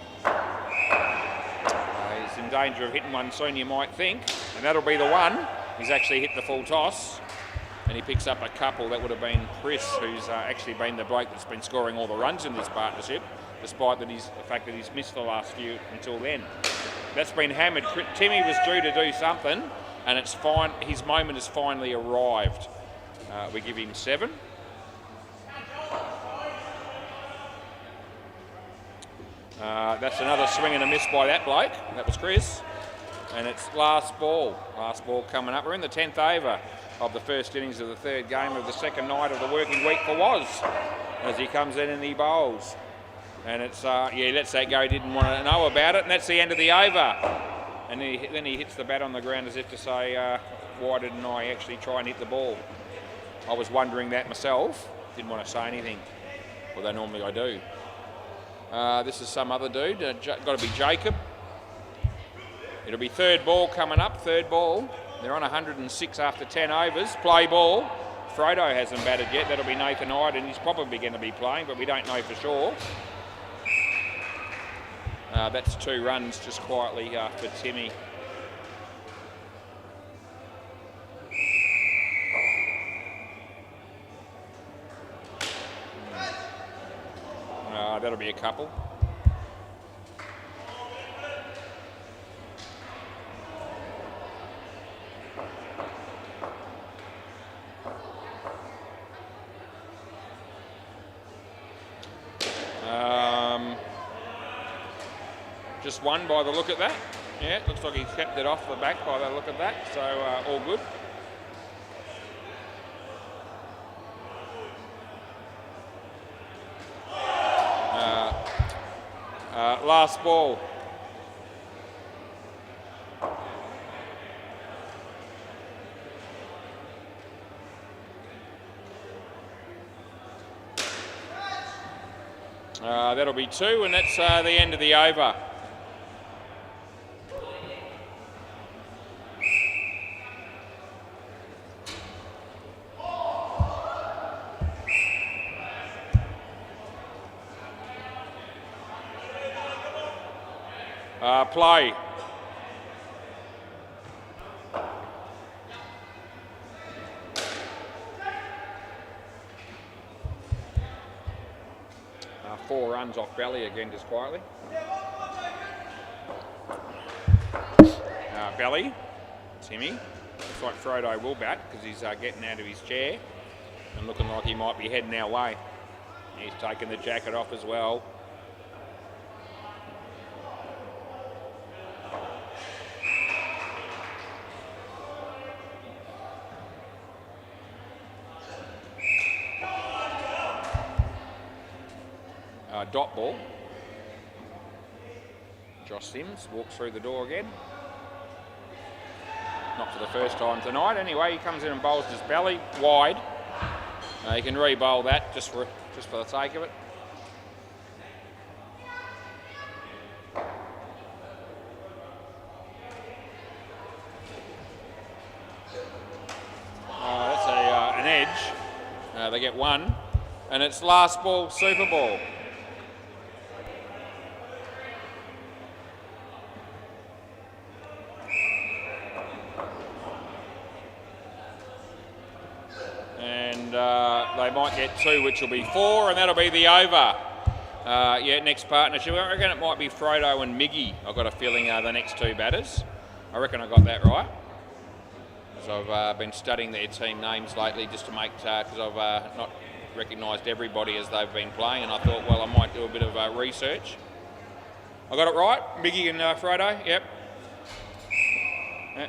He's in danger of hitting one soon, you might think, and that'll be the one. He's actually hit the full toss, and he picks up a couple. That would have been Chris, who's actually been the bloke that's been scoring all the runs in this partnership, despite that the fact that he's missed the last few until then. That's been hammered. Timmy was due to do something, and it's fine. His moment has finally arrived. We give him 7. That's another swing and a miss by that bloke. That was Chris. And it's last ball. Last ball coming up. We're in the 10th over of the first innings of the third game of the second night of the working week for Woz, as he comes in and he bowls. And it's, yeah, lets that go. Didn't want to know about it. And that's the end of the over. And then he hits the bat on the ground as if to say, why didn't I actually try and hit the ball? I was wondering that myself. Didn't want to say anything, although normally I do. This is some other dude. Got to be Jacob. It'll be third ball coming up. Third ball. They're on 106 after 10 overs. Play ball. Frodo hasn't batted yet. That'll be Nathan Hyde, and he's probably going to be playing, but we don't know for sure. That's 2 runs just quietly for Timmy. That'll be a couple. Just one by the look at that. Yeah, looks like he's kept it off the back by the look of that, so all good. Last ball. That'll be 2, and that's the end of the over. Play. Four runs off Belly again, just quietly. Belly, Timmy. Looks like Frodo will bat because he's getting out of his chair and looking like he might be heading our way. He's taking the jacket off as well. Dot ball. Josh Sims walks through the door again. Not for the first time tonight. Anyway, he comes in and bowls his belly wide. You can re-bowl that just for the sake of it. That's an edge. They get one, and it's last ball, super ball. They might get 2, which will be 4, and that'll be the over. Yeah, next partnership. I reckon it might be Frodo and Miggy. I've got a feeling are the next two batters. I reckon I got that right. So I've been studying their team names lately just to make, because I've not recognised everybody as they've been playing, and I thought, well, I might do a bit of research. I got it right, Miggy and Frodo, yep. Yeah.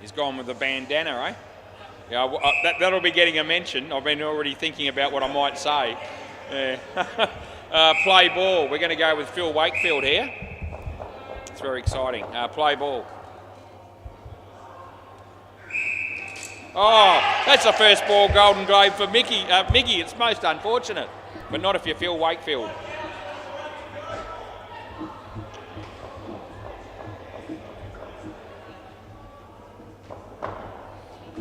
He's gone with the bandana, eh? Yeah, that'll be getting a mention. I've been already thinking about what I might say. Yeah. Play ball. We're going to go with Phil Wakefield here. It's very exciting. Play ball. Oh, that's the first ball Golden Globe for Miggy. It's most unfortunate, but not if you're Phil Wakefield.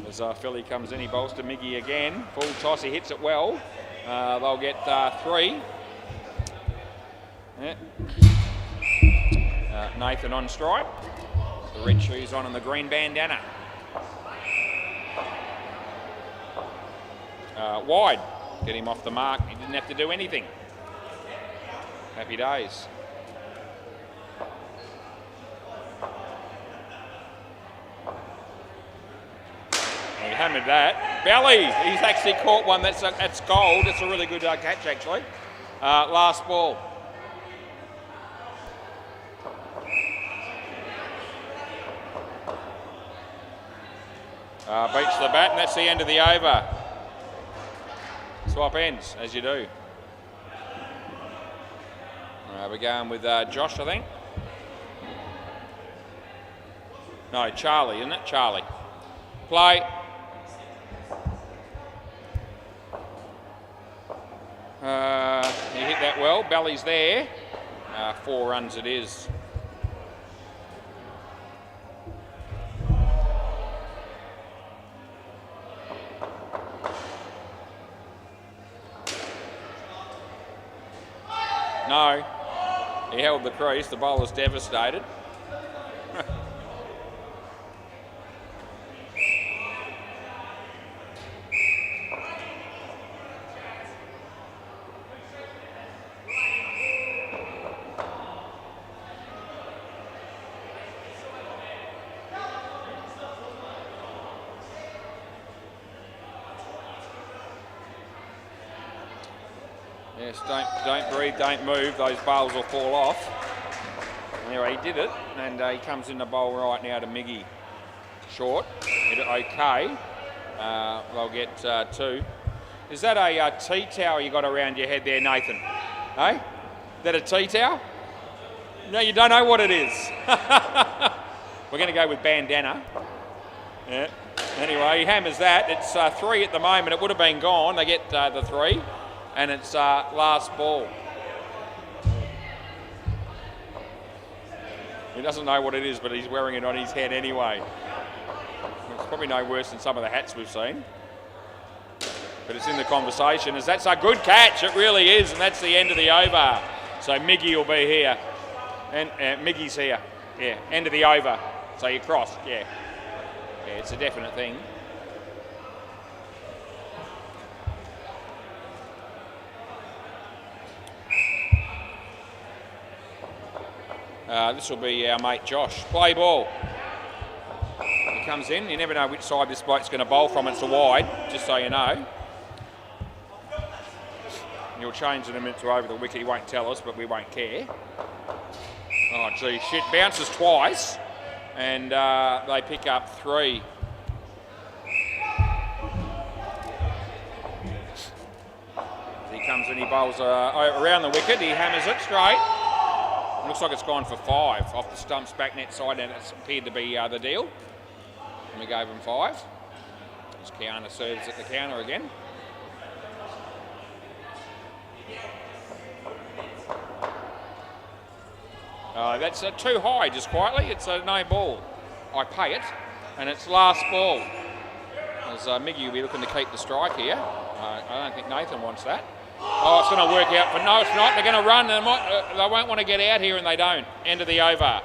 As Philly comes in, he bowls to Miggy again. Full toss, he hits it well. They'll get 3. Yeah. Nathan on strike. The red shoes on and the green bandana. Wide. Get him off the mark. He didn't have to do anything. Happy days. He hammered that. Belly. He's actually caught one. That's gold. It's a really good catch, actually. Last ball. Beats the bat, and that's the end of the over. Swap ends, as you do. We're going with Josh, I think. No, Charlie, isn't it? Charlie. Play. He hit that well. Belly's there. 4 runs it is. No, he held the crease. The bowler's devastated. Yes, don't breathe, don't move. Those bowls will fall off. Anyway, he did it, and he comes in the bowl right now to Miggy. Short, hit it okay. They'll get 2. Is that a tea towel you got around your head there, Nathan? Hey? Is that a tea towel? No, you don't know what it is. We're going to go with bandana. Yeah. Anyway, he hammers that. It's 3 at the moment. It would have been gone. They get the 3. And it's last ball. He doesn't know what it is, but he's wearing it on his head anyway. It's probably no worse than some of the hats we've seen. But it's in the conversation, as that's a good catch. It really is, and that's the end of the over. So Miggy will be here. And Miggy's here. Yeah, end of the over. So you crossed, yeah. Yeah, it's a definite thing. This will be our mate Josh. Play ball. He comes in. You never know which side this bloke's going to bowl from. It's a wide, just so you know. You'll change in a minute to over the wicket. He won't tell us, but we won't care. Oh, gee, shit. Bounces twice, and they pick up 3. He comes in, he bowls around the wicket. He hammers it straight. Looks like it's gone for 5 off the stumps back net side, and it's appeared to be the deal. And we gave him 5. As Kiana serves at the counter again. That's too high, just quietly. It's a no ball. I pay it, and it's last ball. As Miggy will be looking to keep the strike here. I don't think Nathan wants that. Oh, it's going to work out, but no, it's not. They're going to run. They won't want to get out here, and they don't. End of the over.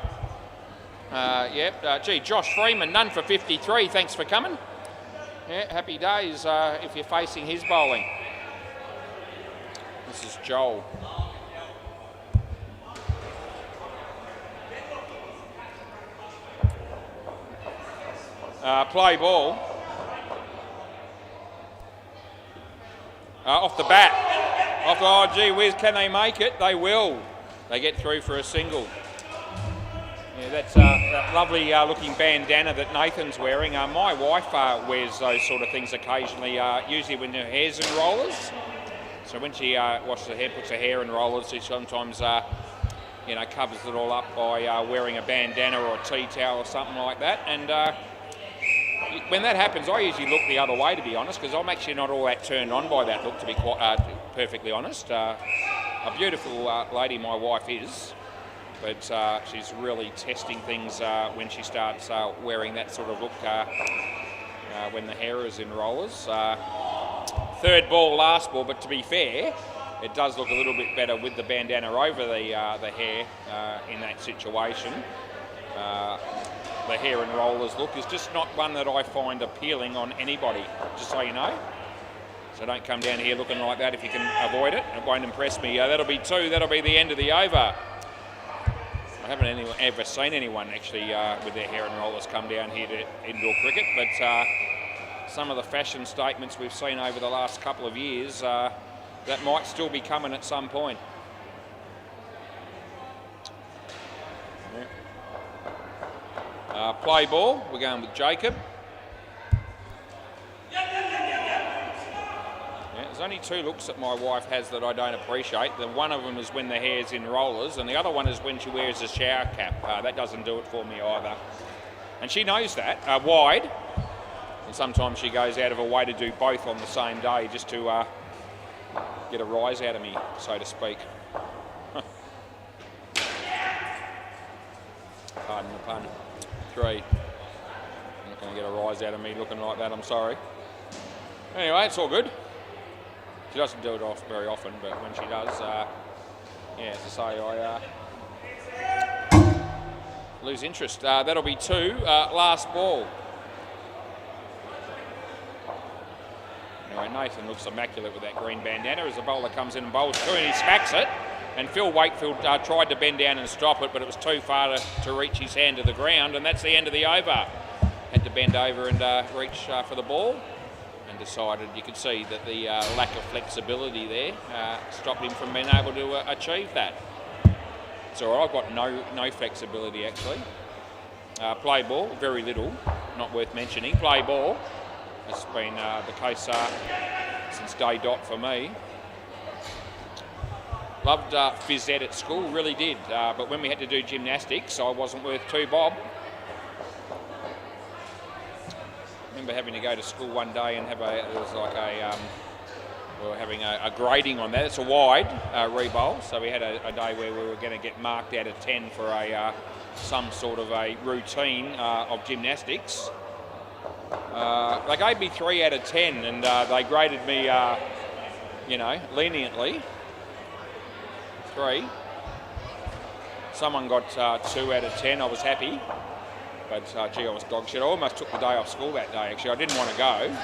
Gee, Josh Freeman, none for 53. Thanks for coming. Yeah, happy days if you're facing his bowling. This is Joel. Play ball. Off the bat. Oh, gee whiz, can they make it? They will. They get through for a single. Yeah, that's that lovely looking bandana that Nathan's wearing. My wife wears those sort of things occasionally, usually when her hair's in rollers. So when she washes her hair, puts her hair in rollers, she sometimes covers it all up by wearing a bandana or a tea towel or something like that. And when that happens, I usually look the other way, to be honest, because I'm actually not all that turned on by that look, to be quite perfectly honest. A beautiful lady my wife is, but she's really testing things when she starts wearing that sort of look when the hair is in rollers. Third ball, last ball, but to be fair, it does look a little bit better with the bandana over the hair in that situation. The hair and rollers look is just not one that I find appealing on anybody, just so you know. So don't come down here looking like that if you can avoid it. It won't impress me. That'll be two. That'll be the end of the over. I haven't ever seen anyone actually with their hair and rollers come down here to indoor cricket, but some of the fashion statements we've seen over the last couple of years, that might still be coming at some point. Play ball, we're going with Jacob. There's only two looks that my wife has that I don't appreciate. One of them is when the hair's in rollers, and the other one is when she wears a shower cap. That doesn't do it for me either. And she knows that, wide. And sometimes she goes out of her way to do both on the same day just to get a rise out of me, so to speak. Pardon the pun. 3. I'm not going to get a rise out of me looking like that, I'm sorry. Anyway, it's all good. She doesn't do it off very often, but when she does, as I say, I lose interest. That'll be 2. Last ball. Anyway, Nathan looks immaculate with that green bandana as the bowler comes in and bowls 2 and he smacks it. And Phil Wakefield tried to bend down and stop it, but it was too far to reach his hand to the ground, and that's the end of the over. Had to bend over and reach for the ball, and decided, you could see that the lack of flexibility there stopped him from being able to achieve that. So I've got no flexibility actually. Play ball, very little, not worth mentioning. Play ball, that's been the case since day dot for me. Loved phys ed at school, really did. But when we had to do gymnastics, I wasn't worth 2 bob. I remember having to go to school one day and we were having a grading on that. It's a wide re-bowl, so we had a day where we were going to get marked out of 10 for some sort of a routine of gymnastics. They gave me 3 out of 10, and they graded me, leniently. 3. Someone got 2 out of 10. I was happy, but gee, I was dog shit. I almost took the day off school that day. Actually, I didn't want to go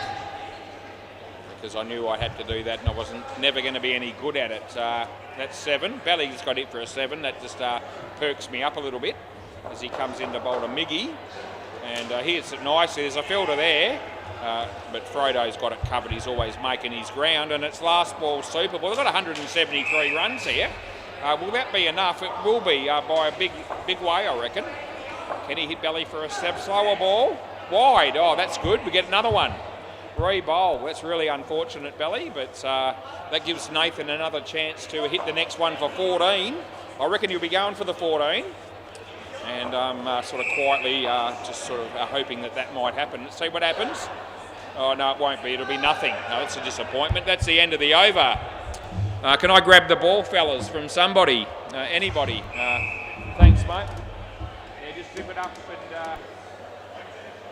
because I knew I had to do that, and I wasn't never going to be any good at it. That's 7. Bally's got it for a 7. That just perks me up a little bit as he comes in to bowl to Miggy, and he hits it nicely. There's a fielder there. But Frodo's got it covered. He's always making his ground, and it's last ball super ball. They've got 173 runs here. Will that be enough? It will be by a big way, I reckon. Can he hit Belly for a step? Slower ball. Wide. Oh, that's good. We get another one. Re-bowl. That's really unfortunate, Belly, but that gives Nathan another chance to hit the next one for 14. I reckon he'll be going for the 14. And I'm sort of quietly just sort of hoping that might happen. Let's see what happens. Oh, no, it won't be. It'll be nothing. No, that's a disappointment. That's the end of the over. Can I grab the ball, fellas, from somebody? Anybody? Thanks, mate. Yeah, just zip it up and...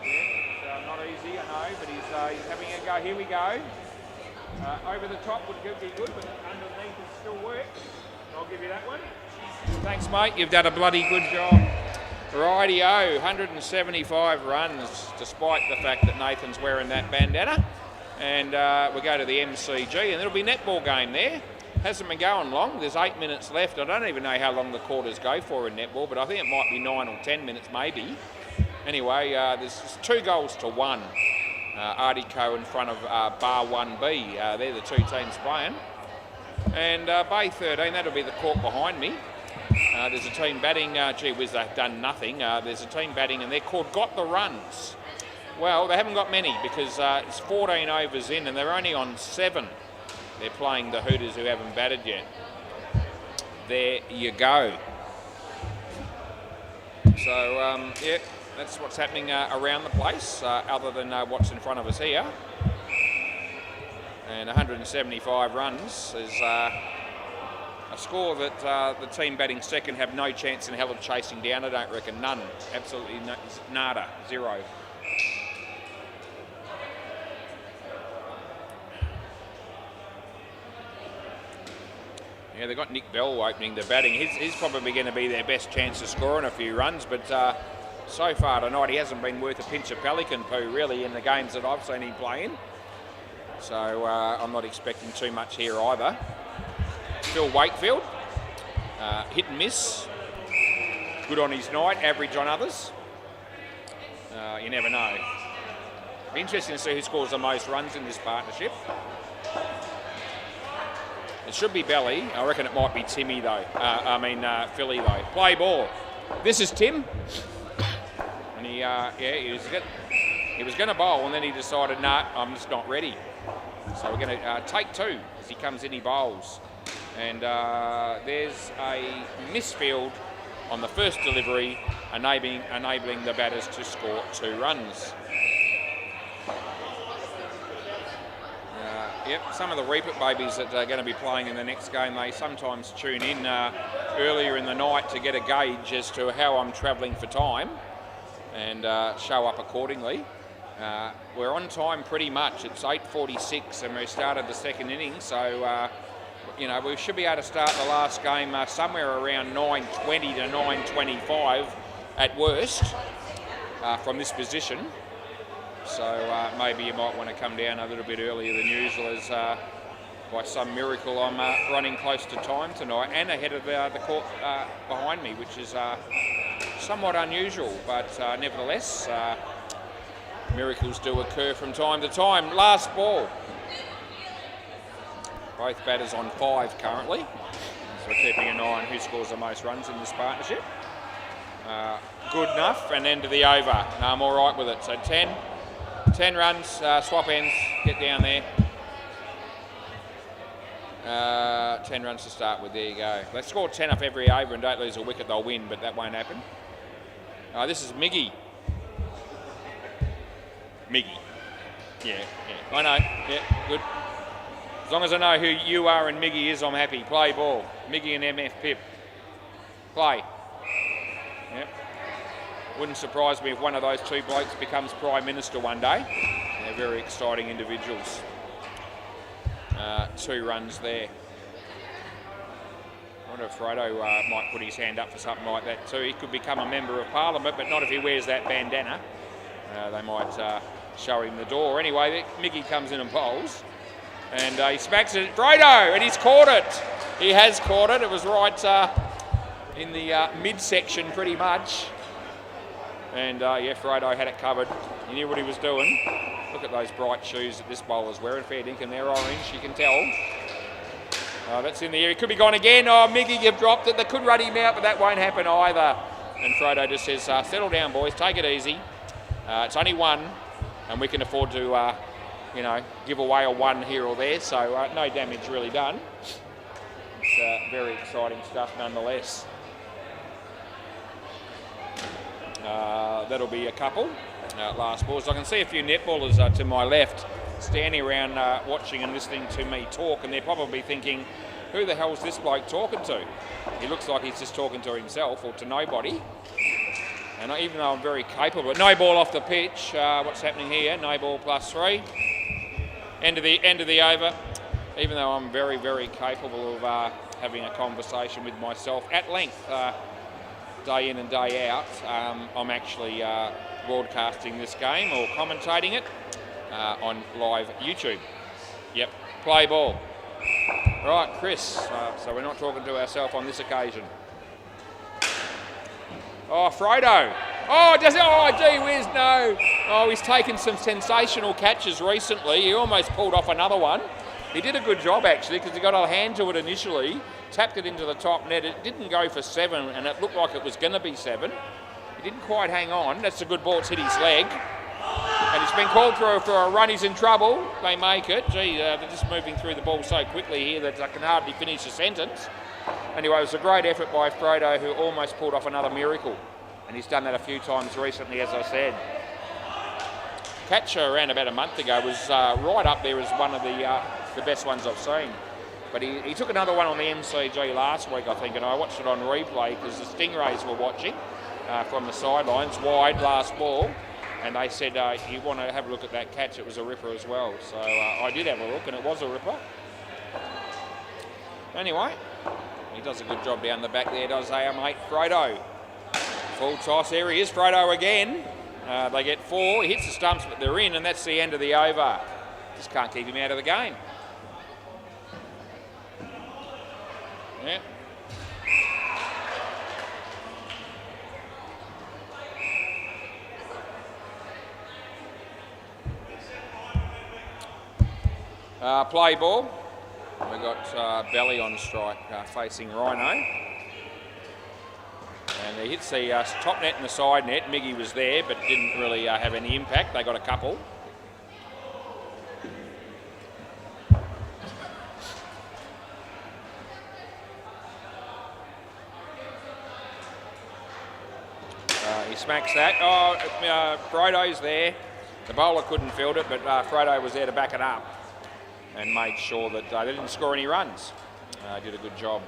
it's not easy, I know, but he's having a go. Here we go. Over the top would be good, but underneath it still works. I'll give you that one. Thanks, mate. You've done a bloody good job. Rightio, 175 runs, despite the fact that Nathan's wearing that bandana. And we go to the MCG, and there'll be netball game there. Hasn't been going long. There's 8 minutes left. I don't even know how long the quarters go for in netball, but I think it might be 9 or 10 minutes maybe. Anyway, there's 2 goals to 1. Artico in front of Bar 1B. They're the 2 teams playing. And Bay 13, that'll be the court behind me. There's a team batting. Gee whiz, they've done nothing. There's a team batting and they're called Got the Runs. Well, they haven't got many because it's 14 overs in and they're only on 7. They're playing the Hooters who haven't batted yet. There you go. So, yeah, that's what's happening around the place, other than what's in front of us here. And 175 runs is a score that the team batting second have no chance in hell of chasing down, I don't reckon. None. Absolutely nada. 0. Yeah, they've got Nick Bell opening the batting. He's probably going to be their best chance of scoring a few runs, but so far tonight he hasn't been worth a pinch of pelican poo, really, in the games that I've seen him playing. So I'm not expecting too much here either. Phil Wakefield, hit and miss. Good on his night, average on others. You never know. Be interesting to see who scores the most runs in this partnership. It should be Belly. I reckon it might be Timmy though. Philly though. Play ball. This is Tim. And he was going to bowl and then he decided, nah, I'm just not ready. So we're going to take 2 as he comes in, he bowls. And there's a misfield on the first delivery, enabling the batters to score 2 runs. Yep, some of the Reapit babies that are going to be playing in the next game, they sometimes tune in earlier in the night to get a gauge as to how I'm travelling for time and show up accordingly. We're on time pretty much. It's 8:46 and we started the second inning, so we should be able to start the last game somewhere around 9:20 to 9:25 at worst from this position. So maybe you might want to come down a little bit earlier than usual, as by some miracle I'm running close to time tonight and ahead of the court behind me, which is somewhat unusual, but nevertheless, miracles do occur from time to time. Last ball. Both batters on 5 currently, so we're keeping an eye on who scores the most runs in this partnership. Good enough, and end of the over. No, I'm all right with it. So 10 runs, swap ends, get down there. 10 runs to start with, there you go. They score 10 off every over and don't lose a wicket, they'll win, but that won't happen. This is Miggy. Miggy. Yeah, I know, yeah, good. As long as I know who you are and Miggy is, I'm happy. Play ball. Miggy and MF Pip. Play. Yep. Wouldn't surprise me if one of those 2 blokes becomes Prime Minister one day. They're very exciting individuals. 2 runs there. I wonder if Fredo might put his hand up for something like that too. He could become a Member of Parliament, but not if he wears that bandana. They might show him the door. Anyway, Miggy comes in and bowls. And he smacks it at Fredo, and he's caught it. He has caught it. It was right in the midsection pretty much. And yeah, Fredo had it covered. He knew what he was doing. Look at those bright shoes that this bowler's wearing. Fair dinkum, they're orange, you can tell. That's in the air. It could be gone again. Oh, Miggy, you've dropped it. They could run him out, but that won't happen either. And Fredo just says, settle down, boys. Take it easy. It's only 1, and we can afford to, give away a 1 here or there. So no damage really done. It's very exciting stuff nonetheless. That'll be a couple. Last balls. I can see a few netballers to my left standing around watching and listening to me talk, and they're probably thinking, who the hell's this bloke talking to? He looks like he's just talking to himself or to nobody. And even though I'm very capable, no ball off the pitch. What's happening here? No ball +3. End of the over. Even though I'm very, very capable of having a conversation with myself at length, day in and day out, I'm actually broadcasting this game or commentating it on live YouTube. Yep, play ball. Right, Chris. So we're not talking to ourselves on this occasion. Oh, Fredo. Oh, does it? Oh, gee whiz, no. Oh, he's taken some sensational catches recently. He almost pulled off another one. He did a good job, actually, because he got a hand to it initially, tapped it into the top net. It didn't go for 7, and it looked like it was going to be 7. He didn't quite hang on. That's a good ball. It's hit his leg. And he's been called through for a run. He's in trouble. They make it. Gee, they're just moving through the ball so quickly here that I can hardly finish a sentence. Anyway, it was a great effort by Fredo, who almost pulled off another miracle. And he's done that a few times recently, as I said. Catcher around about a month ago was right up there as one of the best ones I've seen. But he took another one on the MCG last week, I think, and I watched it on replay because the Stingrays were watching from the sidelines, wide last ball, and they said, you want to have a look at that catch, it was a ripper as well. So I did have a look, and it was a ripper. Anyway, he does a good job down the back there, does our mate Fredo. Full toss, there he is, Fredo again. They get 4, he hits the stumps, but they're in, and that's the end of the over. Just can't keep him out of the game. Yeah. Play ball. We've got Belly on strike facing Rhino. And he hits the top net and the side net. Miggy was there, but didn't really have any impact. They got a couple. He smacks that. Oh, Fredo's there. The bowler couldn't field it, but Fredo was there to back it up and made sure that they didn't score any runs. Did a good job.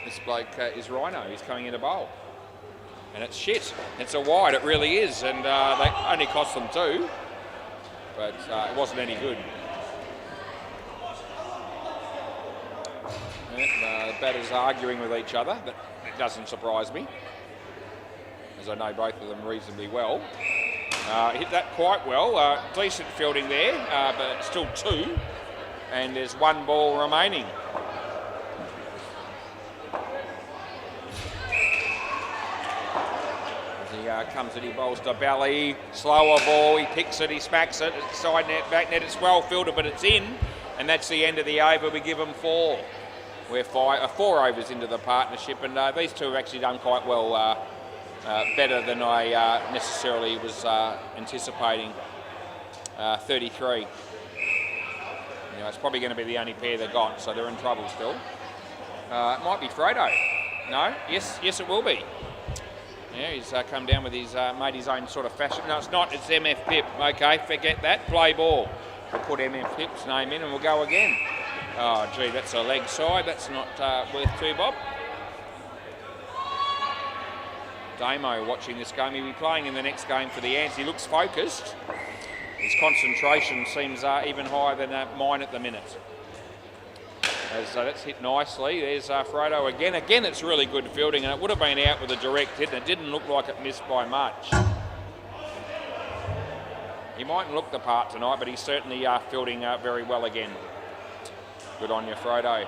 This bloke is Rhino. He's coming in to bowl. And it's shit. It's a wide, it really is. And they only cost them 2. But it wasn't any good. The batters are arguing with each other. But it doesn't surprise me, as I know both of them reasonably well. Hit that quite well. Decent fielding there, but it's still 2. And there's 1 ball remaining. Comes and he bowls to Belly, slower ball, he picks it, he smacks it, side net, back net, it's well fielded but it's in, and that's the end of the over. We give them 4. We're 4 overs into the partnership, and these two have actually done quite well, better than I necessarily was anticipating. 33. You know, it's probably going to be the only pair they got, so they're in trouble still. It might be Fredo. No? Yes, it will be. Yeah, he's come down with his, made his own sort of fashion. No, it's not, it's MF Pip. Okay, forget that. Play ball. We'll put MF Pip's name in and we'll go again. Oh, gee, that's a leg side. That's not worth 2 bob. Damo watching this game. He'll be playing in the next game for the Ants. He looks focused. His concentration seems even higher than mine at the minute. That's hit nicely. There's Fredo again. Again, it's really good fielding, and it would have been out with a direct hit, and it didn't look like it missed by much. He mightn't look the part tonight, but he's certainly fielding very well again. Good on you, Fredo.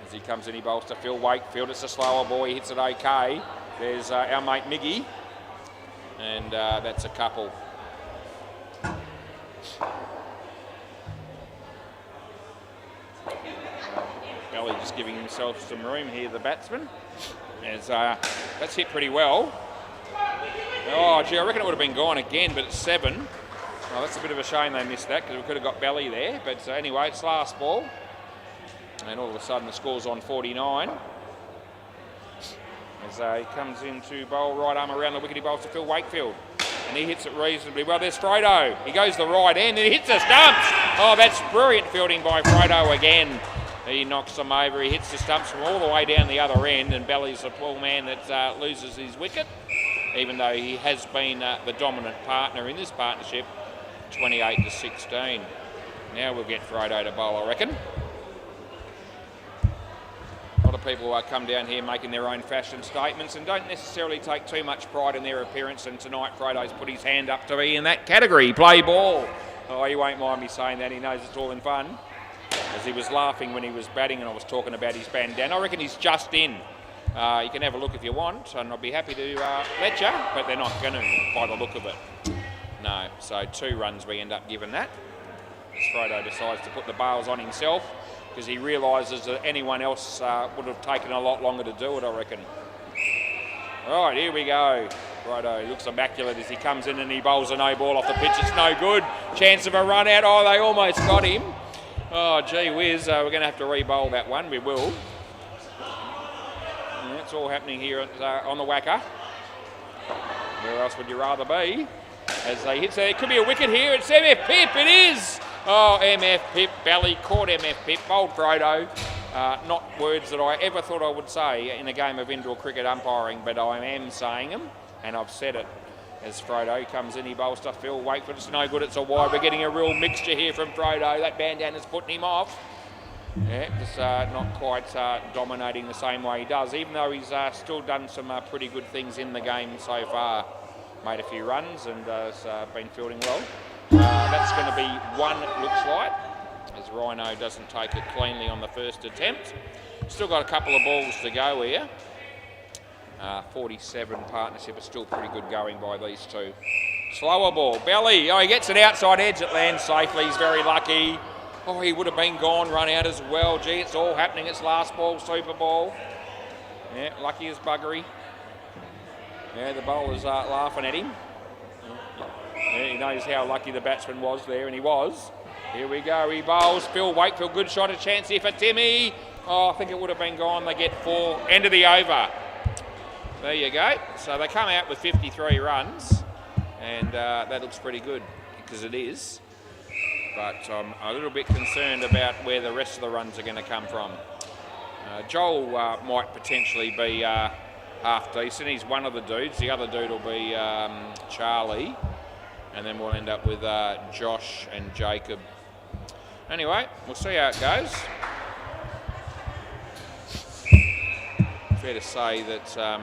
As he comes in, he bowls to Phil Wakefield. It's a slower ball. He hits it okay. There's our mate Miggy, and that's a couple. Belly just giving himself some room here, the batsman. As that's hit pretty well. Oh, gee, I reckon it would have been gone again, but it's 7. Oh, that's a bit of a shame they missed that, because we could have got Belly there. But anyway, it's last ball. And all of a sudden the score's on 49. As he comes in to bowl right arm around the wicket, he bowls to Phil Wakefield. And he hits it reasonably well. There's Fredo. He goes the right end and he hits the stumps. Oh, that's brilliant fielding by Fredo again. He knocks them over. He hits the stumps from all the way down the other end, and Belly's the poor man that loses his wicket, even though he has been the dominant partner in this partnership, 28-16. Now we'll get Fredo to bowl, I reckon. A lot of people come down here making their own fashion statements and don't necessarily take too much pride in their appearance, and tonight Fredo's put his hand up to be in that category. Play ball. Oh, he won't mind me saying that. He knows it's all in fun. As he was laughing when he was batting and I was talking about his bandana. I reckon he's just in. You can have a look if you want, and I'd be happy to let you, but they're not going to by the look of it. No, so 2 runs we end up giving that. As Frodo decides to put the bails on himself because he realises that anyone else would have taken a lot longer to do it, I reckon. All right, here we go. Frodo looks immaculate as he comes in and he bowls a no ball off the pitch. It's no good. Chance of a run out. Oh, they almost got him. Oh, gee whiz. We're going to have to re-bowl that one. We will. And that's all happening here on the WACA. Where else would you rather be? As they hit, so it could be a wicket here. It's MF Pip. It is. Oh, MF Pip. Belly caught MF Pip. Bowled Frodo. Not words that I ever thought I would say in a game of indoor cricket umpiring, but I am saying them, and I've said it. As Frodo comes in, he bowls to Phil. Wait for it. It's no good. It's a wide. We're getting a real mixture here from Frodo. That bandana's putting him off. Yeah, just not quite dominating the same way he does, even though he's still done some pretty good things in the game so far. Made a few runs and has been fielding well. That's going to be 1, it looks like, as Rhino doesn't take it cleanly on the first attempt. Still got a couple of balls to go here. 47 partnership is still pretty good going by these two. Slower ball. Belly. Oh, he gets it outside edge. It lands safely. He's very lucky. Oh, he would have been gone, run out as well. Gee, it's all happening. It's last ball, super ball. Yeah, lucky as buggery. Yeah, the bowler's laughing at him. Yeah, he knows how lucky the batsman was there, and he was. Here we go. He bowls. Phil Wakefield, good shot. A chance here for Timmy. Oh, I think it would have been gone. They get 4. End of the over. There you go. So they come out with 53 runs, and that looks pretty good, because it is. But I'm a little bit concerned about where the rest of the runs are going to come from. Joel might potentially be half decent. He's one of the dudes. The other dude will be Charlie. And then we'll end up with Josh and Jacob. Anyway, we'll see how it goes. Fair to say that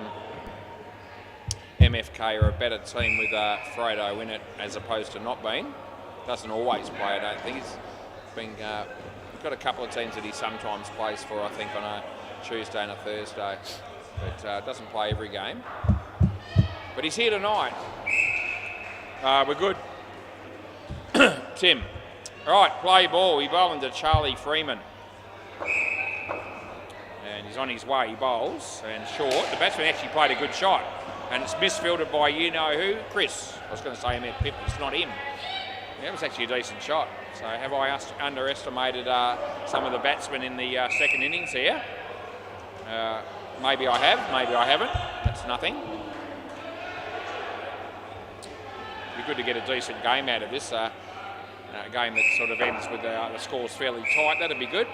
MFK are a better team with Frodo in it as opposed to not being. Doesn't always play, I don't think. He's been got a couple of teams that he sometimes plays for, I think, on a Tuesday and a Thursday. But doesn't play every game. But he's here tonight. We're good. Tim. All right, play ball. He bowled to Charlie Freeman. And he's on his way. He bowls and short. The batsman actually played a good shot. And it's misfielded by you-know-who? Chris. I was going to say MF Pip. It's not him. Yeah, it was actually a decent shot. So have I underestimated some of the batsmen in the second innings here? Maybe I have, maybe I haven't. That's nothing. It'd be good to get a decent game out of this. A game that sort of ends with the scores fairly tight. That'd be good.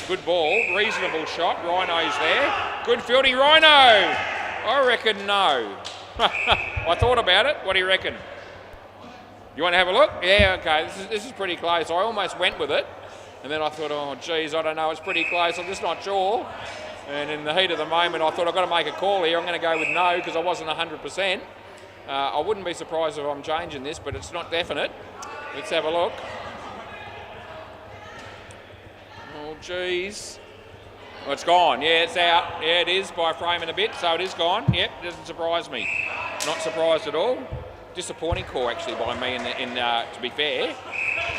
Good ball, reasonable shot. Rhino's there. Good fielding, Rhino. I reckon no. I thought about it. What do you reckon? You want to have a look? Yeah, okay. This is pretty close. I almost went with it. And then I thought, oh, geez, I don't know. It's pretty close. I'm just not sure. And in the heat of the moment, I thought I've got to make a call here. I'm going to go with no because I wasn't 100%. I wouldn't be surprised if I'm changing this, but it's not definite. Let's have a look. Oh, geez. Oh, it's gone. Yeah, it's out. Yeah, it is by a frame and a bit, so it is gone. Yep, it doesn't surprise me. Not surprised at all. Disappointing call, actually, by me, to be fair.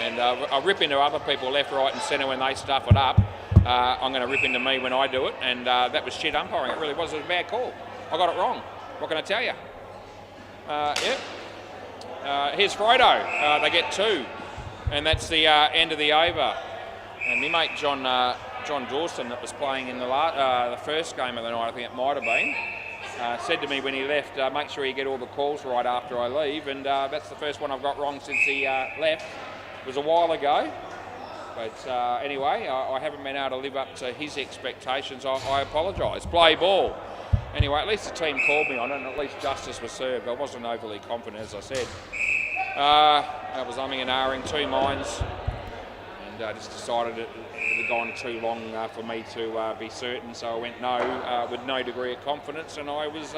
And I rip into other people left, right and centre when they stuff it up. I'm going to rip into me when I do it, and that was shit umpiring. It really was a bad call. I got it wrong. What can I tell you? Yep. Here's Frodo. They get 2, and that's the end of the over. And my mate John Dawson, that was playing in the first game of the night, I think it might have been, said to me when he left, make sure you get all the calls right after I leave, and that's the first one I've got wrong since he left. It was a while ago, but anyway, I haven't been able to live up to his expectations. I apologise. Play ball. Anyway, at least the team called me on it, and at least justice was served. I wasn't overly confident, as I said. I was umming and ahhing, 2 minds, and I just decided it had gone too long for me to be certain, so I went no with no degree of confidence, and I was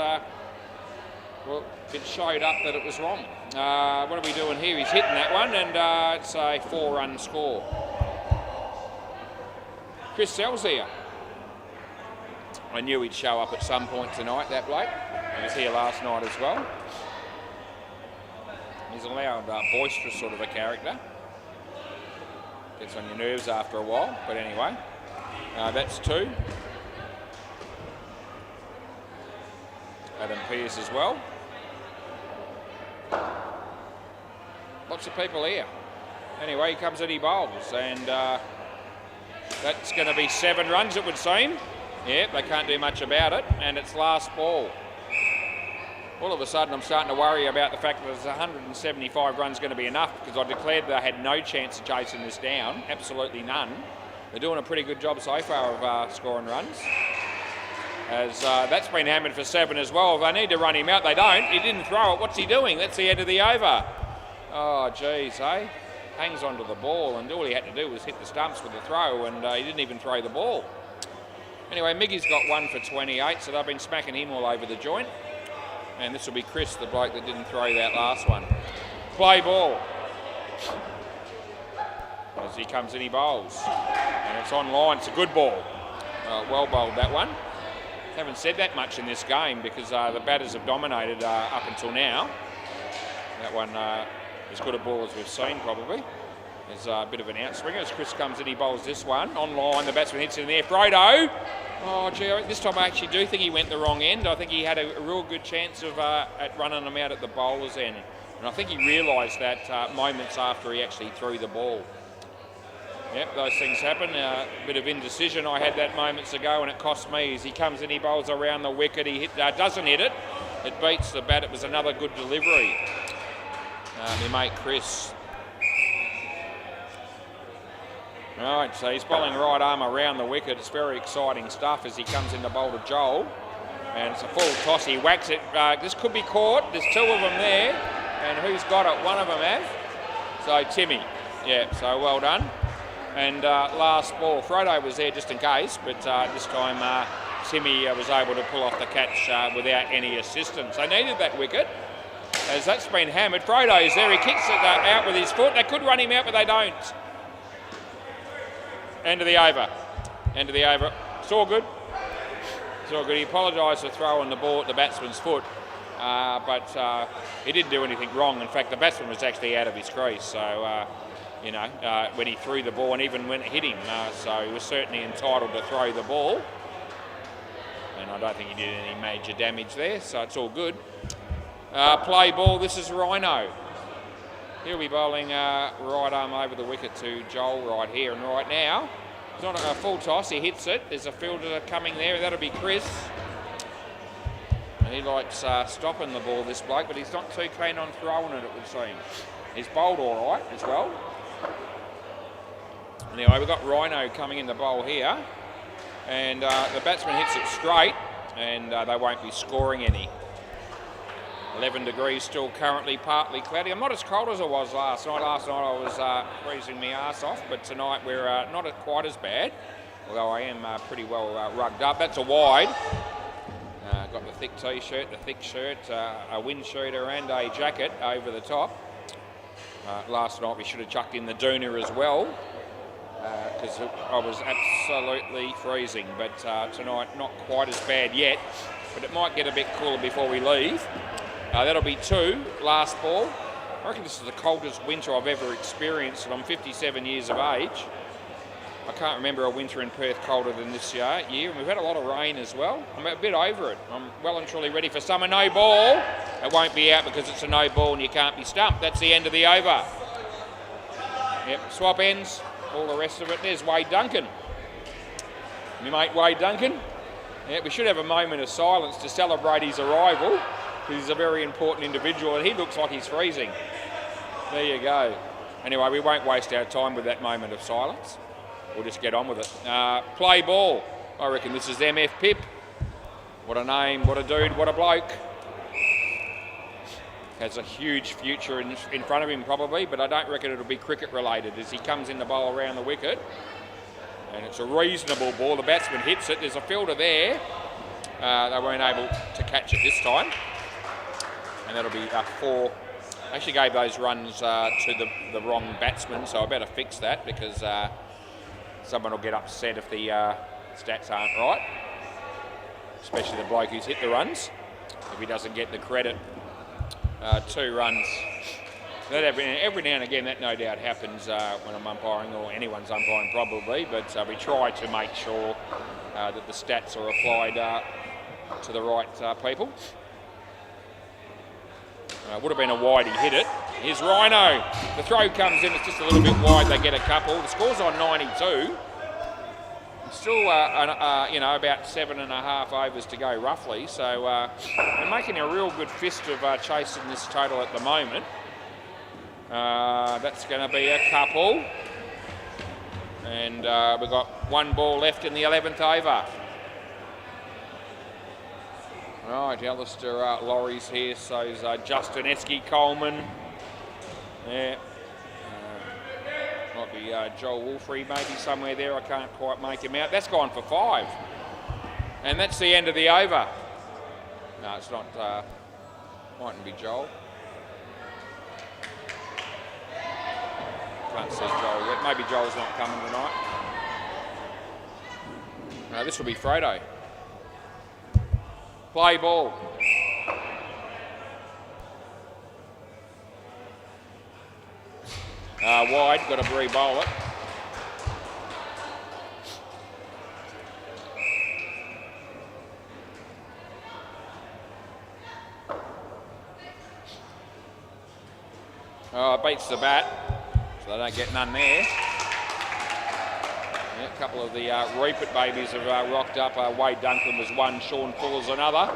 Well, it showed up that it was wrong. What are we doing here? He's hitting that one, and it's a 4-run score. Chris Sells here. I knew he'd show up at some point tonight, that bloke. He was here last night as well. He's a loud, boisterous sort of a character. Gets on your nerves after a while, but anyway. That's 2. Adam Pearce as well. Lots of people here. Anyway, he comes and he bowls, and that's going to be 7 runs, it would seem. Yeah, they can't do much about it, and it's last ball. All of a sudden, I'm starting to worry about the fact that there's 175 runs going to be enough, because I declared they had no chance of chasing this down, absolutely none. They're doing a pretty good job so far of scoring runs. As that's been hammered for 7 as well. If they need to run him out, they don't. He didn't throw it. What's he doing? That's the end of the over. Oh, geez, eh? Hangs onto the ball, and all he had to do was hit the stumps with the throw, and he didn't even throw the ball. Anyway, Miggy's got 1 for 28, so they've been smacking him all over the joint. And this will be Chris, the bloke that didn't throw that last one. Play ball. As he comes in, he bowls. And it's on line. It's a good ball. Well bowled, that one. Haven't said that much in this game because the batters have dominated up until now. That one as good a ball as we've seen, probably. There's a bit of an outswinger as Chris comes in, he bowls this one. On line, the batsman hits it in there. Frodo! Oh, gee, this time I actually do think he went the wrong end. I think he had a real good chance of at running them out at the bowler's end. And I think he realised that moments after he actually threw the ball. Yep, those things happen. A bit of indecision. I had that moments ago, and it cost me. As he comes in, he bowls around the wicket. He doesn't hit it. It beats the bat. It was another good delivery. My mate Chris. Right, so he's bowling right arm around the wicket. It's very exciting stuff as he comes in to bowl to Joel. And it's a full toss. He whacks it. This could be caught. There's 2 of them there. And who's got it? One of them has. So Timmy. Yeah, so well done. And last ball, Frodo was there just in case, but this time Timmy was able to pull off the catch without any assistance. They needed that wicket, as that's been hammered. Frodo's there, he kicks it out with his foot. They could run him out, but they don't. End of the over. End of the over. It's all good. It's all good. He apologised for throwing the ball at the batsman's foot, but he didn't do anything wrong. In fact, the batsman was actually out of his crease, so... when he threw the ball and even when it hit him. So he was certainly entitled to throw the ball. And I don't think he did any major damage there, so it's all good. Play ball, this is Rhino. He'll be bowling right arm over the wicket to Joel right here. And right now, it's not a full toss, he hits it. There's a fielder coming there, that'll be Chris. He likes stopping the ball, this bloke, but he's not too keen on throwing it, it would seem. He's bowled all right as well. Anyway, we've got Rhino coming in the bowl here, and the batsman hits it straight, and they won't be scoring any. 11 degrees still currently, partly cloudy. I'm not as cold as I was last night. Last night I was freezing my ass off, but tonight we're not quite as bad, although I am pretty well rugged up. That's a wide. Got the thick t-shirt, the thick shirt, a wind shooter and a jacket over the top. Last night we should have chucked in the doona as well, because I was absolutely freezing, but tonight not quite as bad yet, but it might get a bit cooler before we leave. That'll be 2, last ball. I reckon this is the coldest winter I've ever experienced, and I'm 57 years of age. I can't remember a winter in Perth colder than this year, and we've had a lot of rain as well. I'm a bit over it. I'm well and truly ready for summer. No ball. It won't be out because it's a no ball and you can't be stumped. That's the end of the over. Yep, swap ends, all the rest of it. There's Wade Duncan. My mate Wade Duncan. Yeah, we should have a moment of silence to celebrate his arrival, because he's a very important individual and he looks like he's freezing. There you go. Anyway, we won't waste our time with that moment of silence. We'll just get on with it. Play ball. I reckon this is MF Pip. What a name, what a dude, what a bloke. Has a huge future in front of him probably, but I don't reckon it'll be cricket related as he comes in the bowl around the wicket. And it's a reasonable ball. The batsman hits it. There's a fielder there. They weren't able to catch it this time. and that'll be 4. I actually gave those runs to the wrong batsman, so I better fix that because someone will get upset if the stats aren't right, especially the bloke who's hit the runs, if he doesn't get the credit. 2 runs. That every now and again, that no doubt happens when I'm umpiring, or anyone's umpiring probably, but we try to make sure that the stats are applied to the right people. Would have been a wide, he hit it. Here's Rhino. The throw comes in, it's just a little bit wide, they get a couple. The score's on 92. Still, you know, about 7.5 overs to go roughly, so they're making a real good fist of chasing this total at the moment. That's going to be a couple. And we've got 1 ball left in the 11th over. Right, Alistair Laurie's here, so's Justin Esky-Coleman. Yeah. Might be Joel Wolfrey maybe somewhere there, I can't quite make him out. That's gone for 5. And that's the end of the over. No, it's not, mightn't be Joel. Can't see Joel yet. Maybe Joel's not coming tonight. No, this will be Fredo. Play ball. Wide, got to re-bowl it. Oh, it beats the bat, so they don't get none there. Yeah, a couple of the Reapit babies have rocked up. Wade Duncan was 1, Sean Fuller's another.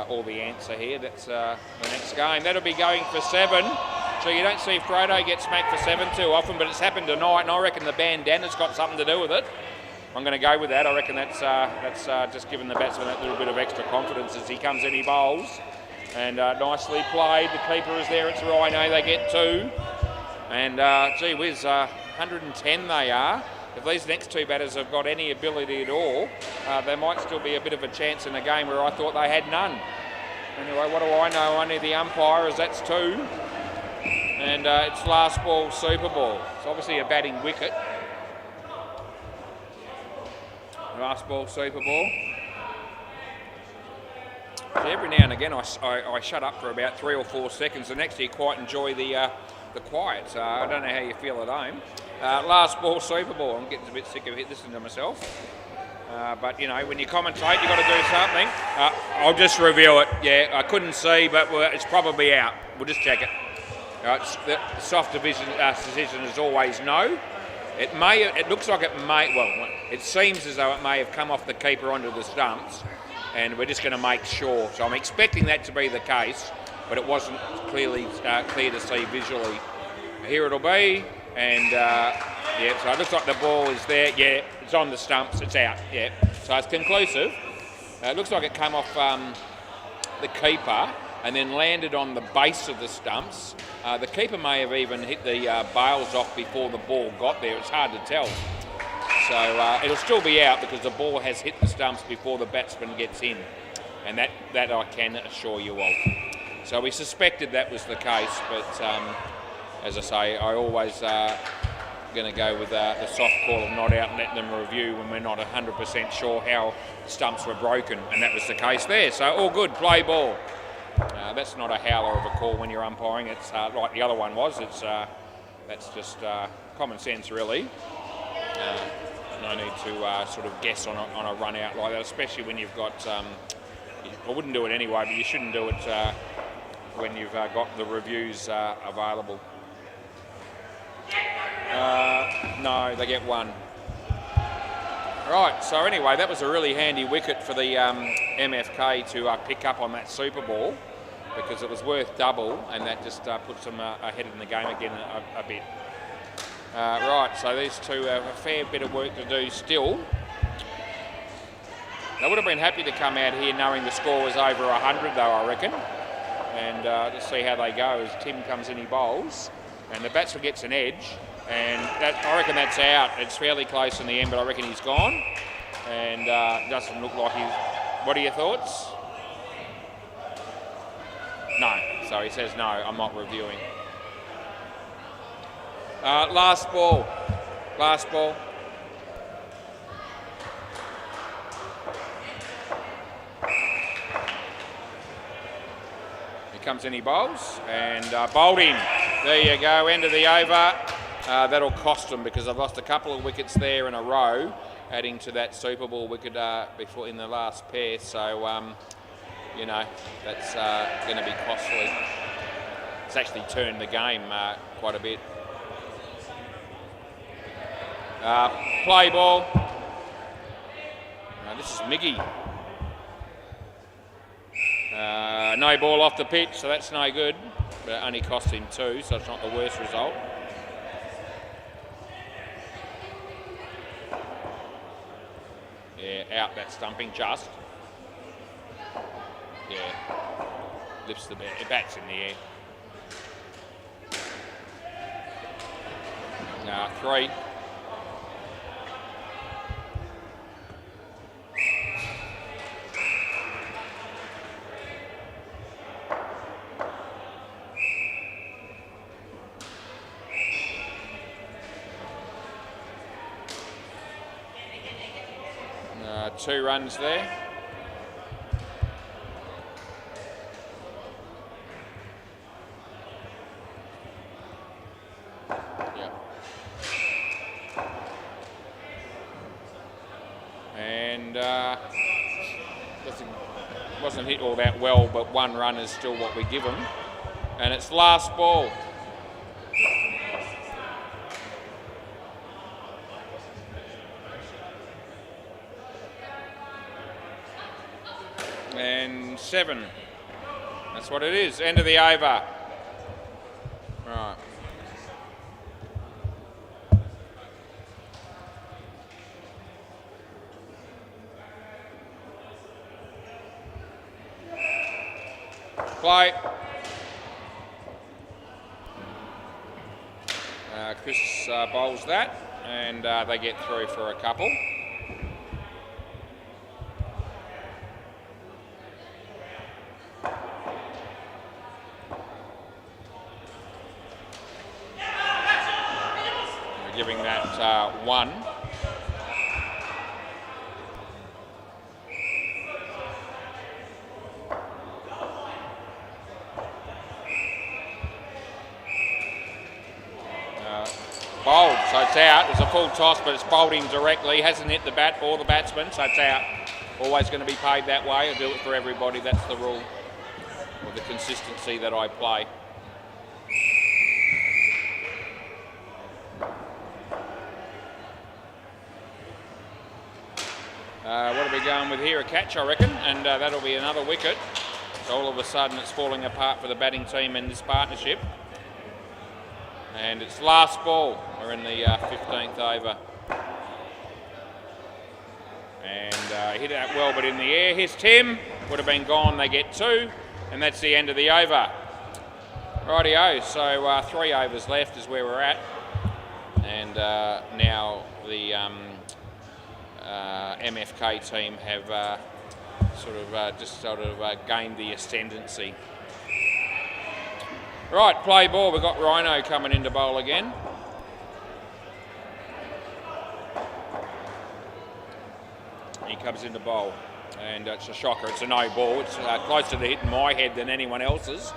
All the answer here. That's the next game. That'll be going for 7. So you don't see Frodo get smacked for 7 too often, but it's happened tonight, and I reckon the bandana's got something to do with it. I'm going to go with that. I reckon that's just giving the batsman that little bit of extra confidence as he comes in, he bowls. And nicely played. The keeper is there. It's Rhino. They get 2. And gee whiz, 110 they are. If these next 2 batters have got any ability at all, there might still be a bit of a chance in a game where I thought they had none. Anyway, what do I know? Only the umpire, as that's 2. And it's last ball, super ball. It's obviously a batting wicket. Last ball, super ball. So every now and again I shut up for about 3 or 4 seconds and actually quite enjoy the quiet. So I don't know how you feel at home. Last ball, super ball. I'm getting a bit sick of listening to myself. But, you know, when you commentate, you've got to do something. I'll just reveal it. Yeah, I couldn't see, but it's probably out. We'll just check it. The soft decision is always no. It looks like it may, well, it seems as though it may have come off the keeper onto the stumps, and we're just going to make sure. So I'm expecting that to be the case, but it wasn't clearly clear to see visually. Here it'll be, and yeah, so it looks like the ball is there. Yeah, it's on the stumps, it's out. Yeah, so it's conclusive. It looks like it came off the keeper and then landed on the base of the stumps. The keeper may have even hit the bails off before the ball got there. It's hard to tell. So it'll still be out because the ball has hit the stumps before the batsman gets in. And that I can assure you of. So we suspected that was the case, but as I say, I always going to go with the soft call of not out and let them review when we're not 100% sure how the stumps were broken, and that was the case there. So all good, play ball. That's not a howler of a call when you're umpiring. It's like the other one was. It's that's just common sense, really. No need to sort of guess on a run out like that, especially when you've got. I wouldn't do it anyway, but you shouldn't do it when you've got the reviews available. No, they get 1. Right, so anyway, that was a really handy wicket for the MFK to pick up on that Super Ball, because it was worth double, and that just puts them ahead in the game again a bit. Right, so these two have a fair bit of work to do still. They would have been happy to come out here knowing the score was over 100 though, I reckon. And just see how they go as Tim comes in, he bowls, and the batsman gets an edge. And I reckon that's out. It's fairly close in the end, but I reckon he's gone. And doesn't look like he's... What are your thoughts? No. So he says, no, I'm not reviewing. Last ball. Last ball. Here comes in, he bowls, and bowled in. There you go, end of the over. That'll cost them because I've lost a couple of wickets there in a row, adding to that Super Ball wicket before in the last pair. So, you know, that's going to be costly. It's actually turned the game quite a bit. Play ball. This is Miggy. No ball off the pitch, so that's no good. But it only cost him 2, so it's not the worst result. Yeah, out that stumping just. Yeah, lifts the bat. It bats in the air. 3. Two runs there. Yeah. And wasn't hit all that well, but 1 run is still what we give them. And it's last ball. And 7. That's what it is. End of the over. Right. Play. Chris bowls that, and they get through for a couple. Giving that 1. Bowled, so it's out. It's a full toss, but it's bowled in directly. Hasn't hit the bat or the batsman, so it's out. Always going to be paid that way. I do it for everybody. That's the rule, or the consistency that I play. What are we going with here? A catch, I reckon, and that'll be another wicket. So all of a sudden it's falling apart for the batting team in this partnership. And it's last ball. We're in the 15th over. And hit that well, but in the air. Here's Tim. Would have been gone. They get 2. And that's the end of the over. Rightio. So 3 overs left is where we're at. And now the MFK team have gained the ascendancy. Right, play ball. We've got Rhino coming in to bowl again. He comes in to bowl, and it's a shocker. It's a no ball. It's closer to hitting my head than anyone else's.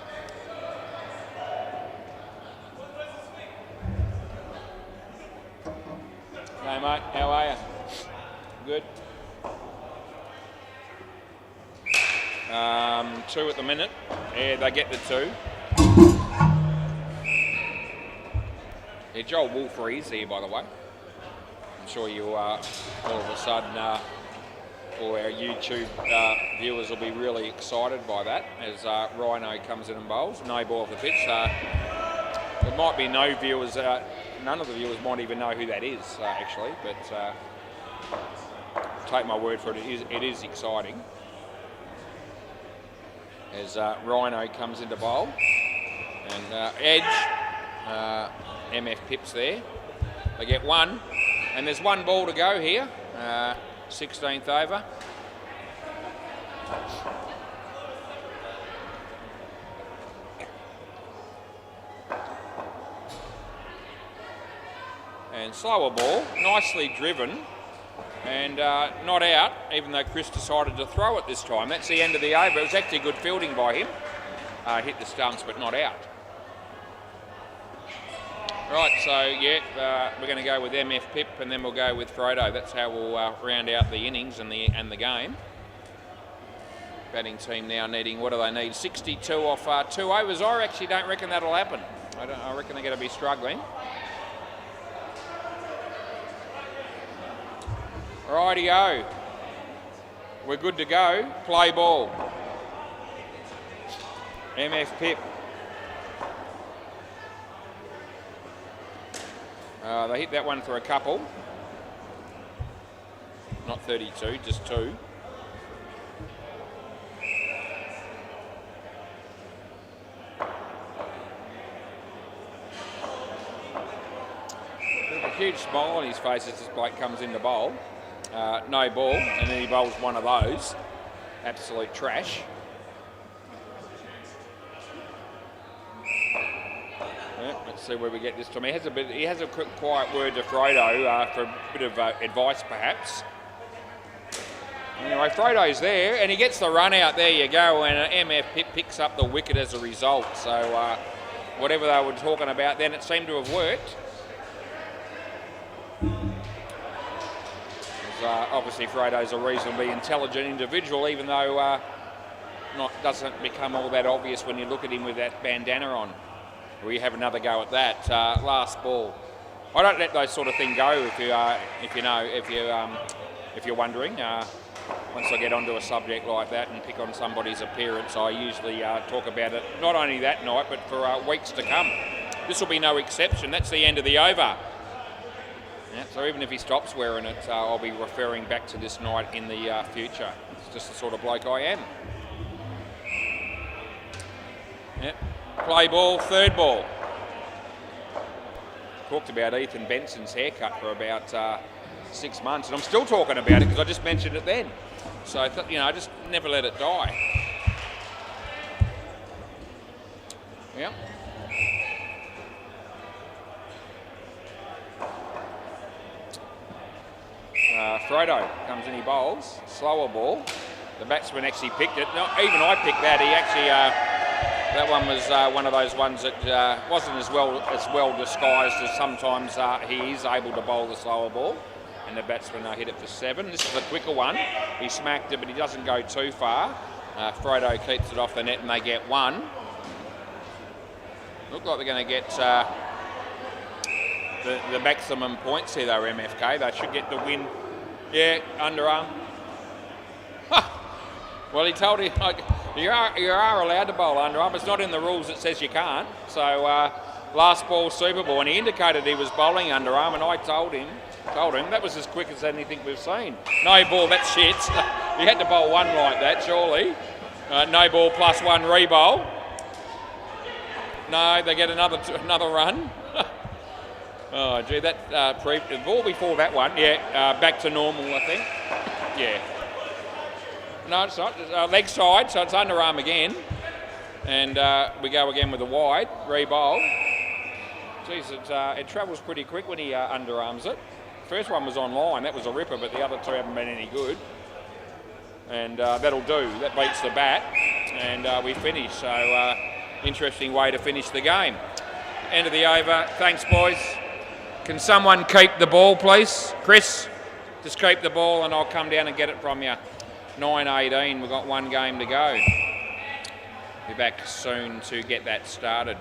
Hey mate, how are you? Good. 2 at the minute. Yeah, they get the 2. Yeah, Joel Wolfrey's here, by the way. I'm sure you all of a sudden, all our YouTube viewers will be really excited by that as Rhino comes in and bowls. No ball off the pitch. There might be no viewers, none of the viewers might even know who that is, actually, but take my word for it, it is exciting. As Rhino comes into bowl, and Edge, MF Pips there. They get 1, and there's 1 ball to go here, 16th over. And slower ball, nicely driven, and not out, even though Chris decided to throw it this time. That's the end of the over. It was actually good fielding by him. Hit the stumps, but not out. Right, so yeah, we're going to go with MF Pip, and then we'll go with Frodo. That's how we'll round out the innings and the game. Batting team now needing, what do they need? 62 off 2 overs. I actually don't reckon that'll happen. I reckon they're going to be struggling. Rightio. We're good to go. Play ball. MF Pip. They hit that one for a couple. Not 32, just 2. There's a huge smile on his face as this bloke comes in to bowl. No ball, and then he bowls one of those. Absolute trash. Yeah, let's see where we get this time. He has a quick, quiet word to Frodo for a bit of advice, perhaps. Anyway, Frodo's there, and he gets the run out. There you go, and MF Pip picks up the wicket as a result. So whatever they were talking about then, it seemed to have worked. Obviously, Frodo's a reasonably intelligent individual, even though doesn't become all that obvious when you look at him with that bandana on. We have another go at that. Last ball. I don't let those sort of things go if you're wondering. Once I get onto a subject like that and pick on somebody's appearance, I usually talk about it not only that night but for weeks to come. This will be no exception. That's the end of the over. Yeah, so even if he stops wearing it, I'll be referring back to this night in the future. It's just the sort of bloke I am. Yep. Play ball, third ball. Talked about Ethan Benson's haircut for about 6 months, and I'm still talking about it because I just mentioned it then. So I just never let it die. Yeah. Frodo comes in, he bowls. Slower ball. The batsman actually picked it. No, even I picked that. He actually, that one was one of those ones that wasn't as well disguised as sometimes he is able to bowl the slower ball. And the batsman hit it for 7. This is a quicker one. He smacked it, but he doesn't go too far. Frodo keeps it off the net and they get 1. Look like they're going to get the maximum points here though, MFK. They should get the win. Yeah, underarm. Well, he told him, you are allowed to bowl underarm. It's not in the rules that says you can't. So last ball, super ball, and he indicated he was bowling underarm, and I told him that was as quick as anything we've seen. No ball, that's shit. He had to bowl one like that, surely. No ball plus 1 re-bowl. No, they get another run. Oh, gee, that the ball before that one, yeah, back to normal, I think. Yeah. No, it's not. It's, leg side, so it's underarm again. And we go again with a wide, re-bowl. Geez, it travels pretty quick when he underarms it. First one was online, that was a ripper, but the other 2 haven't been any good. And that'll do, that beats the bat. And we finish, so interesting way to finish the game. End of the over, thanks boys. Can someone keep the ball, please? Chris, just keep the ball and I'll come down and get it from you. 9:18, we've got 1 game to go. Be back soon to get that started.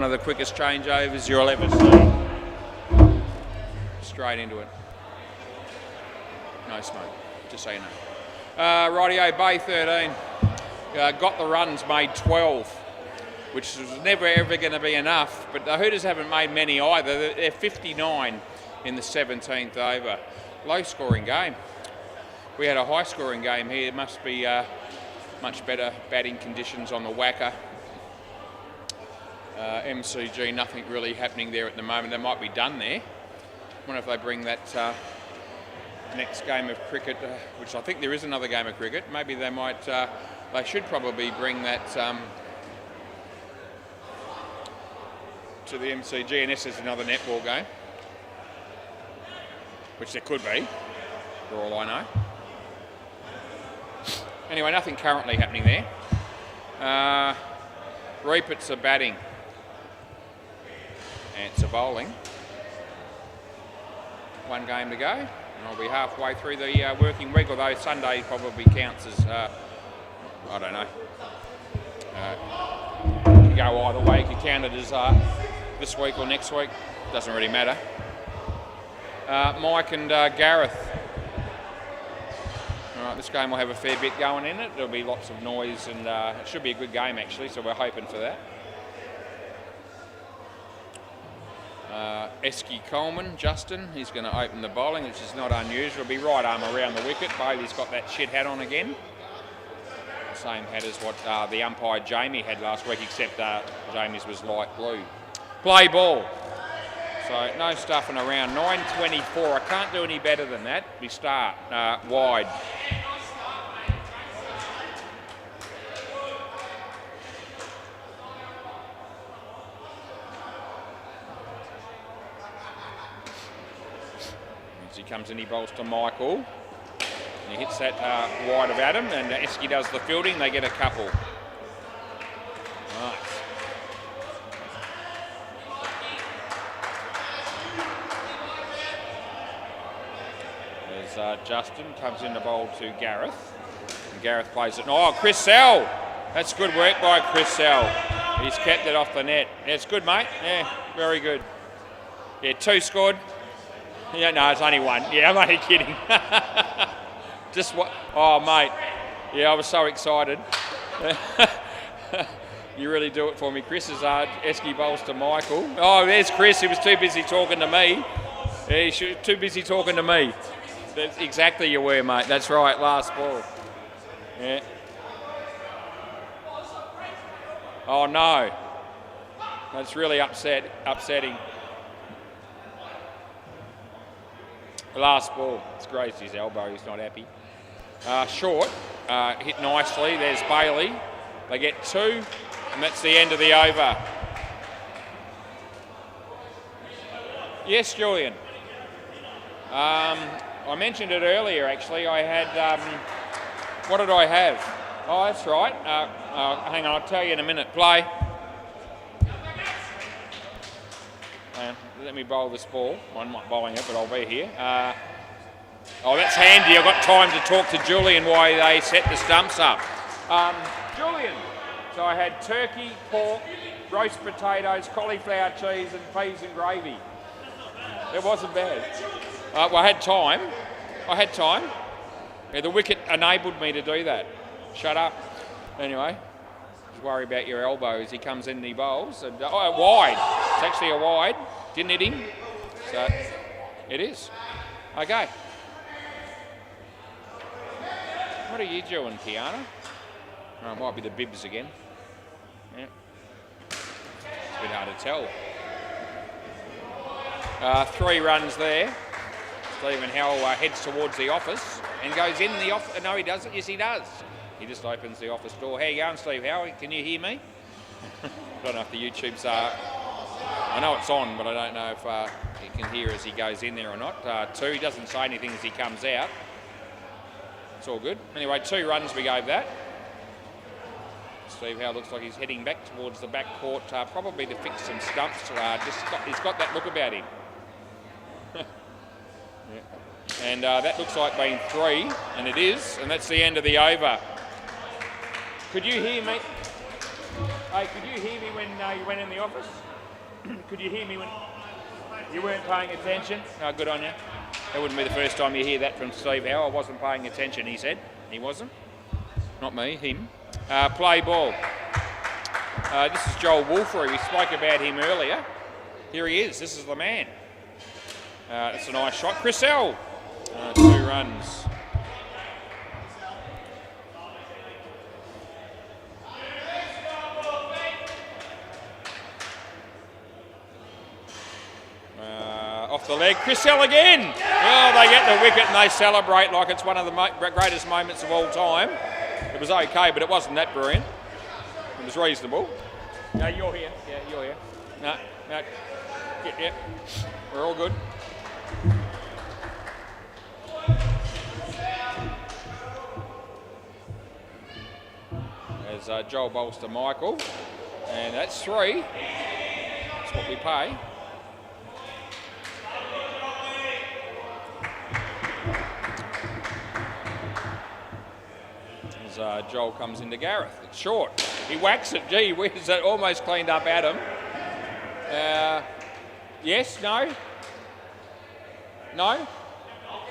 one of the quickest changeovers you'll ever see. Straight into it. No smoke, just so you know. Rightio, Bay 13. Got the runs, made 12, which was never ever going to be enough, but the Hooters haven't made many either. They're 59 in the 17th over. Low scoring game. We had a high scoring game here. It must be much better batting conditions on the WACA. MCG, nothing really happening there at the moment. They might be done there. I wonder if they bring that next game of cricket, which I think there is another game of cricket. Maybe they might, they should probably bring that to the MCG, unless there's another netball game, which there could be, for all I know. Anyway, nothing currently happening there. Reapers are batting. Ants are bowling. One game to go, and I'll be halfway through the working week, although Sunday probably counts as, I don't know. It could go either way. It could count it as this week or next week. Doesn't really matter. Mike and Gareth. All right, this game will have a fair bit going in it. There'll be lots of noise, and it should be a good game actually, so we're hoping for that. Esky Coleman, Justin, he's going to open the bowling, which is not unusual. It'll be right arm around the wicket. Bailey's got that shit hat on again. The same hat as what the umpire Jamie had last week, except Jamie's was light blue. Play ball. So no stuffing around. 9:24. I can't do any better than that. We start wide. As he comes in, he bowls to Michael. And he hits that wide of Adam, and Esky does the fielding. They get a couple. Nice. Justin comes in the bowl to Gareth, and Gareth plays it. Oh, Chris Sell! That's good work by Chris Sell. He's kept it off the net. Yeah, it's good, mate. Yeah, very good. Yeah, 2 scored. Yeah, no, it's only 1. Yeah, I'm only kidding. Just what? Oh, mate. Yeah, I was so excited. You really do it for me, Chris. As Esky bowls to Michael. Oh, there's Chris. He was too busy talking to me. Yeah, he was too busy talking to me. That's exactly you were, mate. That's right, last ball. Yeah. Oh, no. That's really upsetting. Last ball. It's grazed his elbow. He's not happy. Short. Hit nicely. There's Bailey. They get 2, and that's the end of the over. Yes, Julian. I mentioned it earlier, actually. I had, what did I have? Oh, that's right. Hang on, I'll tell you in a minute. Play. Let me bowl this ball. I'm not bowling it, but I'll be here. Oh, that's handy. I've got time to talk to Julian while they set the stumps up. Julian. So I had turkey, pork, roast potatoes, cauliflower cheese, and peas and gravy. It wasn't bad. Well, I had time. Yeah, the wicket enabled me to do that. Shut up. Anyway, just worry about your elbow as he comes in and he bowls. And, oh, wide. It's actually a wide. Didn't hit him. So, it is. Okay. What are you doing, Kiana? Oh, it might be the bibs again. Yeah. It's a bit hard to tell. 3 runs there. Stephen Howell heads towards the office and goes in the office. No, he doesn't. Yes, he does. He just opens the office door. How you going, Steve Howell? Can you hear me? I don't know if the YouTube's... I know it's on, but I don't know if you can hear as he goes in there or not. 2, he doesn't say anything as he comes out. It's all good. Anyway, 2 runs we gave that. Steve Howell looks like he's heading back towards the back court, probably to fix some stumps. He's got that look about him. Yeah. And that looks like being 3, and it is, and that's the end of the over. Could you hear me? Hey, could you hear me when you went in the office? Could you hear me when you weren't paying attention? No, good on you. That wouldn't be the first time you hear that from Steve Howe. I wasn't paying attention, he said. He wasn't. Not me, him. Play ball. This is Joel Wolfery. We spoke about him earlier. Here he is. This is the man. It's a nice shot. Chris L. 2 runs. Off the leg, Chris L again. Oh, they get the wicket and they celebrate like it's one of the greatest moments of all time. It was okay, but it wasn't that brilliant. It was reasonable. No, you're here. Yeah, you're here. No. Yeah. We're all good. As Joel bowls to Michael, and that's 3. That's what we pay. As Joel comes into Gareth, it's short. He whacks it. Gee whiz, that almost cleaned up Adam. Yes, no? No?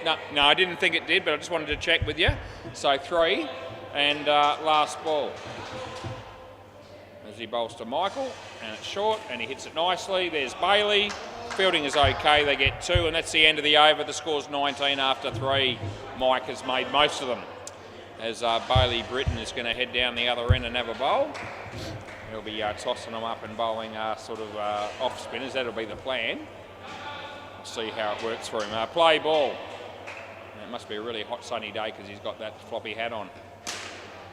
No, I didn't think it did, but I just wanted to check with you. So 3, and last ball. As he bowls to Michael, and it's short, and he hits it nicely. There's Bailey. Fielding is okay, they get 2, and that's the end of the over. The score's 19 after 3. Mike has made most of them. As Bailey Britton is going to head down the other end and have a bowl. He'll be tossing them up and bowling sort of off spinners. That'll be the plan. We'll see how it works for him. Play ball. And it must be a really hot sunny day because he's got that floppy hat on.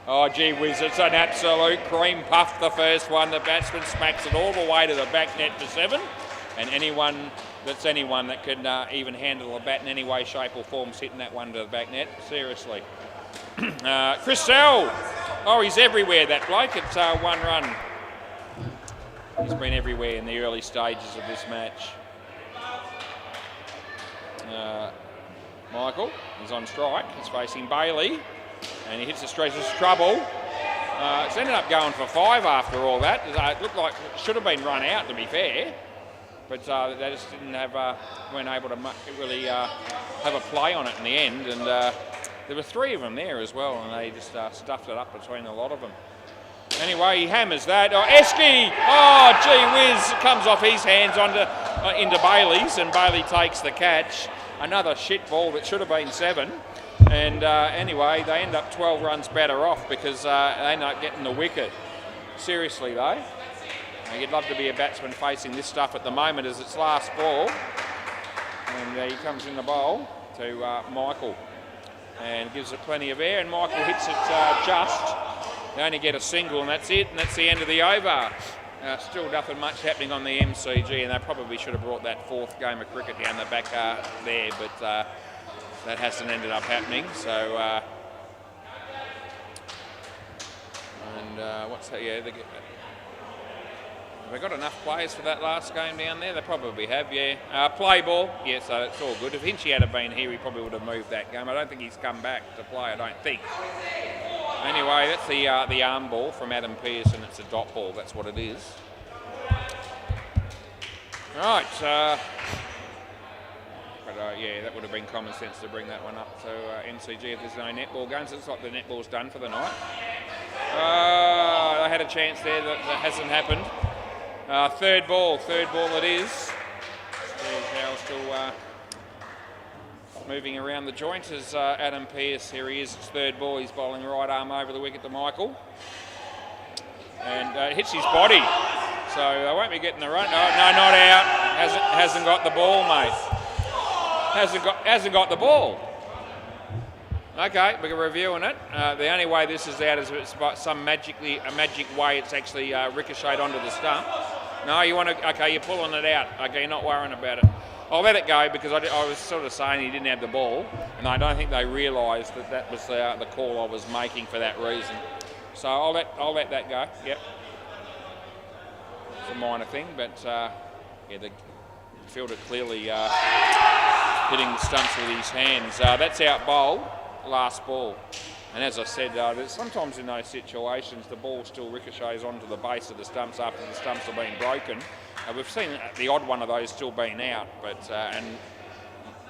Oh, gee whiz, it's an absolute cream puff, the first one. The batsman smacks it all the way to the back net for 7. And anyone that can even handle a bat in any way, shape or form is hitting that one to the back net. Seriously. Chris Sell. Oh, he's everywhere, that bloke. It's 1 run. He's been everywhere in the early stages of this match. Michael is on strike. He's facing Bailey. And he hits the stretches trouble. It's ended up going for 5 after all that. It looked like it should have been run out, to be fair. But they just didn't weren't able to really have a play on it in the end. And there were 3 of them there as well, and they just stuffed it up between a lot of them. Anyway, he hammers that. Oh, Esky! Oh, gee whiz! It comes off his hands into Bailey's, and Bailey takes the catch. Another shit ball that should have been 7. And anyway, they end up 12 runs better off because they end up getting the wicket. Seriously, though. You'd love to be a batsman facing this stuff at the moment as its last ball. And he comes in the bowl to Michael. And gives it plenty of air, and Michael hits it just. They only get a single, and that's it, and that's the end of the over. Still nothing much happening on the MCG, and they probably should have brought that 4th game of cricket down the back there, but that hasn't ended up happening. So, what's that? Yeah, have they got enough players for that last game down there? They probably have, yeah. Play ball, yeah, so it's all good. If Hinchy had been here, he probably would have moved that game. I don't think he's come back to play, I don't think. Anyway, that's the arm ball from Adam Pearson. It's a dot ball, that's what it is. Right, yeah, that would have been common sense to bring that one up to MCG if there's no netball games. It's like the netball's done for the night. They had a chance there that hasn't happened. Third ball it is. Steve Howe still moving around the joint as Adam Pearce, here he is, it's third ball, he's bowling right arm over the wicket to Michael. And hits his body, so they won't be getting the run. No, not out, hasn't got the ball, mate. Hasn't got the ball. Okay, we're reviewing it. The only way this is out is it's by some magic way it's actually ricocheted onto the stump. No, you want to, okay, you're pulling it out. Okay, you're not worrying about it. I'll let it go because I was sort of saying he didn't have the ball, and I don't think they realised that was the call I was making for that reason. So I'll let that go. Yep, it's a minor thing, but yeah, the fielder clearly hitting the stumps with his hands. That's out bowled, last ball, And as I said, sometimes in those situations the ball still ricochets onto the base of the stumps after the stumps have been broken. We've seen the odd one of those still being out, but and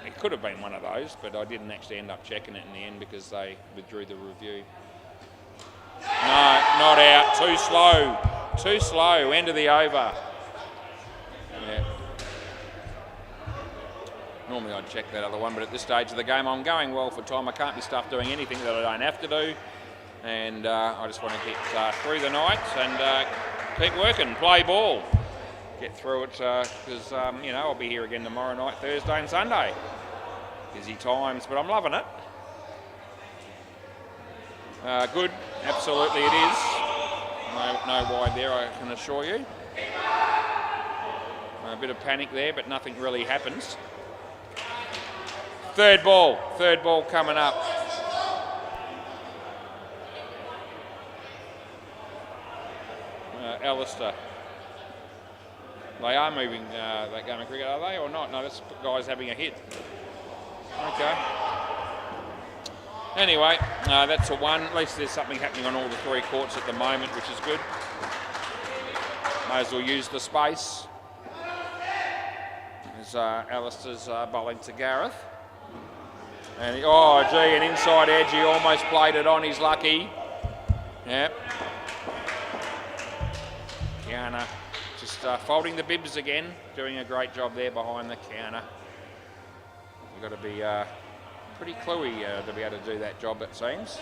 it could have been one of those, but I didn't actually end up checking it in the end because they withdrew the review. No, not out. Too slow. Too slow. End of the over. Yeah. Normally I'd check that other one, but at this stage of the game I'm going well for time. I can't be stuffed doing anything that I don't have to do. And I just want to get through the night and keep working, play ball. Get through it because, you know, I'll be here again tomorrow night, Thursday and Sunday. Busy times, but I'm loving it. Good, absolutely it is. No wide there, I can assure you. A bit of panic there, but nothing really happens. Third ball coming up. Alistair. They are moving that game of cricket, are they, or not? No, this guy's having a hit. Okay. Anyway, that's a one. At least there's something happening on all the three courts at the moment, which is good. May as well use the space. As Alistair's bowling to Gareth. And oh, gee, an inside edge. He almost played it on. He's lucky. Yep. Kiana just folding the bibs again. Doing a great job there behind the counter. You've got to be pretty cluey to be able to do that job, it seems.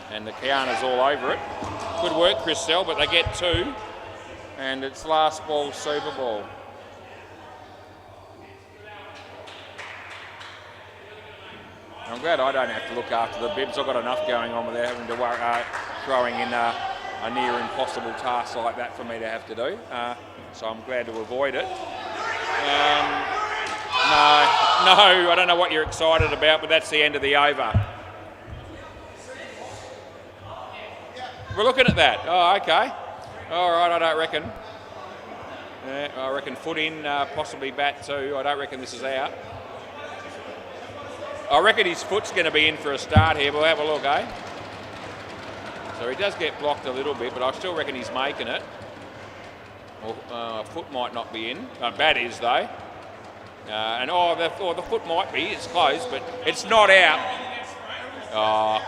And the Kiana's all over it. Good work, Chris Sell, but they get two. And it's last ball, super ball. I'm glad I don't have to look after the bibs. I've got enough going on without having to worry, throwing in a near impossible task like that for me to have to do. So I'm glad to avoid it. No, I don't know what you're excited about, but that's the end of the over. We're looking at that. Oh, okay. All right, I don't reckon. Yeah, I reckon foot in, possibly bat too. I don't reckon this is out. I reckon his foot's going to be in for a start here. We'll have a look, eh? So he does get blocked a little bit, but I still reckon he's making it. Or foot might not be in. Bat is, though. And the foot might be. It's close, but it's not out. Oh,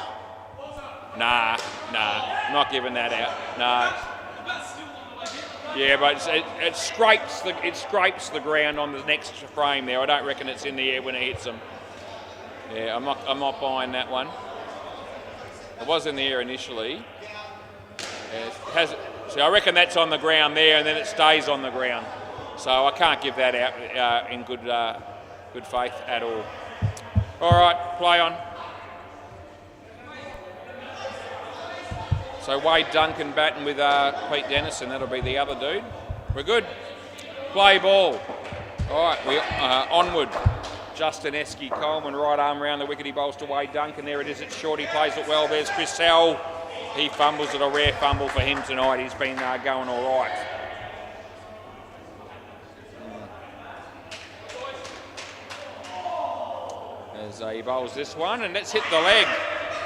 nah. I'm not giving that out. No. Yeah, but it scrapes the ground on the next frame there. I don't reckon it's in the air when it hits them. Yeah, I'm not buying that one. It was in the air initially. So I reckon that's on the ground there, and then it stays on the ground. So I can't give that out in good faith at all. All right, play on. So Wade Duncan batting with Pete Dennison. That'll be the other dude. We're good. Play ball. All right, we onward. Justin Esky Coleman, right arm around the wicket. He bowls to Wade Duncan. There it is. It's short. He plays it well. There's Chris Sell. He fumbles it. A rare fumble for him tonight. He's been going all right. As he bowls this one, and let's hit the leg.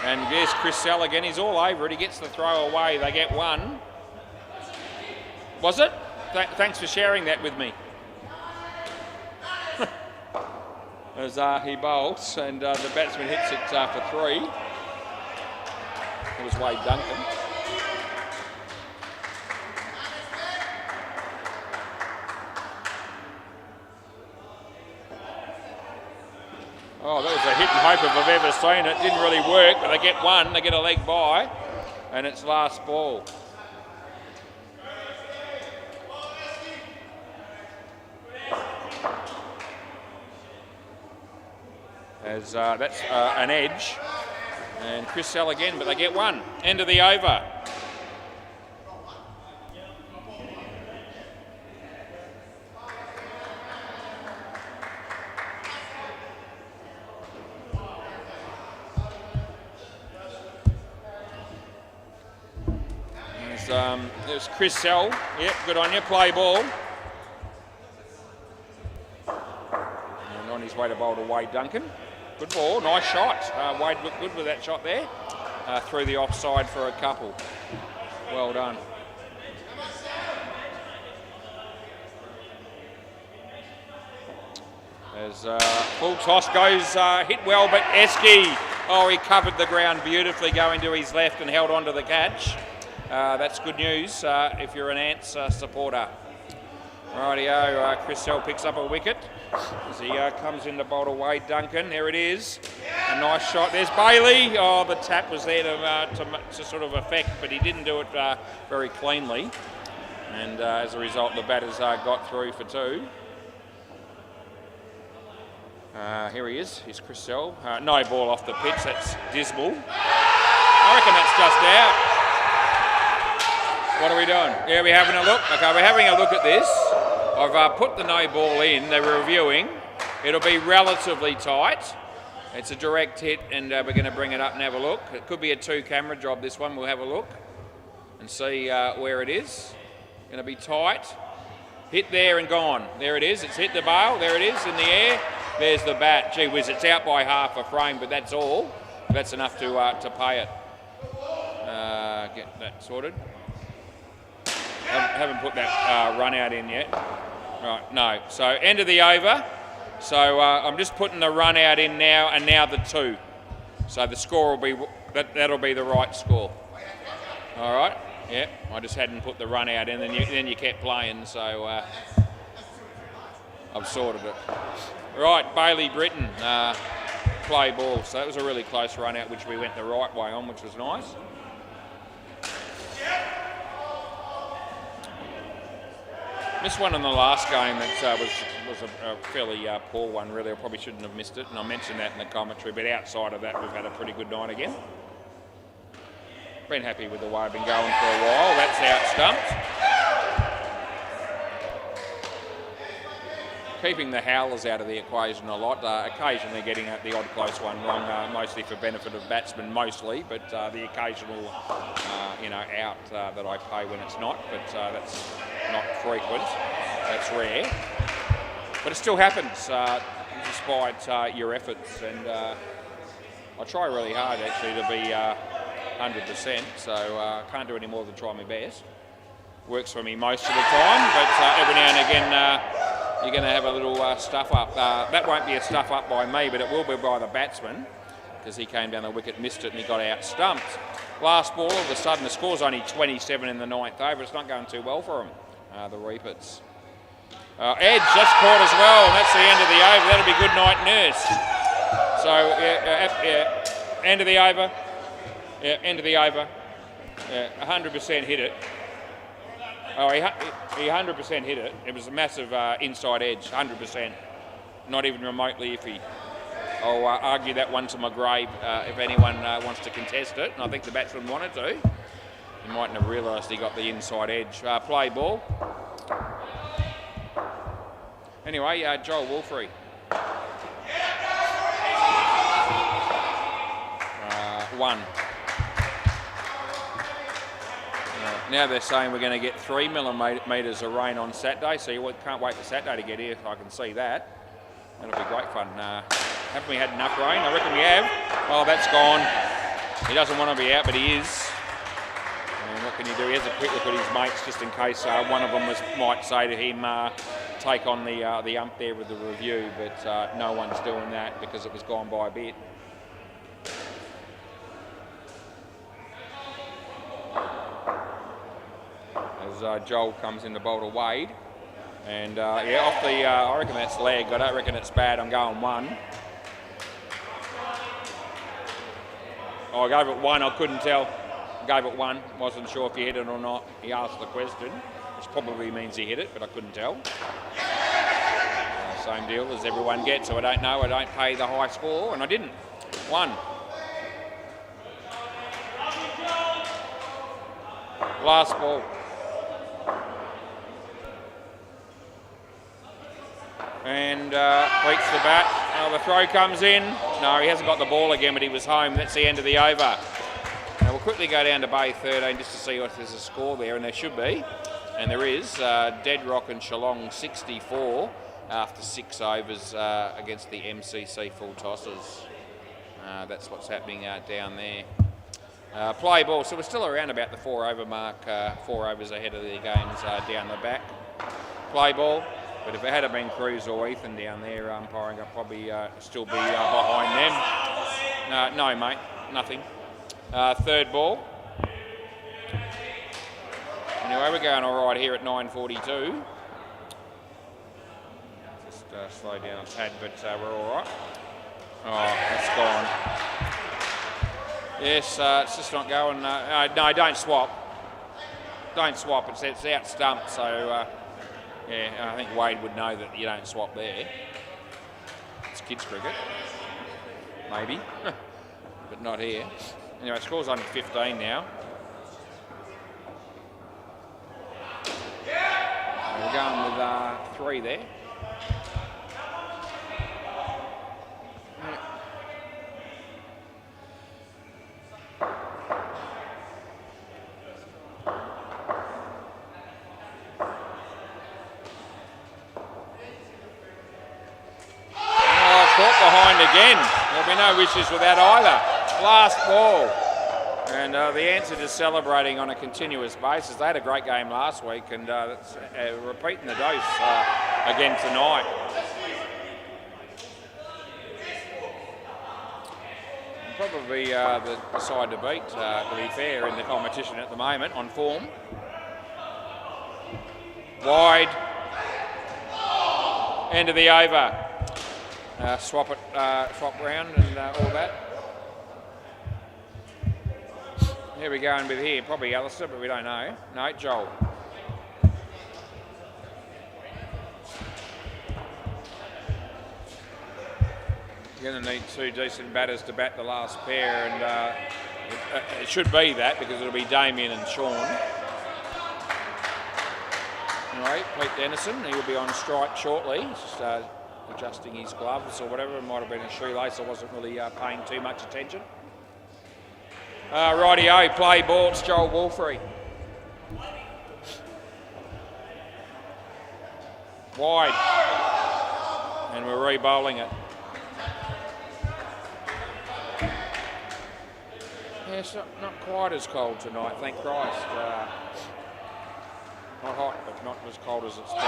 And there's Chris Sell again. He's all over it. He gets the throw away. They get one. Was it? Thanks for sharing that with me. As he bowls, and the batsman hits it for three. It was Wade Duncan. Oh, that was a hit and hope if I've ever seen it. Didn't really work, but they get one. They get a leg by, and it's last ball. As that's an edge, and Chris Sell again, but they get one. End of the over. There's Chris Sell. Yep, good on you. Play ball. And on his way to bowl to Wade Duncan. Good ball, nice shot. Wade looked good with that shot there. through the offside for a couple. Well done. As full toss goes, hit well, but Esky, he covered the ground beautifully going to his left and held on to the catch. That's good news if you're an Ants supporter. Rightio, Chris Sell picks up a wicket as he comes in to bowl to Wade Duncan. There it is. A nice shot. There's Bailey. Oh, the tap was there to sort of affect, but he didn't do it very cleanly. And as a result, the batters got through for 2. Here he is. Here's Chris Sell. No ball off the pitch. That's dismal. I reckon that's just out. What are we doing? Yeah, we're having a look. Okay, we're having a look at this. I've put the no ball in. They're reviewing. It'll be relatively tight. It's a direct hit, and we're going to bring it up and have a look. It could be a 2-camera job, this one. We'll have a look and see where it is. Going to be tight. Hit there and gone. There it is. It's hit the bail. There it is in the air. There's the bat. Gee whiz, it's out by half a frame, but that's all. That's enough to pay it. Get that sorted. Haven't put that run out in yet. Right, no. So end of the over. So I'm just putting the run out in now, and now the 2. So the score will be that'll be the right score. All right. Yeah. I just hadn't put the run out in, and then you kept playing. So I've sorted it. Right, Bailey Britton, play ball. So that was a really close run out, which we went the right way on, which was nice. Missed one in the last game that was a fairly poor one, really. I probably shouldn't have missed it, and I mentioned that in the commentary, but outside of that, we've had a pretty good night again. Been happy with the way I've been going for a while. That's out stumped. Keeping the howlers out of the equation a lot, occasionally getting the odd close one wrong, mostly for benefit of batsmen, mostly, but the occasional, out that I pay when it's not, but that's not frequent, that's rare. But it still happens, despite your efforts, and I try really hard actually to be 100%, so I can't do any more than try my best. Works for me most of the time, but every now and again, you're going to have a little stuff up. That won't be a stuff up by me, but it will be by the batsman, because he came down the wicket, missed it, and he got out stumped. Last ball, all of a sudden, the score's only 27 in the 9th over. It's not going too well for him, the Reapers. Edge just caught as well, and that's the end of the over. That'll be good night, nurse. So, end of the over. Yeah, end of the over. 100% hit it. Oh, he 100% hit it. It was a massive inside edge, 100%. Not even remotely iffy. I'll argue that one to my grave if anyone wants to contest it. And I think the batsman wanted to. He mightn't have realised he got the inside edge. Play ball. Anyway, Joel Wolfrey. One. Now they're saying we're going to get 3 millimetres of rain on Saturday, so you can't wait for Saturday to get here. I can see that. That'll be great fun. Haven't we had enough rain? I reckon we have. Oh, that's gone. He doesn't want to be out, but he is. And what can you do? He has a quick look at his mates just in case one of them might say to him, take on the ump there with the review, but no one's doing that because it was gone by a bit. As Joel comes in the bowl to Wade, and off the, I reckon that's leg. I don't reckon it's bad. I'm going 1. Oh, I gave it 1. I couldn't tell. Gave it 1. Wasn't sure if he hit it or not. He asked the question, which probably means he hit it, but I couldn't tell. Same deal as everyone gets. So I don't know. I don't pay the high score, and I didn't. 1. Last ball. And beats the bat. The throw comes in. No, he hasn't got the ball again, but he was home. That's the end of the over. Now we'll quickly go down to Bay 13 just to see if there's a score there, and there should be. And there is. Deadrock and Shillong 64 after 6 overs against the MCC full tossers. That's what's happening down there. Play ball, so we're still around about the 4 over mark, 4 overs ahead of the games down the back. Play ball, but if it had been Cruz or Ethan down there umpiring, I'd probably still be behind them. No, mate, nothing. Third ball. Anyway, we're going all right here at 9:42. Just slow down a tad, but we're all right. Oh, it's gone. Yes, it's just not going. No, don't swap. Don't swap. It's out stump, so yeah, I think Wade would know that you don't swap there. It's kids cricket, maybe, but not here. Anyway, score's under 15 now. We're going with 3 there. Caught behind again. There'll be no issues with that either. Last ball. And the answer to celebrating on a continuous basis. They had a great game last week and that's repeating the dose again tonight. Probably the side to beat, to be fair, in the competition at the moment on form. Wide. End of the over. Swap round and all that. Here we go with here, probably Alistair, but we don't know. No, Joel. You're going to need 2 decent batters to bat the last pair, and it should be that because it'll be Damien and Sean. Anyway, Pete Dennison, he will be on strike shortly. Just adjusting his gloves or whatever. It might have been a shoelace. I wasn't really paying too much attention. Rightio, play ball. It's Joel Wolfrey. Wide. And we're re-bowling it. Yeah, it's not quite as cold tonight, thank Christ. Not hot, but not as cold as it's been.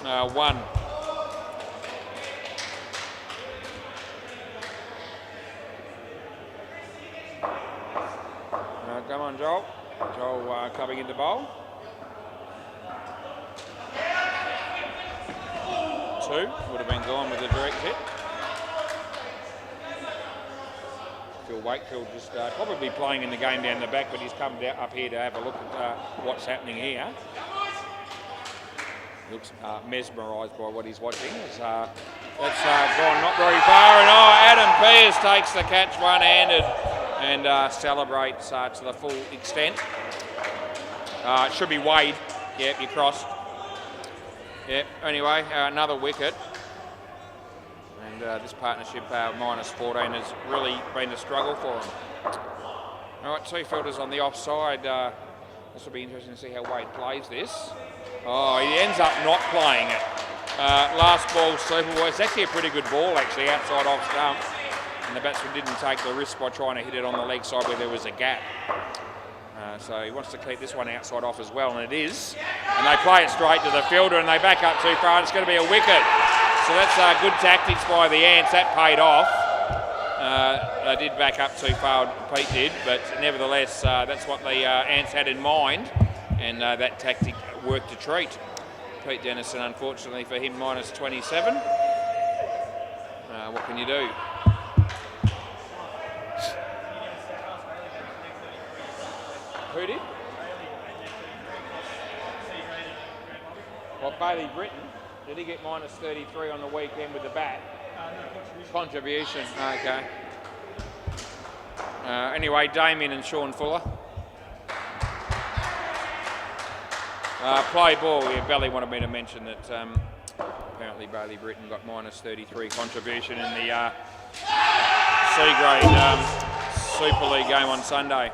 1. Come on, Joel. Joel coming into bowl. 2 would have been gone with a direct hit. Phil Wakefield just probably playing in the game down the back, but he's come up here to have a look at what's happening here. He looks mesmerised by what he's watching. That's gone not very far, and Adam Pearce takes the catch one-handed and celebrates to the full extent. It should be Wade. Yep, you crossed. Yep, anyway, another wicket. And this partnership, -14, has really been a struggle for them. All right, 2 fielders on the offside. This will be interesting to see how Wade plays this. Oh, he ends up not playing it. Last ball, super ball. It's actually a pretty good ball, actually, outside off stump. And the batsman didn't take the risk by trying to hit it on the leg side where there was a gap. So he wants to keep this one outside off as well, and it is. And they play it straight to the fielder, and they back up too far, and it's going to be a wicket. So that's good tactics by the Ants. That paid off. They did back up too far, Pete did, but nevertheless, that's what the Ants had in mind, and that tactic worked a treat. Pete Dennison, unfortunately for him, -27. What can you do? Who did? Well, Bailey Britton. Did he get -33 on the weekend with the bat? Contribution. Okay. Anyway, Damien and Sean Fuller. Play ball. Yeah, Belly wanted me to mention that apparently Bailey Britton got -33 contribution in the C-grade Super League game on Sunday.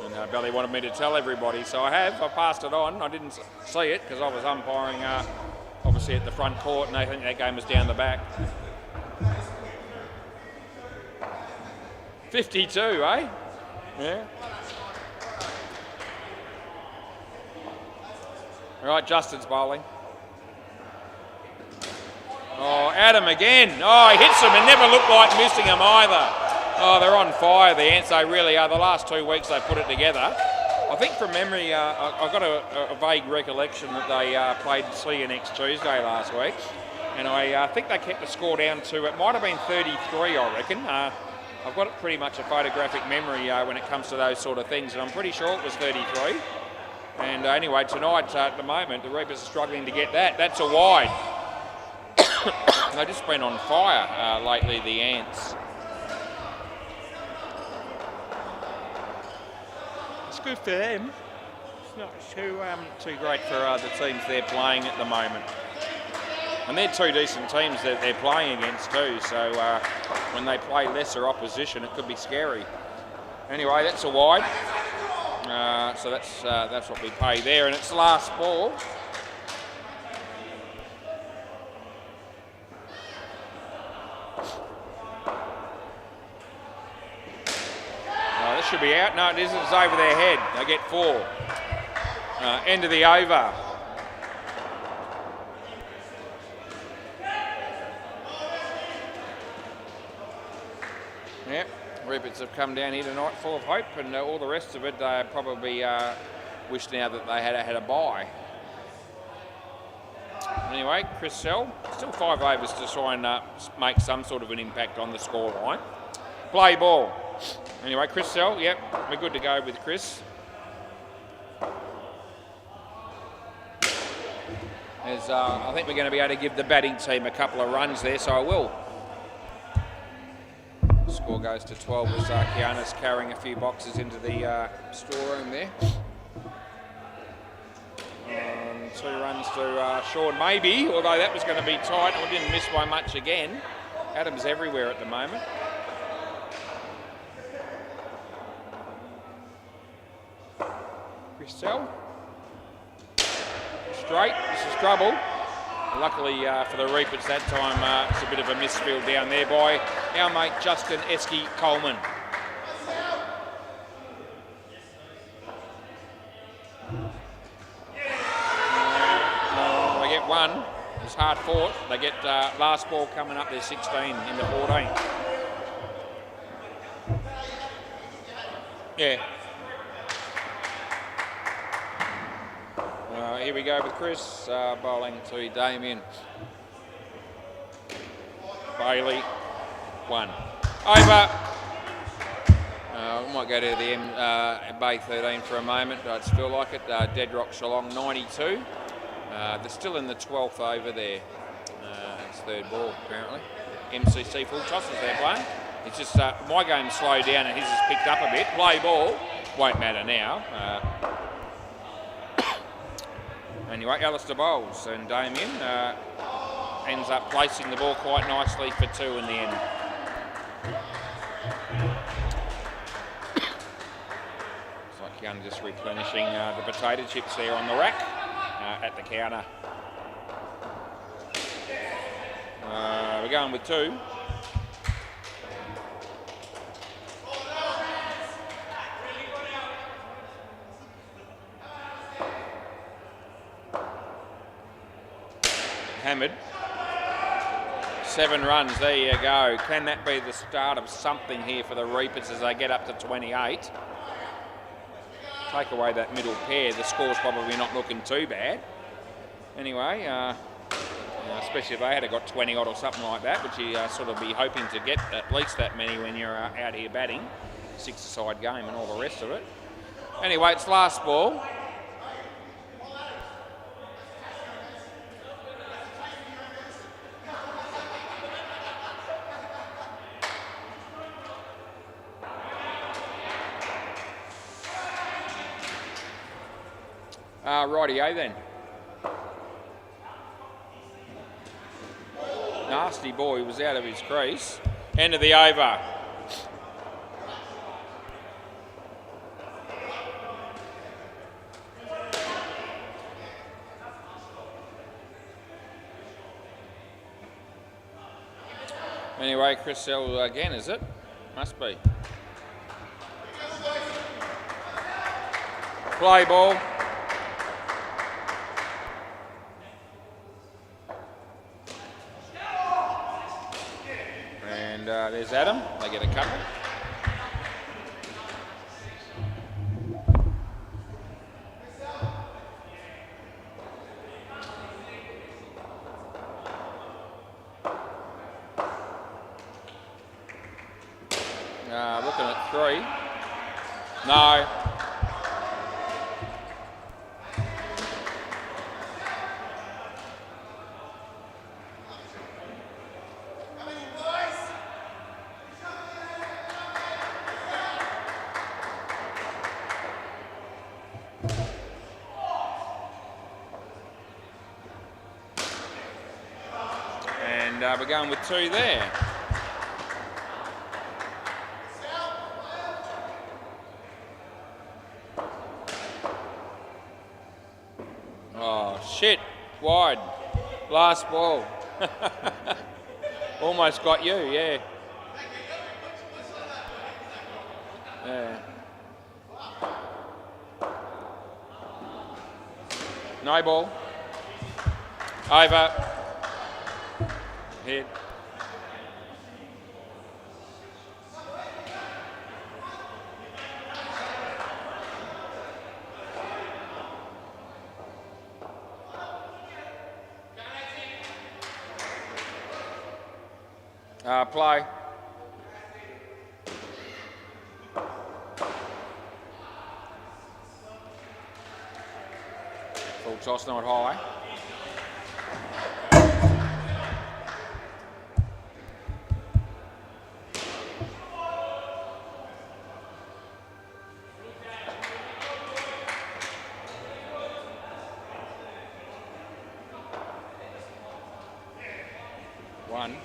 And Belly wanted me to tell everybody, so I have. I passed it on. I didn't see it because I was umpiring obviously at the front court, and I think that game was down the back. 52, eh? Yeah. All right, Justin's bowling. Oh, Adam again. Oh, he hits them and never looked like missing them either. Oh, they're on fire, the Ants. They really are. The last 2 weeks they put it together. I think from memory, I've got a vague recollection that they played See You Next Tuesday last week. And I think they kept the score down to, it might have been 33, I reckon. I've got pretty much a photographic memory when it comes to those sort of things, and I'm pretty sure it was 33. And anyway, tonight, at the moment, the Reapers are struggling to get that. That's a wide. They've just been on fire lately, the Ants. It's good for them. It's not too great for the teams they're playing at the moment. And they're 2 decent teams that they're playing against too, so when they play lesser opposition, it could be scary. Anyway, that's a wide. So that's what we pay there, and it's last ball. This should be out. No, it isn't. It's over their head. They get 4. End of the over. Yep, Reapers have come down here tonight full of hope, and all the rest of it, they probably wish now that they had a bye. Anyway, Chris Sell, still 5 overs to try and make some sort of an impact on the scoreline. Play ball. Anyway, Chris Sell, yep, we're good to go with Chris. I think we're going to be able to give the batting team a couple of runs there, so I will. Score goes to 12 as Kiana's carrying a few boxes into the storeroom there. 2 runs to Sean maybe, although that was going to be tight and we didn't miss by much again. Adam's everywhere at the moment. Christelle. Straight, this is trouble. Luckily for the Reapers that time, it's a bit of a misfield down there by our mate Justin Esky Coleman. They get 1. It's hard fought. They get last ball coming up there, 16 in the 14. Yeah. Here we go with Chris, bowling to Damien. Bailey, 1. Over. We might go to the Bay 13 for a moment. I just feel like it. Deadrock Shillong, 92. They're still in the 12th over there. It's 3rd ball, apparently. MCC full tosses they're playing. It's just my game slowed down and his has picked up a bit. Play ball. Won't matter now. Anyway, Alistair bowls and Damien ends up placing the ball quite nicely for 2 in the end. Looks like Young just replenishing the potato chips there on the rack at the counter. We're going with 2. Hammered. 7 runs, there you go. Can that be the start of something here for the Reapers as they get up to 28? Take away that middle pair, the score's probably not looking too bad. Anyway, especially if they had got 20 odd or something like that, which you sort of be hoping to get at least that many when you're out here batting. 6-a-side game and all the rest of it. Anyway, it's last ball. Rightio then. Nasty boy was out of his crease. End of the over. Anyway, Chris Sell again, is it? Must be. Play ball. And there's Adam. They get a couple. Looking at 3. No. And we're going with 2 there. Oh, shit. Wide. Last ball. Almost got you, yeah. Yeah. No ball. Over. Hit. Play. Full toss, not high. One.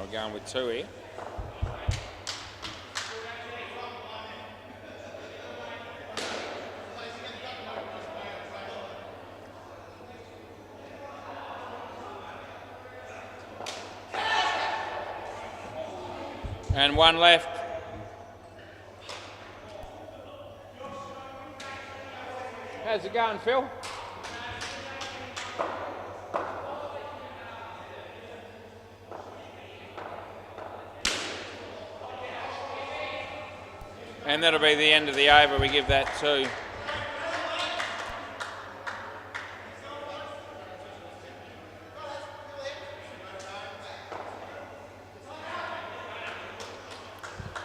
We're going with 2 here. And 1 left. How's it going, Phil? And that'll be the end of the over. We give that 2.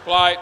Play.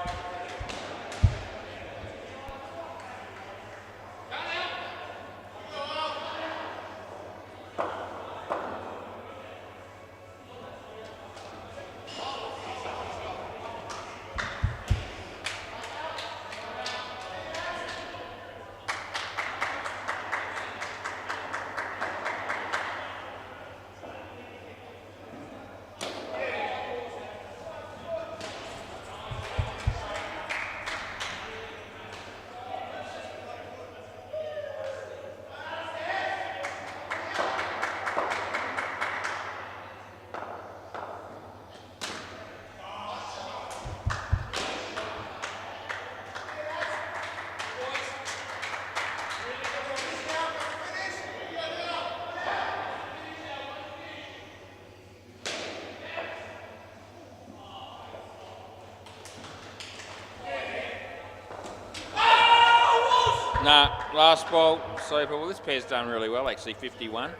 Nah, last ball, super. Well, this pair's done really well, actually, 51.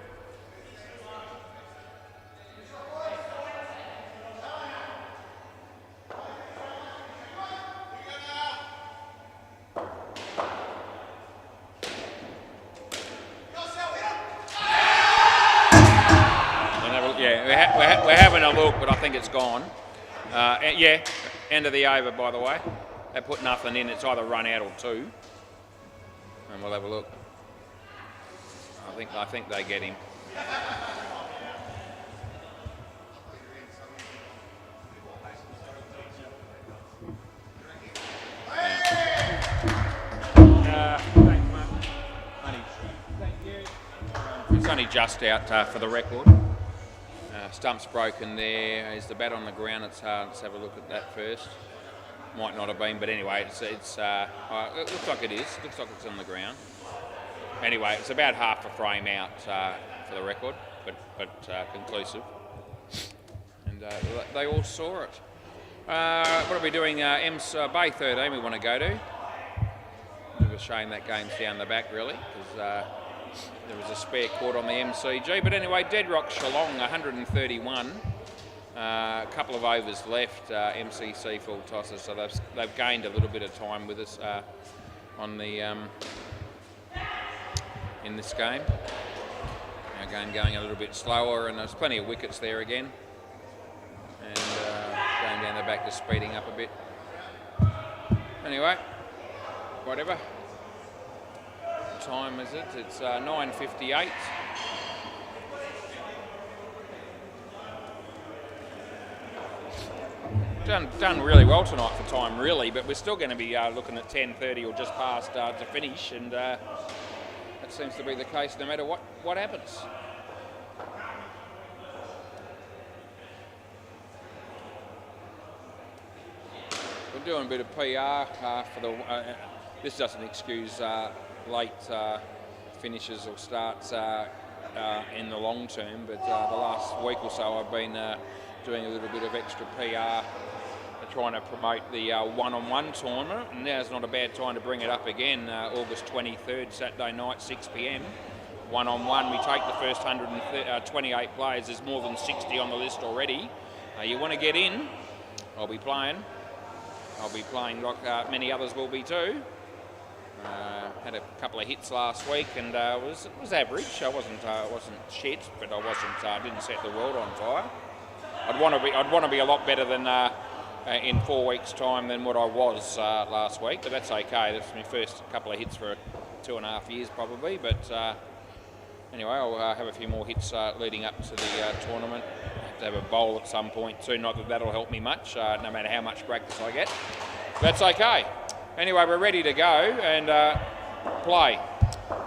Yeah, we're having a look, but I think it's gone. Yeah, end of the over, by the way. They put nothing in. It's either run out or 2. And we'll have a look. I think they get him. just out for the record. Stump's broken there. Is the bat on the ground? It's hard. Let's have a look at that first. Might not have been, but anyway, it looks like it is. Looks like it's on the ground. Anyway, it's about half a frame out for the record, but conclusive. And they all saw it. What are we doing? Bay 13 we want to go to. Bit of a shame that game's down the back, really, because there was a spare court on the MCG. But anyway, Deadrock Shillong, 131. A couple of overs left, MCC full tosses, so they've gained a little bit of time with us on the in this game. Our game going a little bit slower, and there's plenty of wickets there again. And going down the back, just speeding up a bit. Anyway, whatever. What time is it? It's 9:58. Done really well tonight for time, really, but we're still going to be looking at 10:30 or just past to finish, and that seems to be the case no matter what happens. We're doing a bit of PR for the. This doesn't excuse late finishes or starts in the long term, but the last week or so I've been doing a little bit of extra PR, trying to promote the one-on-one tournament, and now's not a bad time to bring it up again. August 23rd, Saturday night, 6 p.m. One-on-one, we take the first 128 players. There's more than 60 on the list already. You want to get in? I'll be playing. I'll be playing like many others will be too. Had a couple of hits last week, and it was average. I wasn't shit, but I didn't set the world on fire. I'd want to be a lot better than in 4 weeks' time than what I was last week, but that's okay. That's my first couple of hits for 2.5 years probably, but anyway, I'll have a few more hits leading up to the tournament. I have to have a bowl at some point too, not that that'll help me much, no matter how much practice I get. That's okay. Anyway, we're ready to go and play.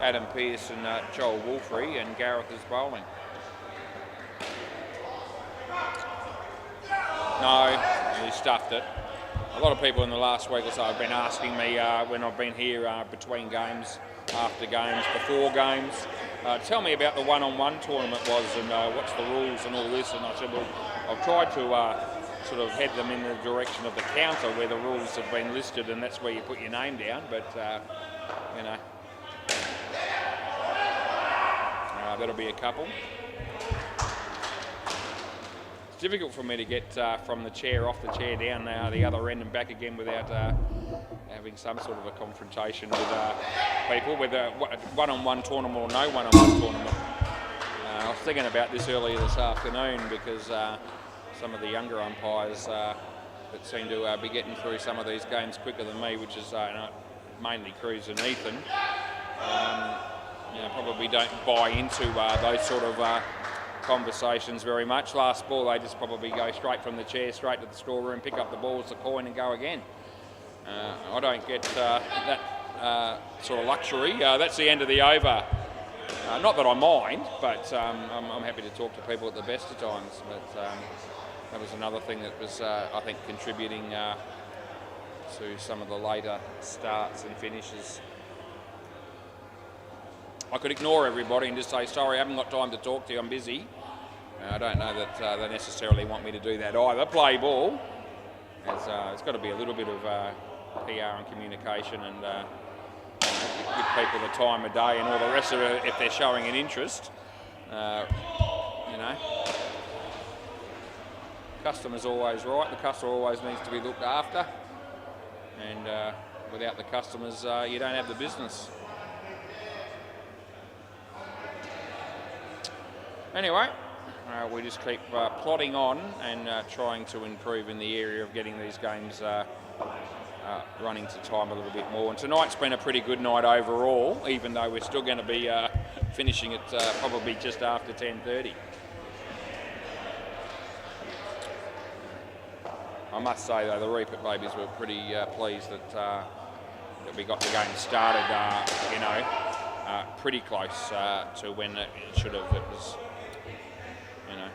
Adam Pearce and Joel Wolfrey, and Gareth is bowling. No, he stuffed it. A lot of people in the last week or so have been asking me when I've been here between games, after games, before games, tell me about the one-on-one tournament was and what's the rules and all this. And I said, well, I've tried to sort of head them in the direction of the counter where the rules have been listed, and that's where you put your name down. But, you know, that'll be a couple. It's difficult for me to get from the chair, off the chair, down the other end and back again without having some sort of a confrontation with people, whether one-on-one tournament or no one-on-one tournament. I was thinking about this earlier this afternoon because some of the younger umpires that seem to be getting through some of these games quicker than me, which is mainly Cruz and Ethan, probably don't buy into those sort of conversations very much. Last ball, they just probably go straight from the chair, straight to the storeroom, pick up the balls, the coin, and go again. I don't get that sort of luxury. That's the end of the over. Not that I mind, but I'm happy to talk to people at the best of times. But that was another thing that was, I think, contributing to some of the later starts and finishes. I could ignore everybody and just say, sorry, I haven't got time to talk to you, I'm busy. I don't know that they necessarily want me to do that either. Play ball. It's got to be a little bit of PR and communication and give people the time of day and all the rest of it if they're showing an interest. Customer's always right. The customer always needs to be looked after. And without the customers, you don't have the business. Anyway, we just keep plodding on and trying to improve in the area of getting these games running to time a little bit more. And tonight's been a pretty good night overall, even though we're still going to be finishing it probably just after 10:30. I must say though, the Reapit babies were pretty pleased that we got the game started, pretty close to when it should have. It was, you know.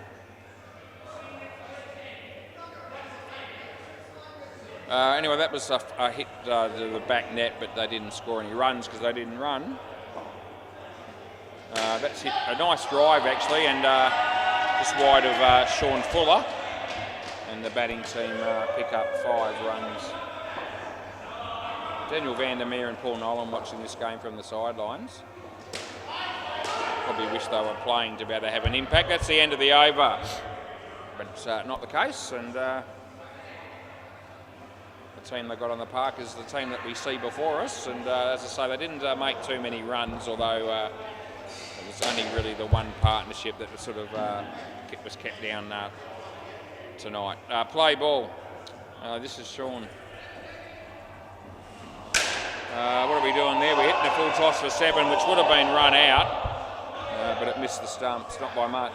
Anyway, that was a hit to the back net, but they didn't score any runs because they didn't run. That's hit a nice drive actually, and just wide of Sean Fuller, and the batting team pick up 5 runs. Daniel Vandermeer and Paul Nolan watching this game from the sidelines. Probably wish they were playing to be able to have an impact. That's the end of the over, but it's not the case, and the team they got on the park is the team that we see before us, and as I say, they didn't make too many runs, although it was only really the one partnership that was sort of was kept down tonight. Play ball. This is Sean. What are we doing there? We're hitting a full toss for 7, which would have been run out, but it missed the stumps, not by much.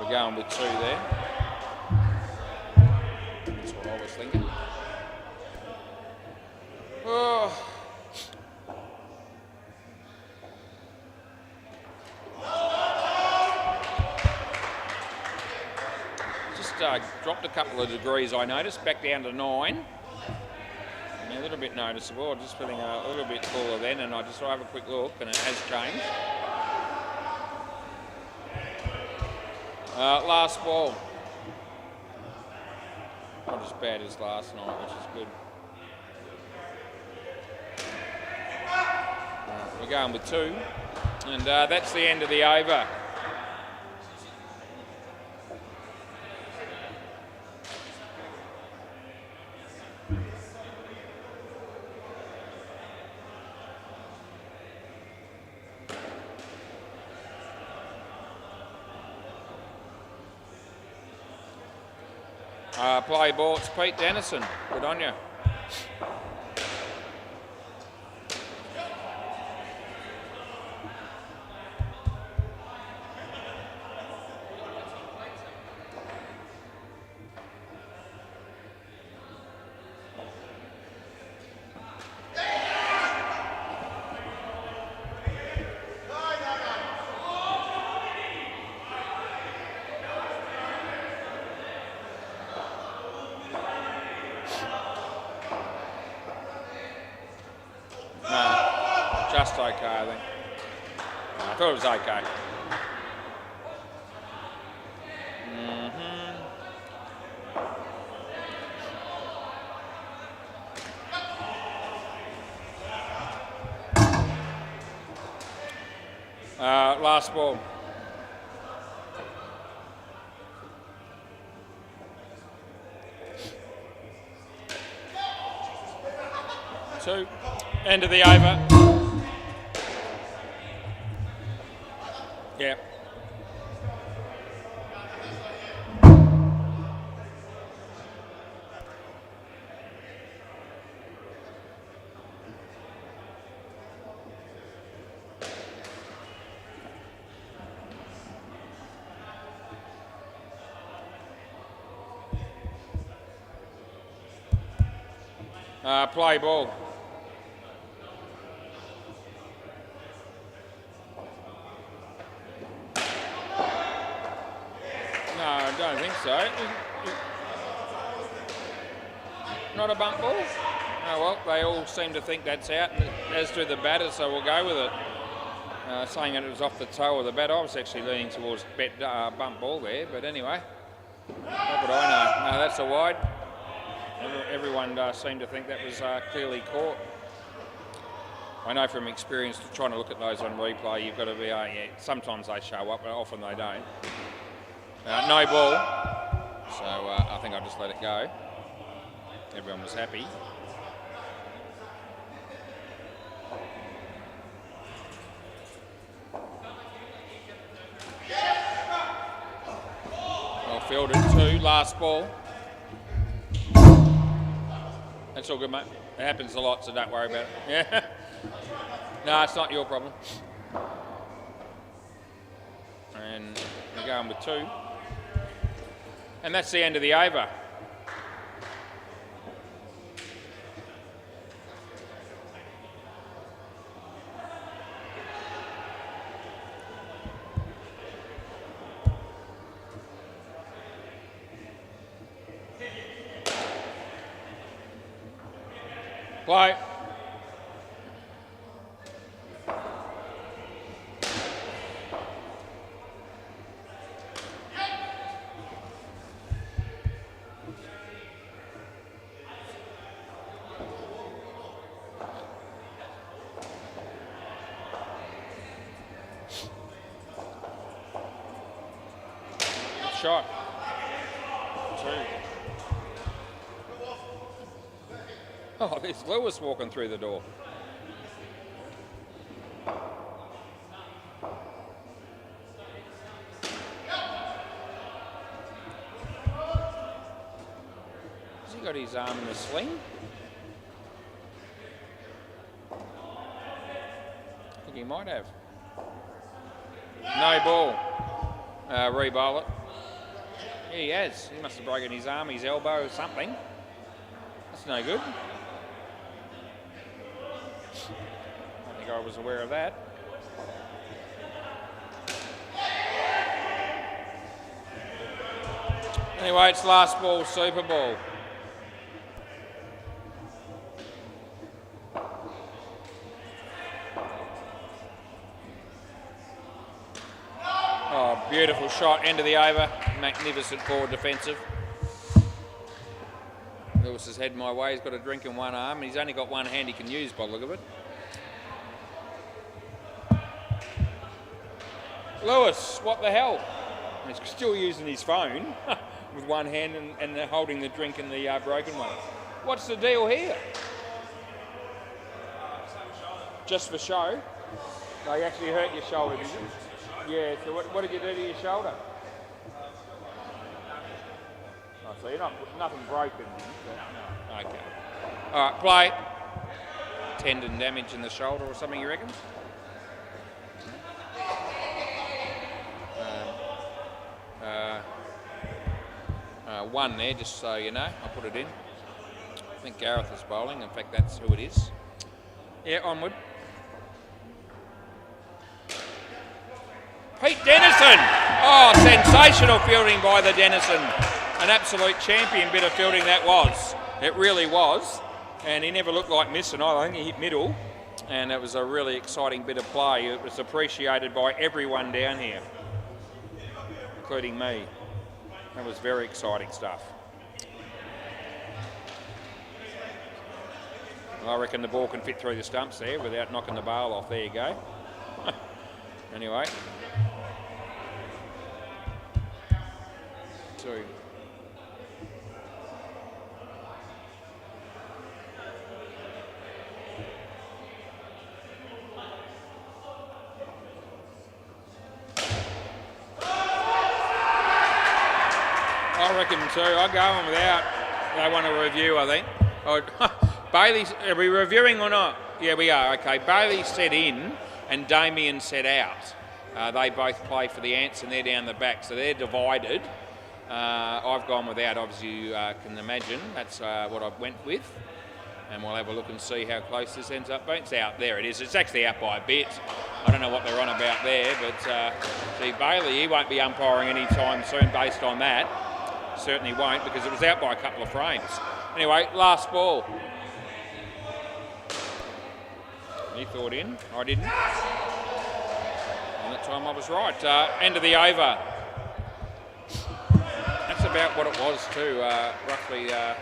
We're going with 2 there. That's what I was thinking. Oh. Dropped a couple of degrees, I noticed, back down to 9. A little bit noticeable. I'm just feeling a little bit cooler then, and I just have a quick look, and it has changed. Last ball. Not as bad as last night, which is good. We're going with 2, and that's the end of the over. Play ball, it's Pete Dennison. Good on you. Just okay, I think. I thought it was okay. Last ball. Two. End of the over. Yeah. Play ball. No, I don't think so. Not a bump ball? Oh well, they all seem to think that's out, and as do the batter, so we'll go with it. Saying that it was off the toe of the bat, I was actually leaning towards bump ball there, but anyway, what would I know? No, that's a wide. Everyone seemed to think that was clearly caught. I know from experience, trying to look at those on replay, you've got to be, yeah, sometimes they show up, but often they don't. No ball, so I think I just let it go. Everyone was happy. Well fielded, 2, last ball. That's all good, mate. It happens a lot, so don't worry about it. Yeah. No, it's not your problem. And we're going with 2. And that's the end of the over. Play. Shot. 2. Oh, there's Lewis walking through the door. Has he got his arm in a sling? I think he might have. No ball. Re-bowl it. Yeah, he has. He must have broken his arm, his elbow, or something. That's no good. I think I was aware of that. Anyway, it's last ball, Super Ball. Oh, beautiful shot, end of the over. Magnificent forward defensive. Lewis has heading my way. He's got a drink in one arm, and he's only got one hand he can use by the look of it. Lewis, what the hell? He's still using his phone with one hand and they're holding the drink in the broken one. What's the deal here? Just for show? No, you actually hurt your shoulder, did you? Yeah, so what did you do to your shoulder? Oh, so you're nothing broken. No. Okay. All right, play. Tendon damage in the shoulder or something, you reckon? One there, just so you know. I'll put it in. I think Gareth is bowling. In fact, that's who it is. Yeah, onward. Pete Dennison! Oh, sensational fielding by the Dennison. An absolute champion bit of fielding that was. It really was. And he never looked like missing either. I think he hit middle. And it was a really exciting bit of play. It was appreciated by everyone down here, including me. That was very exciting stuff. I reckon the ball can fit through the stumps there without knocking the bail off. There you go. Anyway. 2. I reckon 2. I'll go on without. They want a review, I think. Bailey's, are we reviewing or not? Yeah, we are. Okay, Bailey set in and Damien set out. They both play for the Ants and they're down the back, so they're divided. I've gone without, obviously you can imagine. That's what I went with. And we'll have a look and see how close this ends up being. It's out. There it is. It's actually out by a bit. I don't know what they're on about there, but see, Bailey, he won't be umpiring anytime soon based on that. Certainly won't, because it was out by a couple of frames. Anyway, last ball. He thought in. I didn't. And that time I was right. End of the over. That's about what it was too, roughly the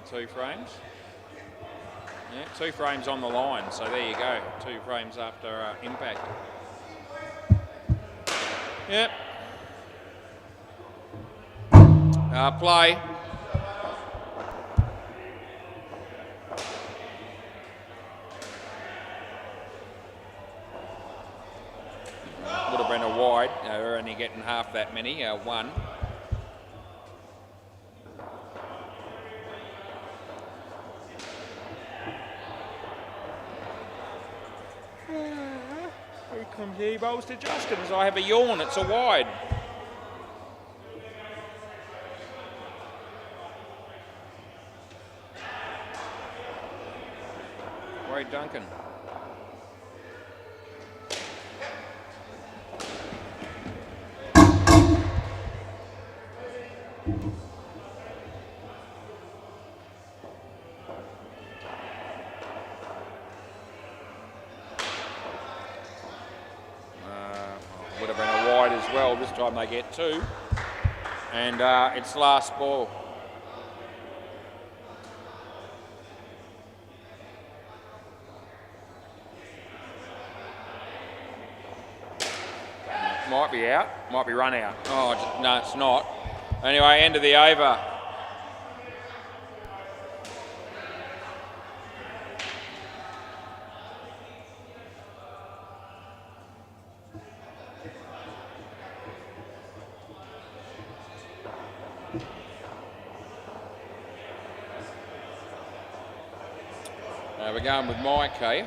2 frames. Yeah, 2 frames on the line, so there you go. 2 frames after impact. Yep. Play. Would have been a wide. We're only getting half that many. 1. From G bowls to Justin's. I have a yawn. It's a wide. Wade Duncan. Would have been a wide as well. This time they get 2. And it's last ball. Might be out, might be run out. Oh, no, it's not. Anyway, end of the over. We're going with Mike, eh?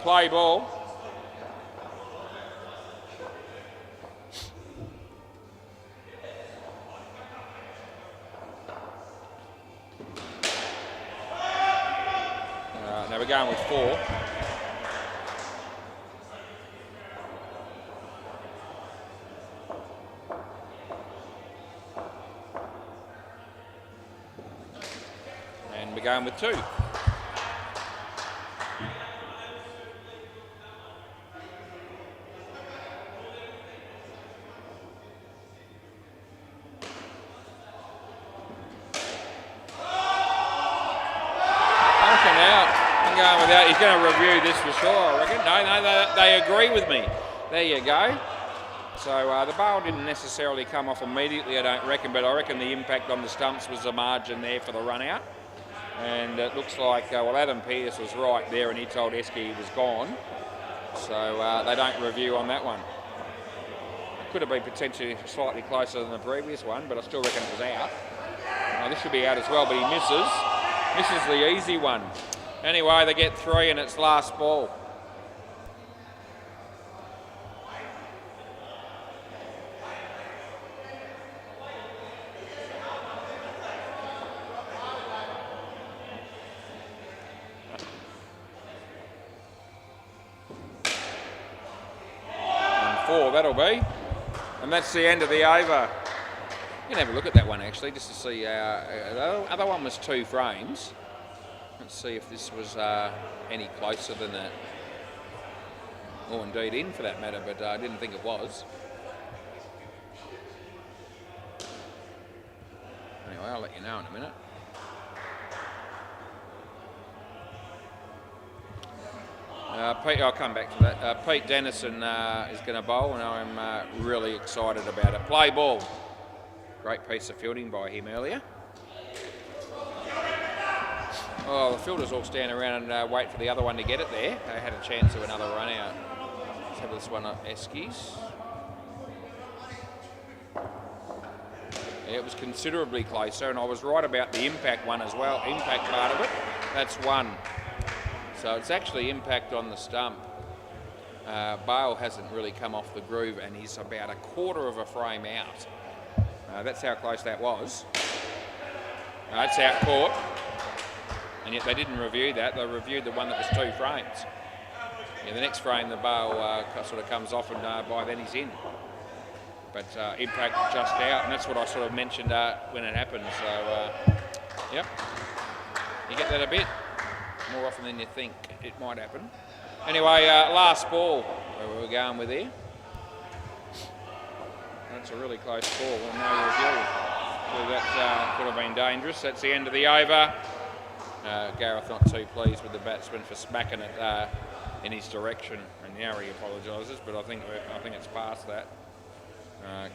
Play ball. Now we're going with 4. And we're going with 2. He's going to review this for sure, I reckon. No, they agree with me. There you go. So the bail didn't necessarily come off immediately, I don't reckon, but I reckon the impact on the stumps was the margin there for the run out. And it looks like, well, Adam Pearce was right there and he told Esky he was gone. So they don't review on that one. It could have been potentially slightly closer than the previous one, but I still reckon it was out. Now, this should be out as well, but he misses. Misses the easy one. Anyway, they get 3 and it's last ball. And 4, that'll be. And that's the end of the over. You can have a look at that one actually, just to see. The other one was 2 frames. Let's see if this was any closer than that. Or indeed in for that matter, but I didn't think it was. Anyway, I'll let you know in a minute. Pete, I'll come back to that. Pete Dennison is going to bowl and I'm really excited about it. Play ball. Great piece of fielding by him earlier. Oh, the fielders all stand around and wait for the other one to get it there. They had a chance of another run out. Let's have this one at Eskies. Yeah, it was considerably closer, and I was right about the impact one as well. Impact part of it, that's 1. So it's actually impact on the stump. Bale hasn't really come off the groove, and he's about a quarter of a frame out. That's how close that was. That's out caught. And yet they didn't review that. They reviewed the one that was 2 frames. Yeah, the next frame, the bail sort of comes off, and by then he's in. But impact just out, and that's what I sort of mentioned when it happened. So, yep, you get that a bit more often than you think it might happen. Anyway, last ball, where we're going with here. That's a really close ball, and no review. So that could have been dangerous. That's the end of the over. Gareth not too pleased with the batsman for smacking it in his direction, and now he apologises, but I think it's past that.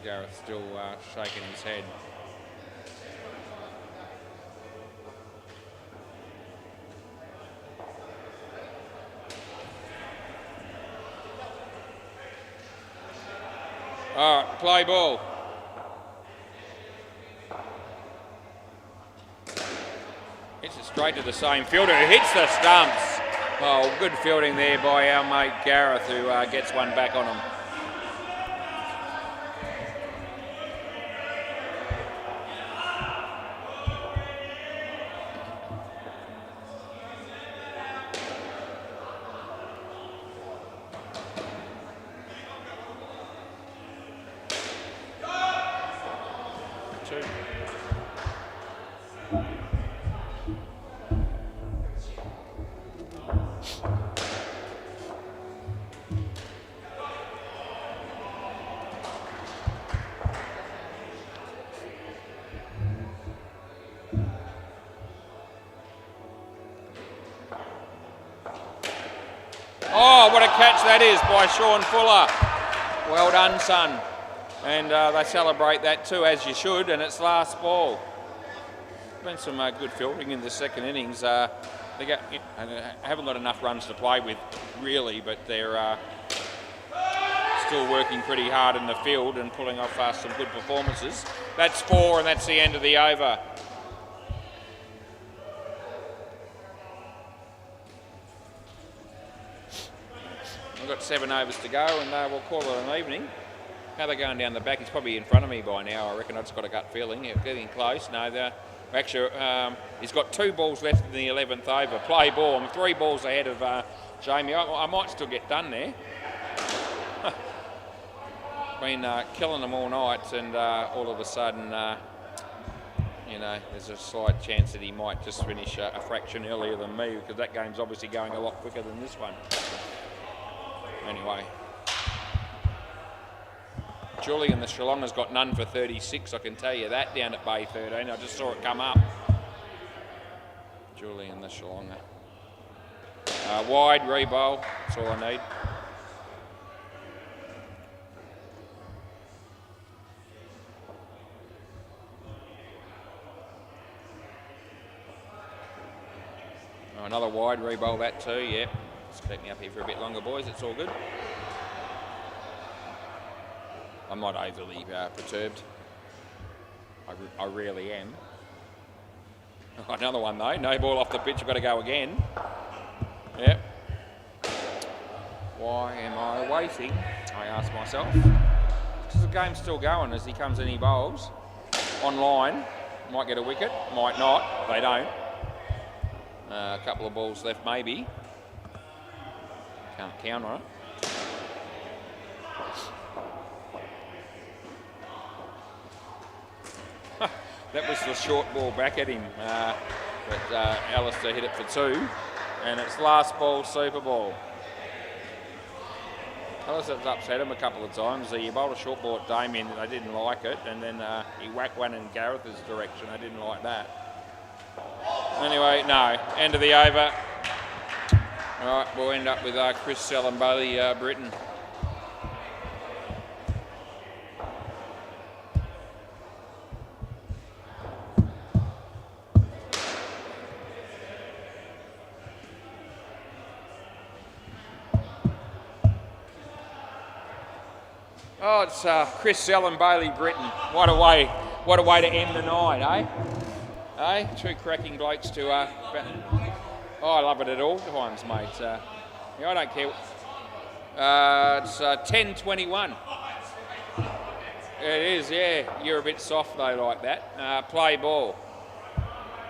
Gareth still shaking his head. All right, play ball. Hits it straight to the same fielder who hits the stumps. Oh, good fielding there by our mate Gareth, who gets one back on him. Oh, what a catch that is by Sean Fuller. Well done, son. And they celebrate that too, as you should, and it's last ball. Been some good fielding in the second innings. They haven't got enough runs to play with, really, but they're still working pretty hard in the field and pulling off some good performances. That's 4, and that's the end of the over. We've got 7 overs to go, and we'll call it an evening. How they're going down the back, he's probably in front of me by now, I reckon. I've just got a gut feeling. Yeah, getting close. No, actually, he's got 2 balls left in the 11th over. Play ball. I'm 3 balls ahead of Jamie. I might still get done there. Been killing them all night, and all of a sudden, there's a slight chance that he might just finish a fraction earlier than me, because that game's obviously going a lot quicker than this one. Anyway, Julian the Shillonga's got none for 36, I can tell you that, down at Bay 13. I just saw it come up. Julian the Shillonga. Wide, re-bowl, that's all I need. Oh, another wide, re-bowl that too, yep. Just keep me up here for a bit longer, boys, it's all good. I'm not overly perturbed. I really am. Oh, another one though, no ball off the pitch, I've got to go again. Yep. Why am I waiting? I ask myself. Because the game's still going as he comes in, he bowls. Online, might get a wicket, might not, they don't. A couple of balls left maybe. Can't count on it. That was the short ball back at him, but Alistair hit it for 2, and it's last ball, super ball. Alistair's upset him a couple of times. He bowled a short ball at Damien, they didn't like it, and then he whacked one in Gareth's direction, they didn't like that. Anyway, no, end of the over. All right, we'll end up with Chris Sellenbailey, Britain. Oh, it's Chris Sellenbailey, Britain. What a way to end the night, eh? 2 cracking blokes to. I love it at all times, mate. I don't care. It's 10:21. It is, yeah. You're a bit soft though, like that. Play ball.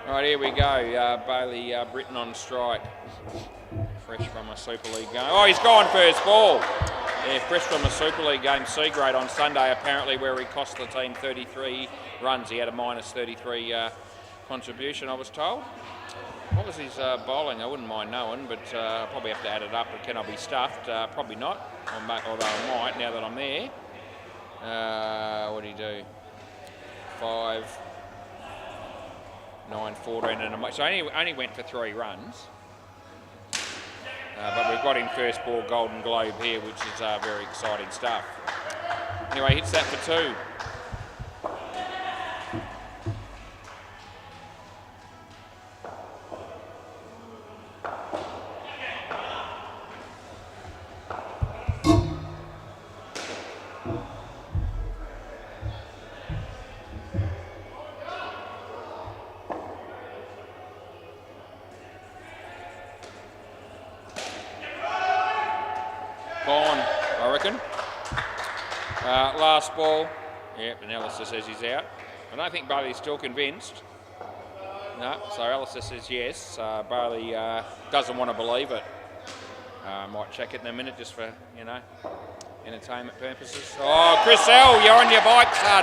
Right, here we go. Bailey, Britain on strike. Fresh from a Super League game. Oh, he's gone first ball. Yeah, fresh from a Super League game, C grade on Sunday, apparently, where he cost the team 33 runs. He had a minus 33 contribution, I was told. What was his bowling? I wouldn't mind knowing, but I'll probably have to add it up. But can I be stuffed? Probably not, although I might now that I'm there. What did he do? 5, 9, 14, and so only went for 3 runs. But we've got him first ball Golden Globe here, which is very exciting stuff. Anyway, hits that for 2. last ball. Yep, and Alistair says he's out. I don't think Bailey's still convinced. No, so Alistair says yes. Bailey doesn't want to believe it. Might check it in a minute just for, you know, entertainment purposes. Oh, Chris L, you're on your bike, son.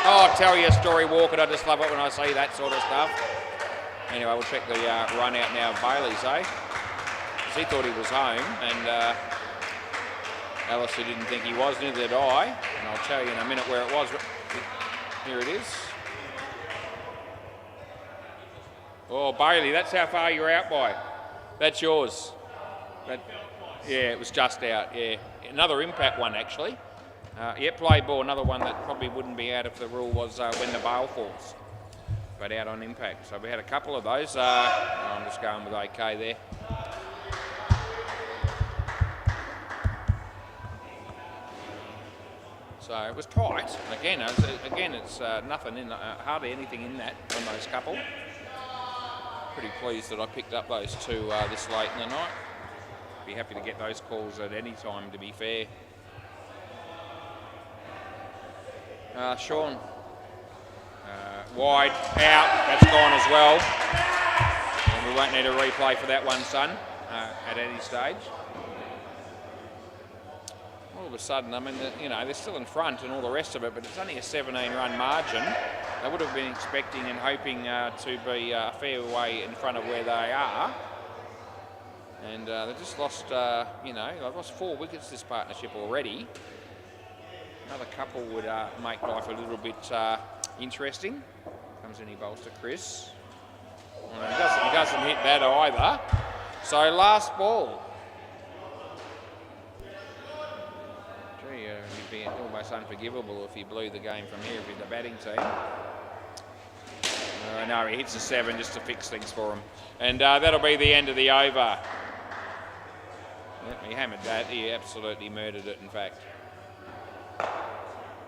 Oh, tell you a story, Walker. I just love it when I see that sort of stuff. Anyway, we'll check the run out now of Bailey's, eh? Because he thought he was home, and Alistair didn't think he was, neither did I. And I'll tell you in a minute where it was. Here it is. Oh, Bailey, that's how far you're out by. That's yours. Yeah, it was just out, yeah. Another impact one, actually. Yeah, play ball, another one that probably wouldn't be out if the rule was when the bail falls. But out on impact. So we had a couple of those. I'm just going with OK there. So it was tight. Again, it's nothing in, hardly anything in that from those couple. Pretty pleased that I picked up those two this late in the night. Be happy to get those calls at any time, to be fair. Sean, wide, out, that's gone as well. And we won't need a replay for that one, son, at any stage. All of a sudden, I mean, you know, they're still in front and all the rest of it, but it's only a 17-run margin. They would have been expecting and hoping to be a fair way in front of where they are. And they just lost, you know, they've lost 4 wickets this partnership already. Another couple would make life a little bit interesting. Comes in, he bowls to Chris. And he doesn't hit that either. So last ball. Gee, it'd be almost unforgivable if he blew the game from here if he's the batting team. No, he hits a 7 just to fix things for him. And that'll be the end of the over. Yep, he hammered that. He absolutely murdered it, in fact.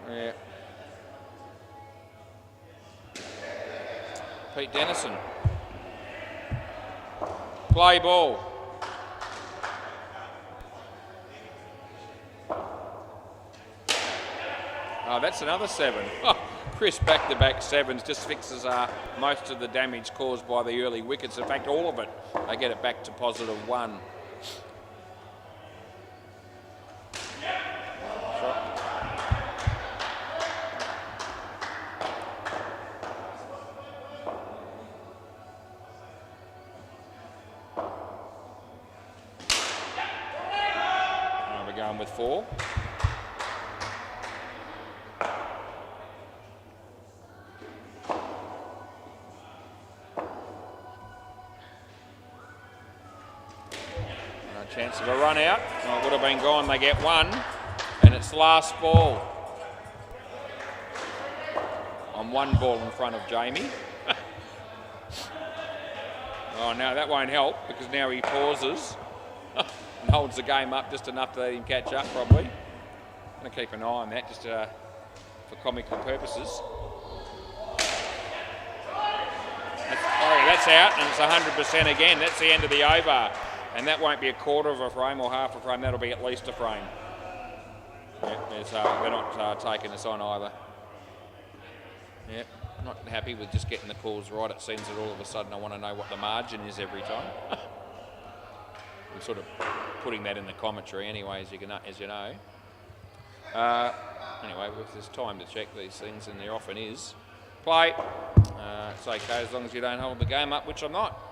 Yeah. Pete Dennison. Play ball. Oh, that's another 7. Oh, Chris back-to-back 7s just fixes most of the damage caused by the early wickets. In fact, all of it. They get it back to +1. We're going with 4. Chance of a run out. Oh, it would have been gone. They get 1, and it's last ball. On 1 ball in front of Jamie. Oh, now that won't help because now he pauses and holds the game up just enough to let him catch up. Probably. I'm going to keep an eye on that just for comical purposes. That's out, and it's 100% again. That's the end of the over. And that won't be a quarter of a frame or half a frame, that'll be at least a frame. Yep, they're not taking us on either. Yep, not happy with just getting the calls right. It seems that all of a sudden I want to know what the margin is every time. I'm sort of putting that in the commentary anyway, as you know. Anyway, if there's time to check these things, and there often is. Play. It's okay as long as you don't hold the game up, which I'm not.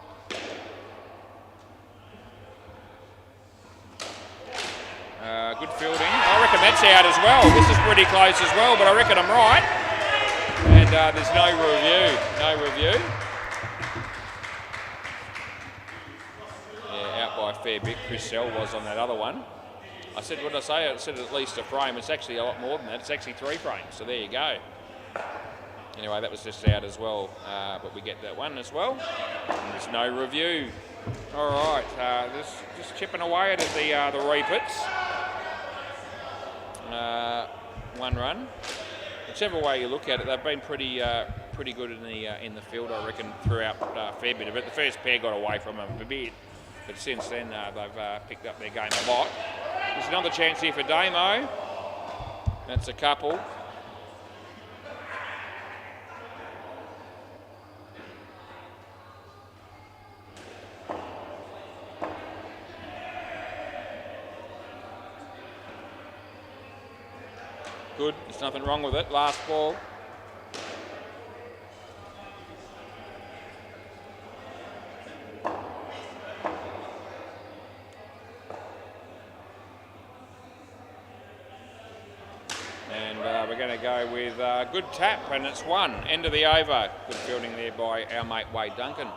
Good fielding. I reckon that's out as well. This is pretty close as well, but I reckon I'm right. And there's no review. No review. Yeah, out by a fair bit. Chris Sell was on that other one. I said, what did I say? I said at least a frame. It's actually a lot more than that. It's actually 3 frames. So there you go. Anyway, that was just out as well. But we get that one as well. And there's no review. All right, just chipping away at the repeats. 1 run. Whichever way you look at it, they've been pretty good in the field, I reckon, throughout a fair bit of it. The first pair got away from them a bit, but since then they've picked up their game a lot. There's another chance here for Damo. That's a couple. good. There's nothing wrong with it. Last ball. And we're going to go with a good tap, and it's 1. End of the over. Good fielding there by our mate Wade Duncan.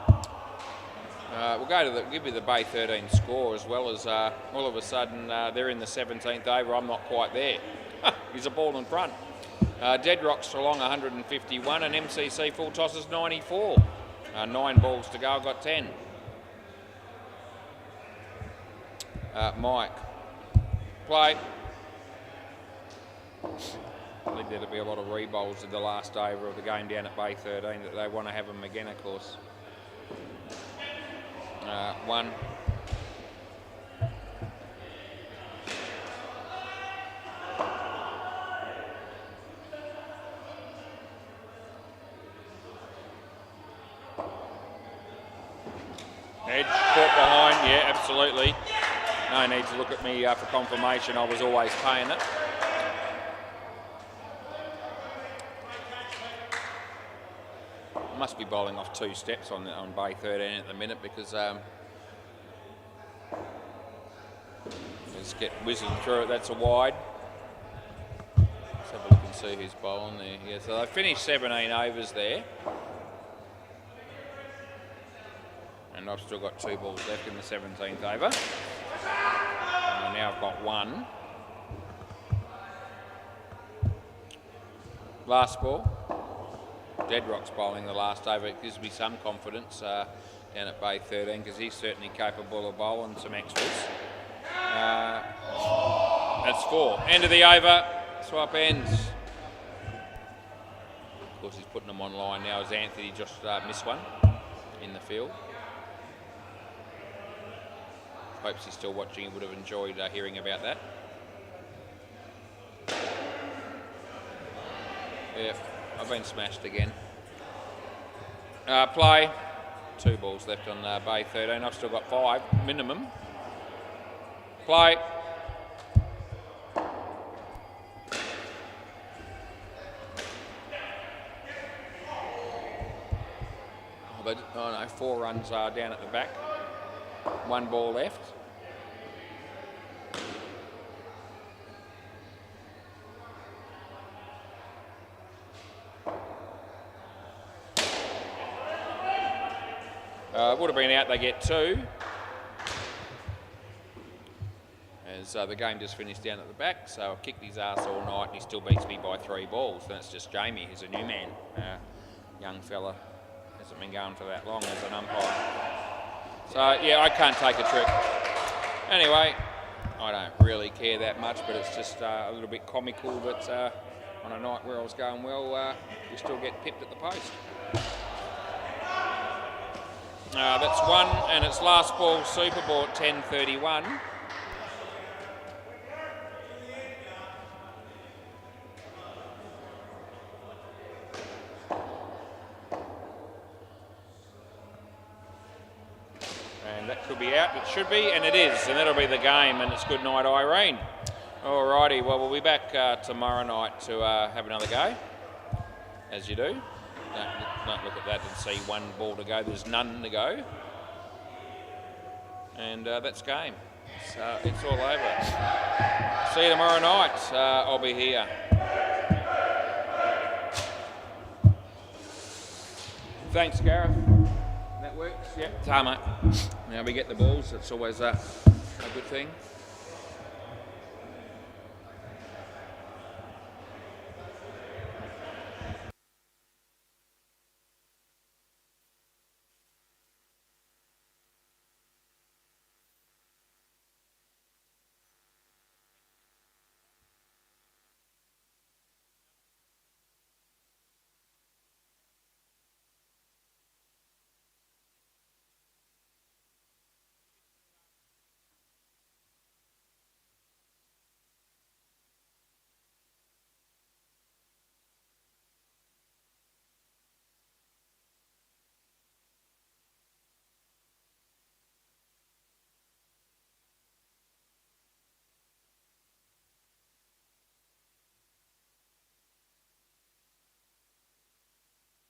We'll go to give you the Bay 13 score, as well as all of a sudden they're in the 17th over. I'm not quite there. He's a ball in front. Dead Rocks along 151, and MCC full tosses 94. 9 balls to go. I've got 10. Mike, play. I think there'll be a lot of re-bowls in the last over of the game down at Bay 13 that they want to have them again, of course. 1. Edge, caught behind, yeah, absolutely. No need to look at me for confirmation, I was always paying it. Must be bowling off 2 steps on Bay 13 at the minute, because let's get whizzing through it. That's a wide. Let's have a look and see who's bowling there. Yeah, so they finished 17 overs there. And I've still got 2 balls left in the 17th over. And now I've got 1. Last ball. Dead Rock's bowling the last over. It gives me some confidence down at Bay 13, because he's certainly capable of bowling some extras. That's 4. End of the over. Swap ends. Of course, he's putting them online now as Anthony just missed one in the field. Hopes he's still watching. He would have enjoyed hearing about that. Yeah. I've been smashed again. Play. 2 balls left on Bay 13. I've still got 5 minimum. Play. Oh no, 4 runs down at the back. 1 ball left. Would have been out, they get 2. As the game just finished down at the back, so I've kicked his ass all night and he still beats me by 3 balls. And it's just Jamie, who's a new man. Young fella, hasn't been going for that long as an umpire. So yeah, I can't take a trick. Anyway, I don't really care that much, but it's just a little bit comical that on a night where I was going well, we still get pipped at the post. That's 1, and it's last ball super ball at 10:31. And that could be out, it should be, and it is, and that'll be the game, and it's good night, Irene. Alrighty, well, we'll be back tomorrow night to have another go, as you do. Don't look at that and see 1 ball to go. There's none to go. And that's game. So it's all over. See you tomorrow night. I'll be here. Thanks, Gareth. That works? Yep. Ta, mate. Now we get the balls. It's always a good thing.